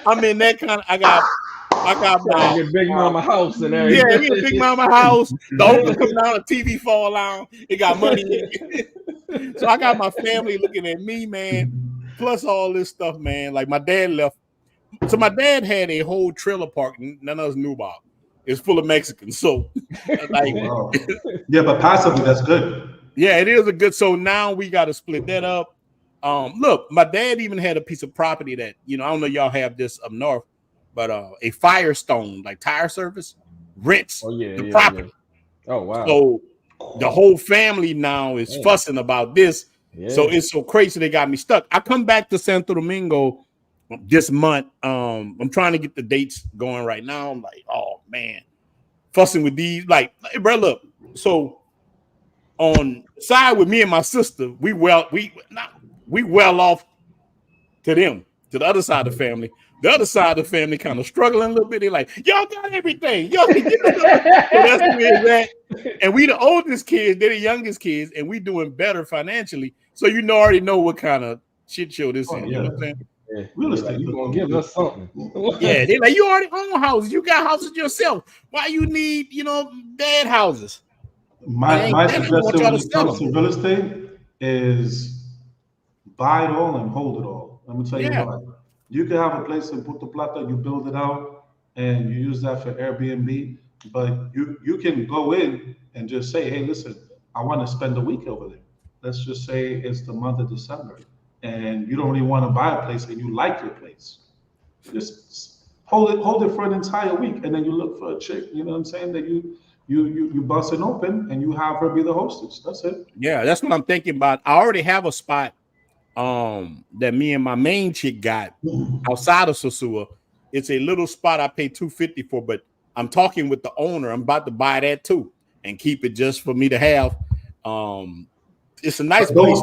I'm in that kind of. I got my big mama house and everything. Yeah, we a big mama house. The open come down, the TV fall down. It got money in it. So I got my family looking at me, man. Plus all this stuff, man. Like my dad left. So my dad had a whole trailer park none of us knew about. It's full of Mexicans. So like yeah, but passively that's good. Yeah, it is a good. So now we got to split that up. Look, my dad even had a piece of property that, I don't know y'all have this up north, but a Firestone, like tire service, rents the property. Yeah. Oh, wow. So the whole family now is fussing about this. Yeah. So it's so crazy they got me stuck. I come back to Santo Domingo this month. I'm trying to get the dates going right now. I'm like, oh man, fussing with these. Like, hey, bro, look. So on the side with me and my sister, we well off to them, to the other side of the family. The other side of the family kind of struggling a little bit. They're like, y'all got everything. Y'all can get so that's where it's at. And we the oldest kids, they're the youngest kids, and we doing better financially. So already know what kind of shit show this is. You know what I'm saying? Yeah. Real estate, you gonna give us something. Yeah, they like, you already own houses. You got houses yourself. Why you need, dad houses? My suggestion when it comes to real estate is buy it all and hold it all. Let me tell you why. You can have a place in Puerto Plata, you build it out, and you use that for Airbnb. But you can go in and just say, hey, listen, I want to spend a week over there. Let's just say it's the month of December, and you don't really want to buy a place and you like your place. Just hold it for an entire week, and then you look for a chick, you know what I'm saying, that you bust it open and you have her be the hostess. That's it. Yeah, that's what I'm thinking about. I already have a spot that me and my main chick got outside of Sosua. It's a little spot I paid $250 for, but I'm talking with the owner. I'm about to buy that too and keep it just for me to have. It's a nice place.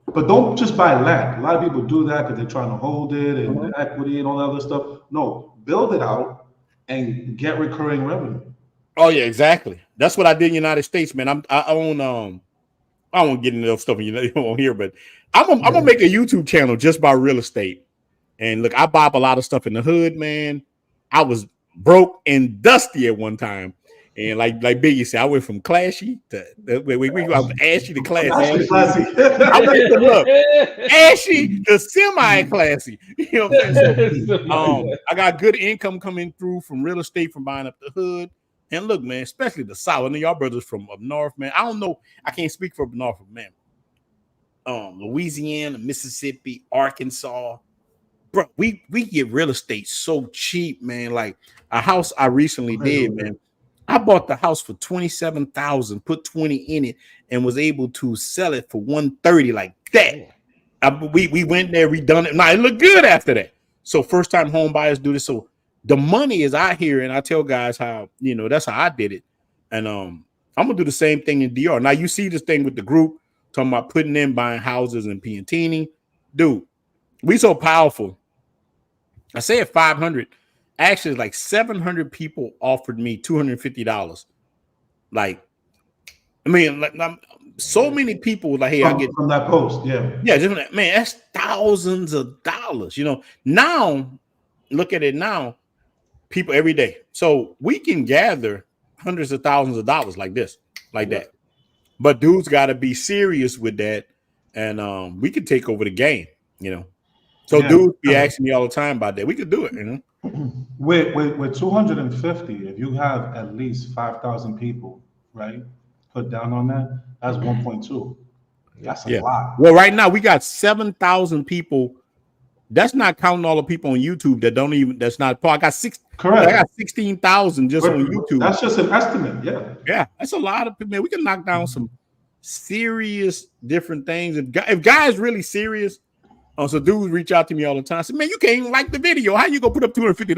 But don't just buy land. A lot of people do that because they're trying to hold it and equity and all that other stuff. No, build it out and get recurring revenue. Oh yeah, exactly. That's what I did in the United States, man. I own I won't get into that stuff you won't hear, but I'm gonna make a YouTube channel just about real estate. And look, I buy up a lot of stuff in the hood, man. I was broke and dusty at one time. And like Biggie said, I went from classy to ashy to classy. Actually, classy. I went to look ashy to semi-classy. You know what I'm saying? So, I got good income coming through from real estate, from buying up the hood. And look, man, especially the South. I know y'all brothers from up north, man. I don't know. I can't speak for up north, man. Louisiana, Mississippi, Arkansas. Bro, we get real estate so cheap, man. Like a house I recently did, man. I bought the house for $27,000, put 20 in it, and was able to sell it for $130 like that. We went there, redone it. Now it looked good after that. So first time home buyers do this. So the money is out here, and I tell guys how, you know, that's how I did it. And I'm gonna do the same thing in DR. Now you see this thing with the group talking about putting in buying houses in Piantini. Dude, we so powerful. I said 500. Actually, like 700 people offered me $250. Like, I mean, like, so many people like, hey, I get from that post, yeah, just, man, that's thousands of dollars. You know, now look at it now, people every day. So we can gather hundreds of thousands of dollars like this, like that. But dudes got to be serious with that, and we could take over the game. You know, so dudes be asking me all the time about that. We could do it. You know. With 250, if you have at least 5,000 people, right, put down on that, that's 1.2. That's a lot. Well, right now we got 7,000 people. That's not counting all the people on YouTube that don't even. That's not. I got Correct. I got 16,000 just on YouTube. That's just an estimate. Yeah, that's a lot of people. Man, we can knock down some serious different things. If guys really serious. So dudes reach out to me all the time. Say, man, you can't even like the video. How you gonna put up $250?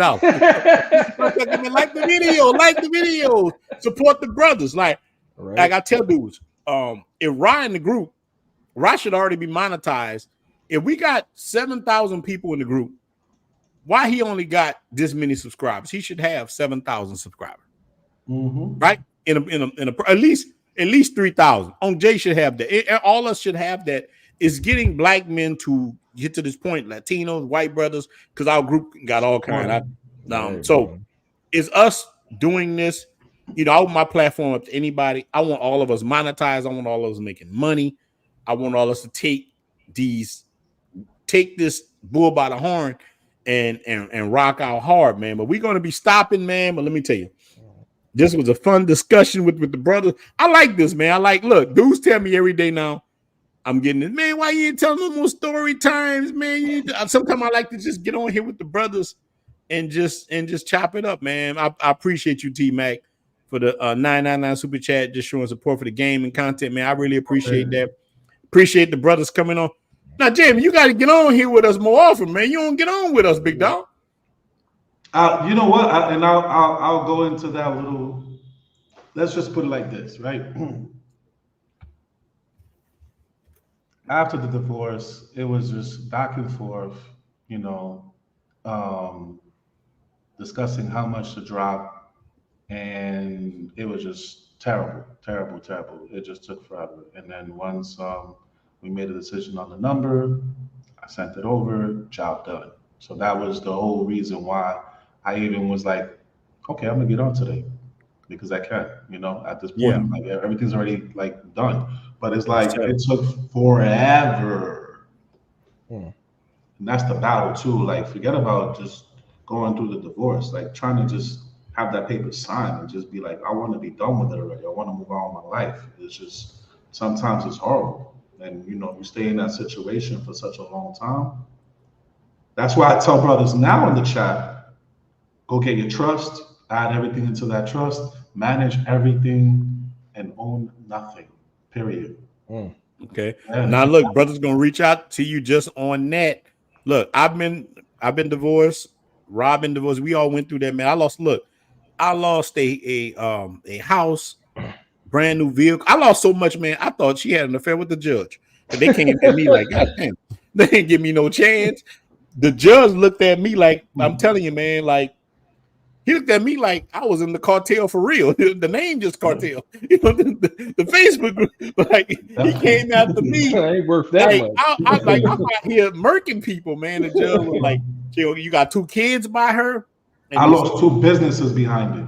Like the video, support the brothers. Like I tell dudes, if Ryan the group, Ryan should already be monetized. If we got 7,000 people in the group, why he only got this many subscribers? He should have 7,000 subscribers, right? In a at least 3,000. On Jay should have that. All of us should have that. Is getting black men to get to this point, Latinos, white brothers, because our group got all kinds. So is us doing this, you know, I want my platform up to anybody. I want all of us monetized. I want all of us making money. I want all of us to take this bull by the horn and rock out hard, man. But we're going to be stopping, man. But let me tell you, this was a fun discussion with the brothers. I like this, man. Look, dudes tell me every day now, I'm getting it, man. Why you ain't telling no more story times, man? Sometimes I like to just get on here with the brothers and just chop it up, man. I appreciate you, T-Mac, for the 999 super chat, just showing support for the game and content, man. I really appreciate that. Appreciate the brothers coming on. Now, Jamie, you got to get on here with us more often, man. You don't get on with us, big dog. You know what? I'll go into that little. Let's just put it like this, right? After the divorce, it was just back and forth, you know, discussing how much to drop, and it was just terrible. It just took forever. And then once we made a decision on the number, I sent it over, job done. So that was the whole reason why I even was like, okay, I'm gonna get on today because I can, you know, at this point, like everything's already like done. But it's like it took forever. And that's the battle too. Like, forget about just going through the divorce, like trying to just have that paper signed and just be like, I want to be done with it already. I want to move on with my life. It's just, sometimes it's horrible. And, you know, you stay in that situation for such a long time. That's why I tell brothers now in the chat, go get your trust, add everything into that trust, manage everything, and own nothing. Period. Okay. Yeah. Now look, brother's gonna reach out to you just on that. Look, I've been divorced. Rob been divorced. We all went through that, man. I lost a house, brand new vehicle. I lost so much, man. I thought she had an affair with the judge. And they came at me like, God damn, they didn't give me no chance. The judge looked at me like, I'm telling you, man, like, he looked at me like I was in the cartel for real. The name just cartel. You know, the Facebook group. Like, he came after me. I ain't worth that much. I'm out here murking people, man. The judge was like, you got 2 kids by her? I lost two businesses behind it.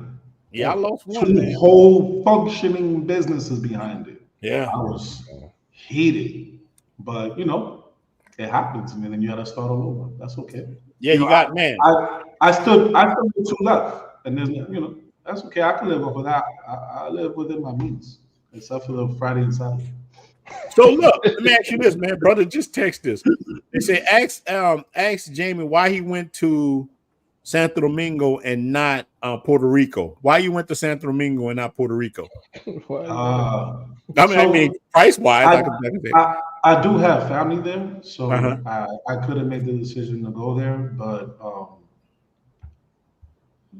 Yeah, I lost one, Two man. whole functioning businesses behind it. Yeah. I was heated, but it happens, and then you got to start all over. That's okay. Yeah, you got man. I stood with two left, and there's that's okay. I can live off of that. I live within my means, except for the Friday and Saturday. So look, let me ask you this, man. Brother, just text this. They say ask Jamie why he went to Santo Domingo and not Puerto Rico. Why you went to Santo Domingo and not Puerto Rico? I mean, price wise, I do have family there, so I could have made the decision to go there, but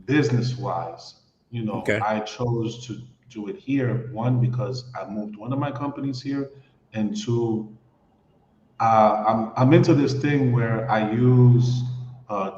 business wise, I chose to do it here. One, because I moved one of my companies here, and two, I'm into this thing where I use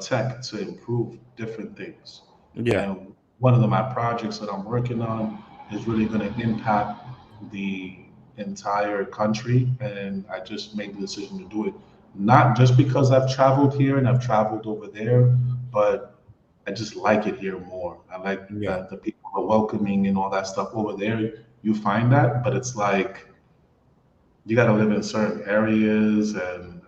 tech to improve different things. Yeah. And one of my projects that I'm working on is really going to impact the entire country, and I just made the decision to do it. Not just because I've traveled here and I've traveled over there, but I just like it here more. I like that the people are welcoming and all that stuff. Over there, you find that, but it's like you got to live in certain areas, and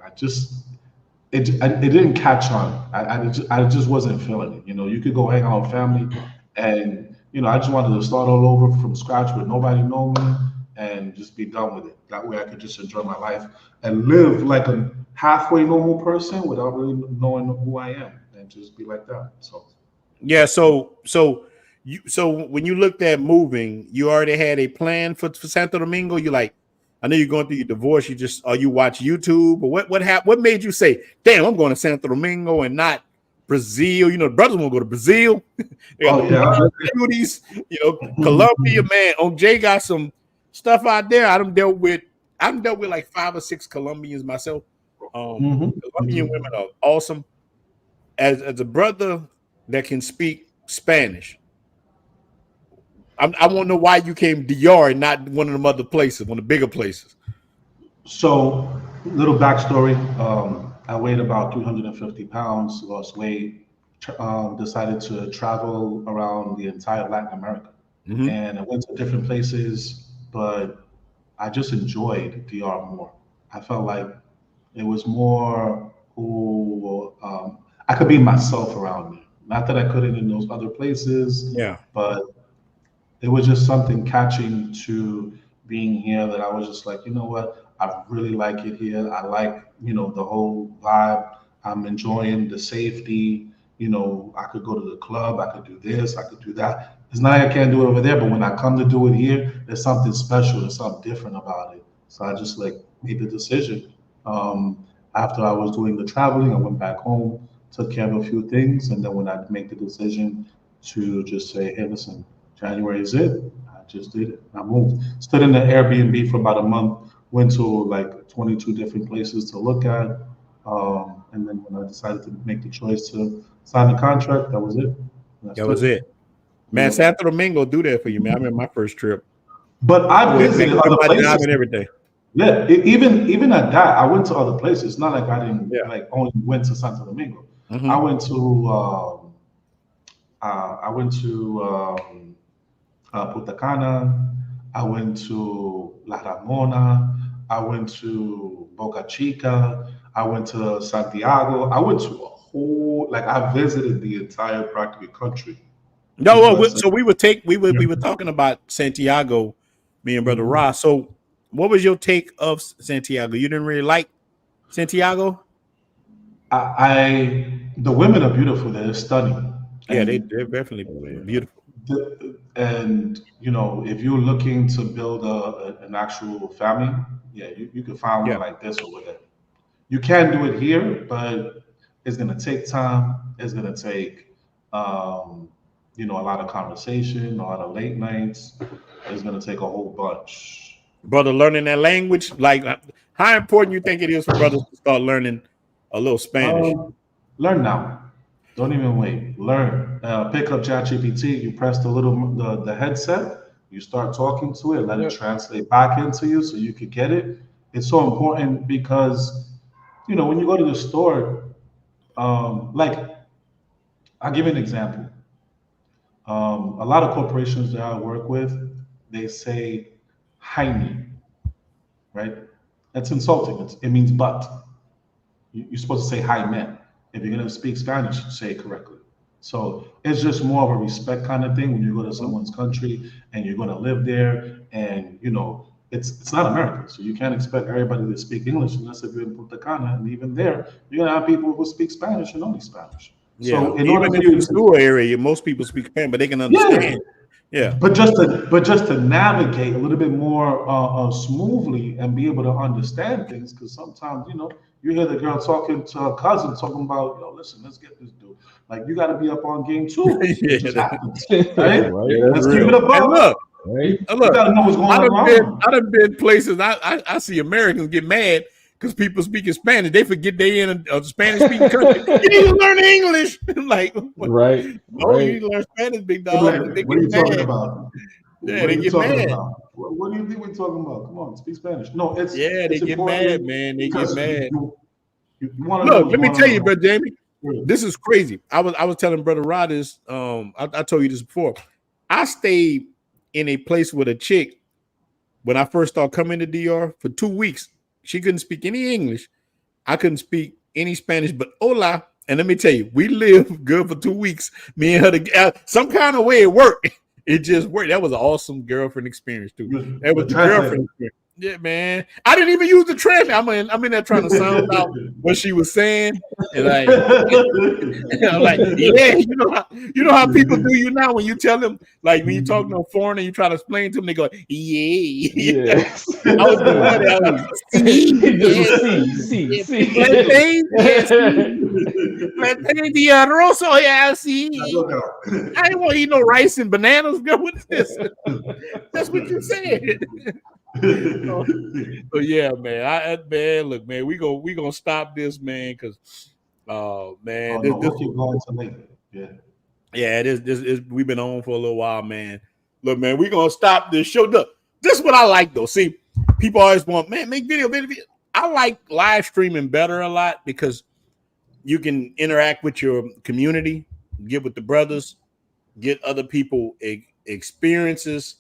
it didn't catch on. I just wasn't feeling it. You could go hang out with family, and I just wanted to start all over from scratch with nobody know me and just be done with it. That way I could just enjoy my life and live like a halfway normal person without really knowing who I am, and just be like that. So yeah, so when you looked at moving, you already had a plan for Santo Domingo. You like, I know you're going through your divorce. You watch YouTube, but what made you say, "Damn, I'm going to Santo Domingo and not Brazil"? The brothers want to go to Brazil. Beauties, Colombia, man. OJ got some stuff out there. I've dealt with like 5 or 6 Colombians myself. Colombian women are awesome. As a brother that can speak Spanish, I want to know why you came DR and not one of them other places, one of the bigger places. So, little backstory. I weighed about 350 pounds, lost weight, decided to travel around the entire Latin America. And I went to different places, but I just enjoyed DR more. I felt like it was more who I could be myself around me. Not that I couldn't in those other places, but it was just something catching to being here that I was just like, you know what? I really like it here. I like, the whole vibe. I'm enjoying the safety. I could go to the club. I could do this. I could do that. It's not like I can't do it over there, but when I come to do it here, there's something special. There's something different about it. So I just made the decision. After I was doing the traveling, I went back home, took care of a few things, and then when I make the decision to just say, hey, listen, January is it. I just did it. I moved. Stood in the Airbnb for about a month. Went to like 22 different places to look at. And then when I decided to make the choice to sign the contract, that was it. That was it. Man, Santo Domingo do that for you, man. I remember my first trip. But I visited other places. And everything. Yeah, even at that, I went to other places. It's not like I didn't only went to Santo Domingo. I went to Punta Cana. I went to La Ramona. I went to Boca Chica. I went to Santiago. I went to a whole I visited the entire practically country. No, so we were talking about Santiago, me and Brother Ross. So what was your take of Santiago? You didn't really like Santiago? The women are beautiful. They're stunning. Yeah, they're definitely beautiful. And if you're looking to build an actual family, you can find one like this over there. You can do it here, but it's gonna take time. It's gonna take a lot of conversation, a lot of late nights. It's gonna take a whole bunch. Brother, learning that language, how important you think it is for brothers to start learning a little Spanish? Learn now. Don't even wait. Learn. Pick up ChatGPT. You press the headset. You start talking to it. Let it translate back into you so you could get it. It's so important because when you go to the store, I'll give you an example. A lot of corporations that I work with, they say "Jaime," right? That's insulting. It means but. You're supposed to say "Hi, man." If you're going to speak Spanish, say it correctly. So it's just more of a respect kind of thing when you go to someone's country and you're going to live there, and it's not America, so you can't expect everybody to speak English unless if you're in Punta Cana, and even there, you're gonna have people who speak Spanish and only Spanish. Yeah, So in even order if for you it's a rural area, most people speak Spanish, but they can understand. Yeah. But just to navigate a little bit more smoothly and be able to understand things, because sometimes you hear the girl talking to her cousin talking about, listen, let's get this dude. Like, you got to be up on game too. Yeah, It just happens, right? right? Yeah, Let's that's keep real. it above. Look, Right? You got to know what's going on. I done been places. I see Americans get mad because people speaking Spanish. They forget they in a Spanish speaking country. You need to learn English. Like, Right. no, you need to learn Spanish, big dog. Like, what are you talking about? Yeah, what they are you get talking mad. about? What do you think we're talking about? Come on, speak Spanish. No, it's Yeah, they it's get important mad, man. They get because mad. You want to know Look, what's let me going tell on. you, brother Jamie. Sure. This is crazy. I was telling Brother Rod this. I told you this before. I stayed in a place with a chick when I first started coming to DR for 2 weeks. She couldn't speak any English. I couldn't speak any Spanish, but hola. And let me tell you, we lived good for 2 weeks. Me and her together. Some kind of way it worked. It just worked. That was an awesome girlfriend experience too. That was the girlfriend experience. Yeah, man. I didn't even use the translator. I'm in there trying to sound out what she was saying. And I'm like, yeah, you know how people do you now when you tell them, like when you talk to a foreigner, you try to explain to them, they go, yeah. I was doing that. I was plantain the arroz, yeah, see. I didn't want to eat no rice and bananas, girl. What is this? That's what you said. So yeah, man. Look, man, we gonna stop this, man, because man, we'll keep going to later. Yeah, this we've been on for a little while, man. Look, man, we gonna stop this show. Look, this is what I like though. See, people always want, man, make video. I like live streaming better a lot because you can interact with your community, get with the brothers, get other people experiences.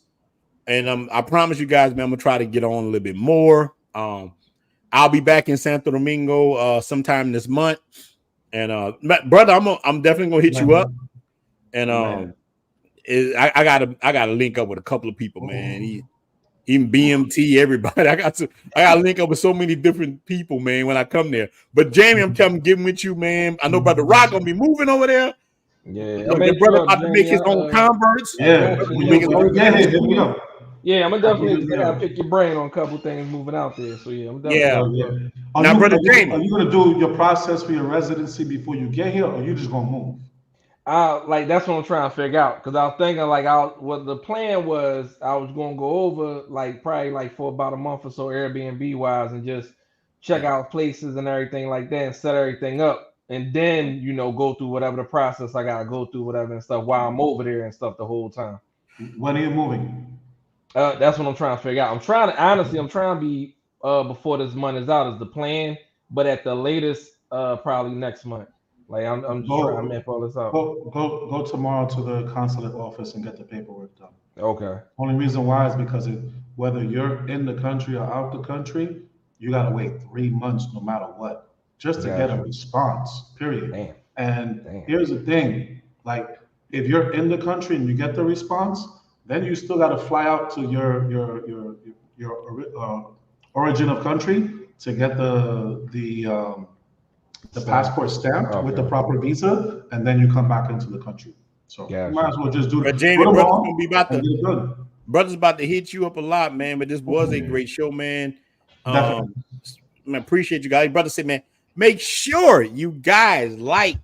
And I promise you guys, man, I'm gonna try to get on a little bit more. I'll be back in Santo Domingo sometime this month, and brother, I'm definitely gonna hit you up. And I gotta link up with a couple of people, man. Even BMT, everybody. I gotta link up with so many different people, man, when I come there. But Jamie, I'm getting with you, man. I know Brother Rock gonna be moving over there. Yeah, look, the brother about to make his own converts. Yeah, Yeah, I'm gonna definitely gotta pick your brain on a couple things moving out there. So yeah, I'm definitely Now, brother Jamie, are you gonna do your process for your residency before you get here, or are you just gonna move? Like that's what I'm trying to figure out, because I was thinking what the plan was, I was gonna go over probably for about a month or so Airbnb wise and just check out places and everything like that and set everything up, and then go through whatever the process I gotta go through, whatever and stuff while I'm over there and stuff the whole time. When are you moving? That's what I'm trying to figure out. I'm trying to be before this month is out is the plan, but at the latest probably next month. Like I'm just trying to map all this out. Go tomorrow to the consulate office and get the paperwork done. Okay. Only reason why is because whether you're in the country or out the country, you gotta wait 3 months no matter what, just to get a response. Period. Damn. And here's the thing: like if you're in the country and you get the response, then you still gotta fly out to your origin of country to get the passport stamped with the proper visa, and then you come back into the country. So you might as well just do it. Jamie, brother's about to hit you up a lot, man. But this was a great show, man. Man, appreciate you guys. Brother said, man, make sure you guys like,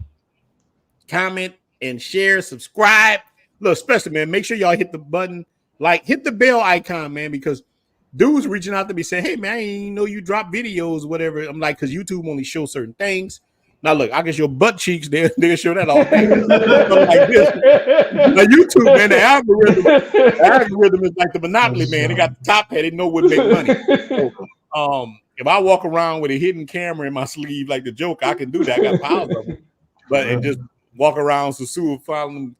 comment, and share, subscribe. Look, especially, man, make sure y'all hit the button, hit the bell icon, man, because dudes reaching out to me saying, hey, man, I didn't know you drop videos, whatever. I'm like, because YouTube only shows certain things. Now, look, I can show butt cheeks. They'll show that all day. Like this. Now, YouTube, man, the algorithm is like the Monopoly, man. They got the top hat. They know what make money. So, if I walk around with a hidden camera in my sleeve like the Joker, I can do that. I got piles of them. But it just, walk around Sasua following,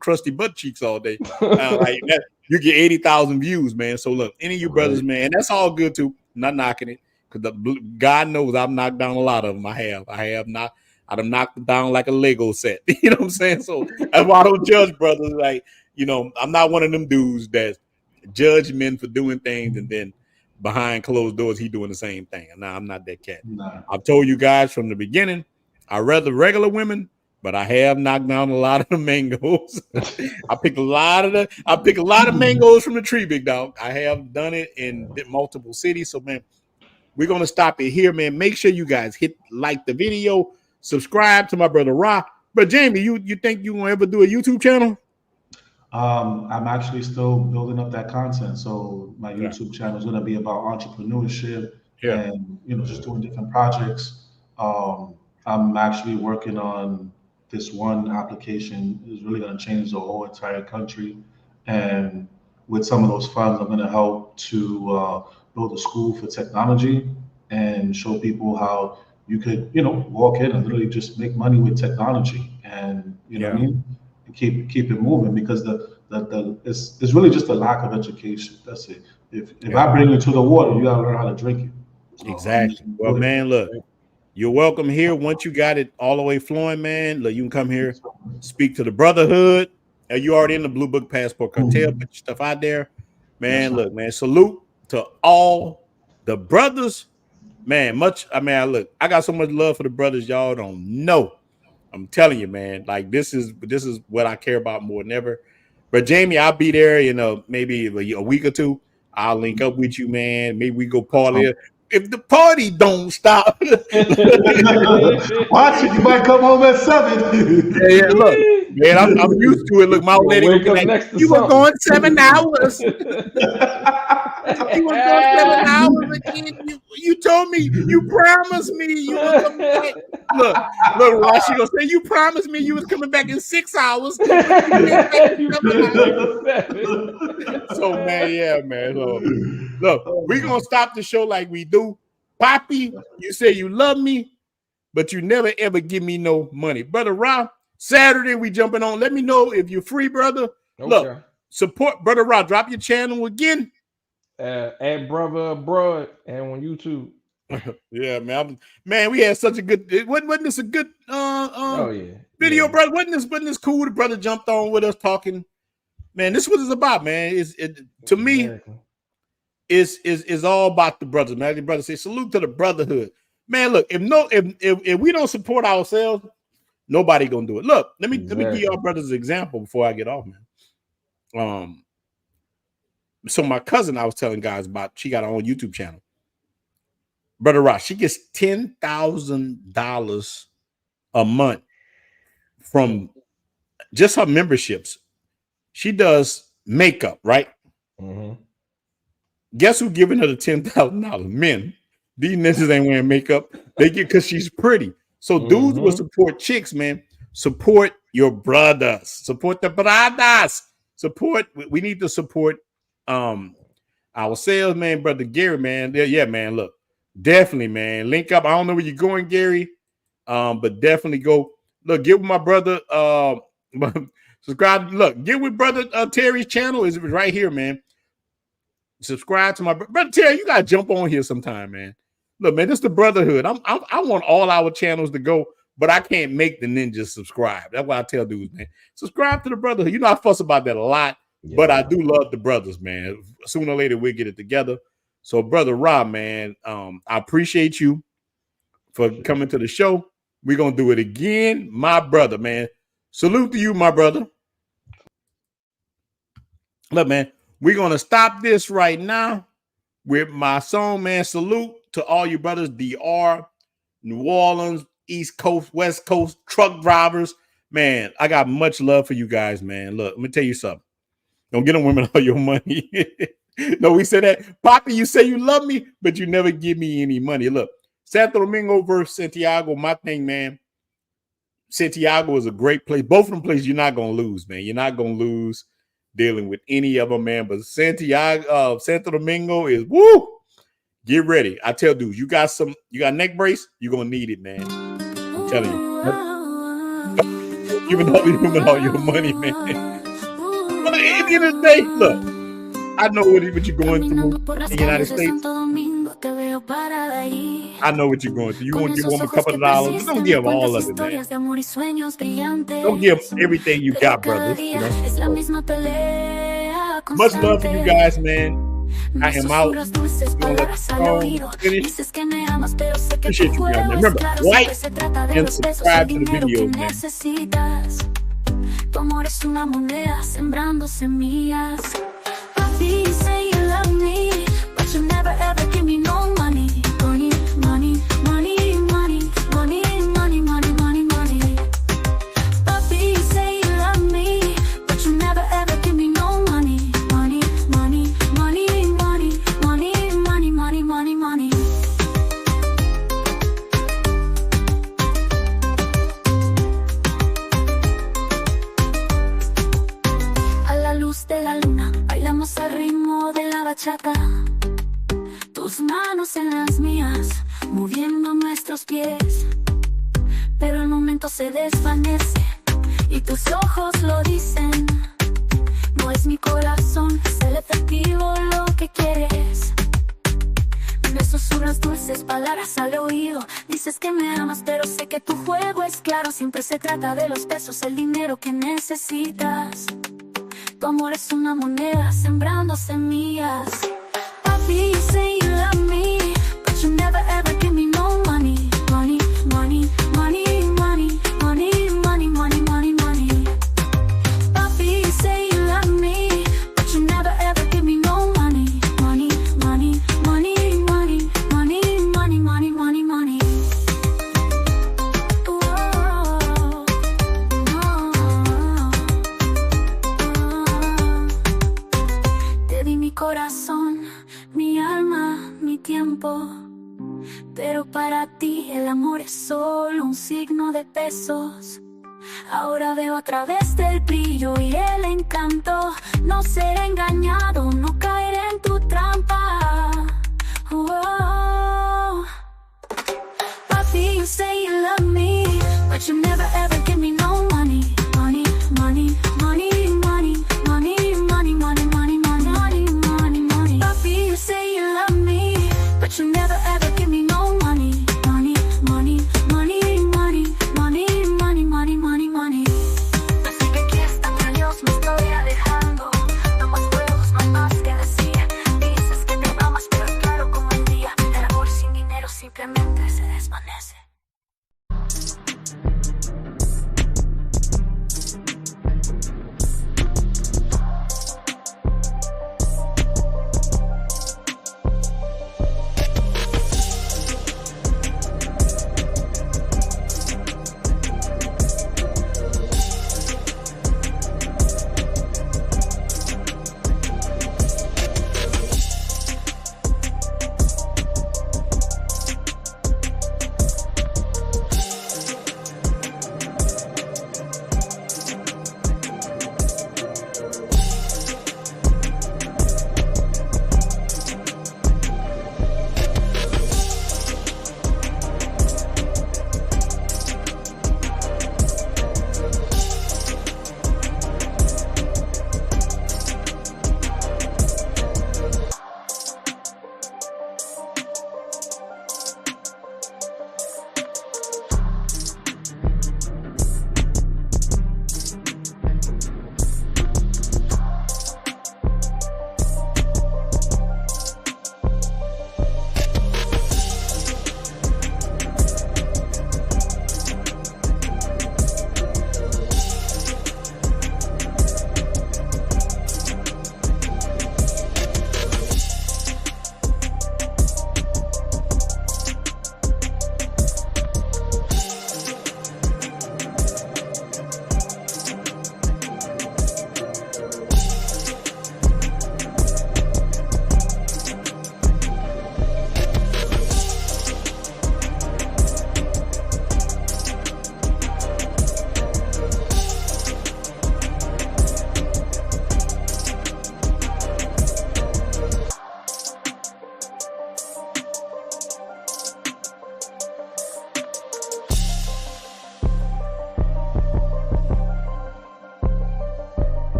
crusty butt cheeks all day. Like that, you get 80,000 views, man. So look, any of you brothers, man, that's all good too. I'm not knocking it, because God knows I've knocked down a lot of them. I have not. I've knocked them down like a Lego set. You know what I'm saying? So that's why I don't judge brothers. Like, I'm not one of them dudes that judge men for doing things and then behind closed doors he doing the same thing. Nah, I'm not that cat. Nah. I've told you guys from the beginning, I rather regular women, but I have knocked down a lot of the mangoes. I pick a lot of mangoes from the tree, big dog. I have done it in multiple cities. So man, we're gonna stop it here, man. Make sure you guys like the video, subscribe to my brother Ra. But Jamie, you think you gonna ever do a YouTube channel? I'm actually still building up that content. So my YouTube channel is going to be about entrepreneurship and, just doing different projects. I'm actually working on this one application is really going to change the whole entire country. And with some of those funds, I'm going to help to build a school for technology and show people how you could, walk in and literally just make money with technology. And, what I mean? Keep it moving, because it's really just a lack of education. That's it. If I bring you to the water, you gotta learn how to drink it. So exactly. Well, man, look, you're welcome here. Once you got it all the way flowing, man, look, you can come here, speak to the brotherhood. You already in the Blue Book Passport Cartel, put your stuff out there, man. Look, man, salute to all the brothers, man. Look, I got so much love for the brothers, y'all don't know. I'm telling you, man, like this is what I care about more than ever. But Jamie, I'll be there in maybe a week or two. I'll link up with you, man. Maybe we go party. If the party don't stop, watch it. You might come home at 7. Yeah, look, man, I'm used to it. Look, my lady will be like, "You were going 7 hours." You were going 7 hours again. You told me, you promised me you were coming back. Look, Ross, she gonna say, you promised me you was coming back in 6 hours. So man, yeah, man. Look, we're gonna stop the show like we do. Poppy, you say you love me, but you never ever give me no money. Brother Rob, Saturday we jumping on. Let me know if you're free, brother. Okay. Look, support Brother Rob. Drop your channel again. At Brother Abroad and on YouTube. Yeah, man. We had such a good. Wasn't this a good video, brother? Wasn't this cool? The brother jumped on with us talking. Man, this is what it's about, man. To me, is all about the brothers, man. The brother say salute to the brotherhood. Man, look, if we don't support ourselves, nobody gonna do it. Look, let me give y'all brothers an example before I get off, man. So my cousin, I was telling guys about, she got her own YouTube channel. Brother Ross, she gets $10,000 a month from just her memberships. She does makeup, right? Mm-hmm. Guess who giving her the $10,000? Men. These niggas ain't wearing makeup. They get because she's pretty. So dudes will support chicks, man. Support your brothers. Support the brothers. We need to support our sales man, brother Gary, man. Yeah, man. Look, definitely, man. Link up. I don't know where you're going, Gary, but definitely go. Look, get with my brother. Subscribe. Look, get with brother Terry's channel. Is right here, man. Subscribe to my brother Terry. You gotta jump on here sometime, man. Look, man, this is the brotherhood. I want all our channels to go, but I can't make the ninjas subscribe. That's why I tell dudes, man, subscribe to the brotherhood. You know, I fuss about that a lot. Yeah. But I do love the brothers, man. Sooner or later, we'll get it together. So, Brother Rob, man, I appreciate you for coming to the show. We're going to do it again. My brother, man. Salute to you, my brother. Look, man, we're going to stop this right now with my song, man. Salute to all you brothers, DR, New Orleans, East Coast, West Coast, truck drivers. Man, I got much love for you guys, man. Look, let me tell you something. Don't get them women all your money. No, we said that. Poppy, you say you love me, but you never give me any money. Look, Santo Domingo versus Santiago, my thing, man. Santiago is a great place. Both of them places you're not going to lose, man. You're not going to lose dealing with any of them, man. But Santo Domingo is, woo, get ready. I tell dudes, you got neck brace, you're going to need it, man. I'm telling you. giving all your money, man. But at the end of the day, look, I know what you're going through in the United States. I know what you're going through. You want to give them a couple of dollars. Don't give them all of it, man. Don't give them everything you got, brothers. You know? Much love for you guys, man. I am out. Finish. Appreciate you guys. Remember, like and subscribe to the video, man. Tu amor es una moneda sembrando semillas. Papi, you say you love me, but you never ever give me no money. Money, money, money, money, money, money, money, money, money. Papi, you say you love me, but you never ever give me no money. Money, money, money, money, money, money, money, money, money. De la luna, bailamos al ritmo de la bachata. Tus manos en las mías, moviendo nuestros pies. Pero el momento se desvanece y tus ojos lo dicen. No es mi corazón, es el efectivo lo que quieres. Me susurras dulces palabras al oído. Dices que me amas, pero sé que tu juego es claro. Siempre se trata de los pesos, el dinero que necesitas. Tu amor es una moneda sembrando semillas. Papi, you say you love me, but you never ever give me no money. Money, money, money, money, money, money, money, money, money. Papi, you say you love me, but you never ever give me no money. Money, money, money, money, money, money, money, money, money. Corazón, mi alma, mi tiempo. Pero para ti el amor es solo un signo de pesos. Ahora veo a través del brillo y el encanto. No seré engañado, no caeré en tu trampa. Oh. Papi, you say you love me, but you never ever give me no money. Money, money, money, money, money, money, money, money, money. You say you love me, but you never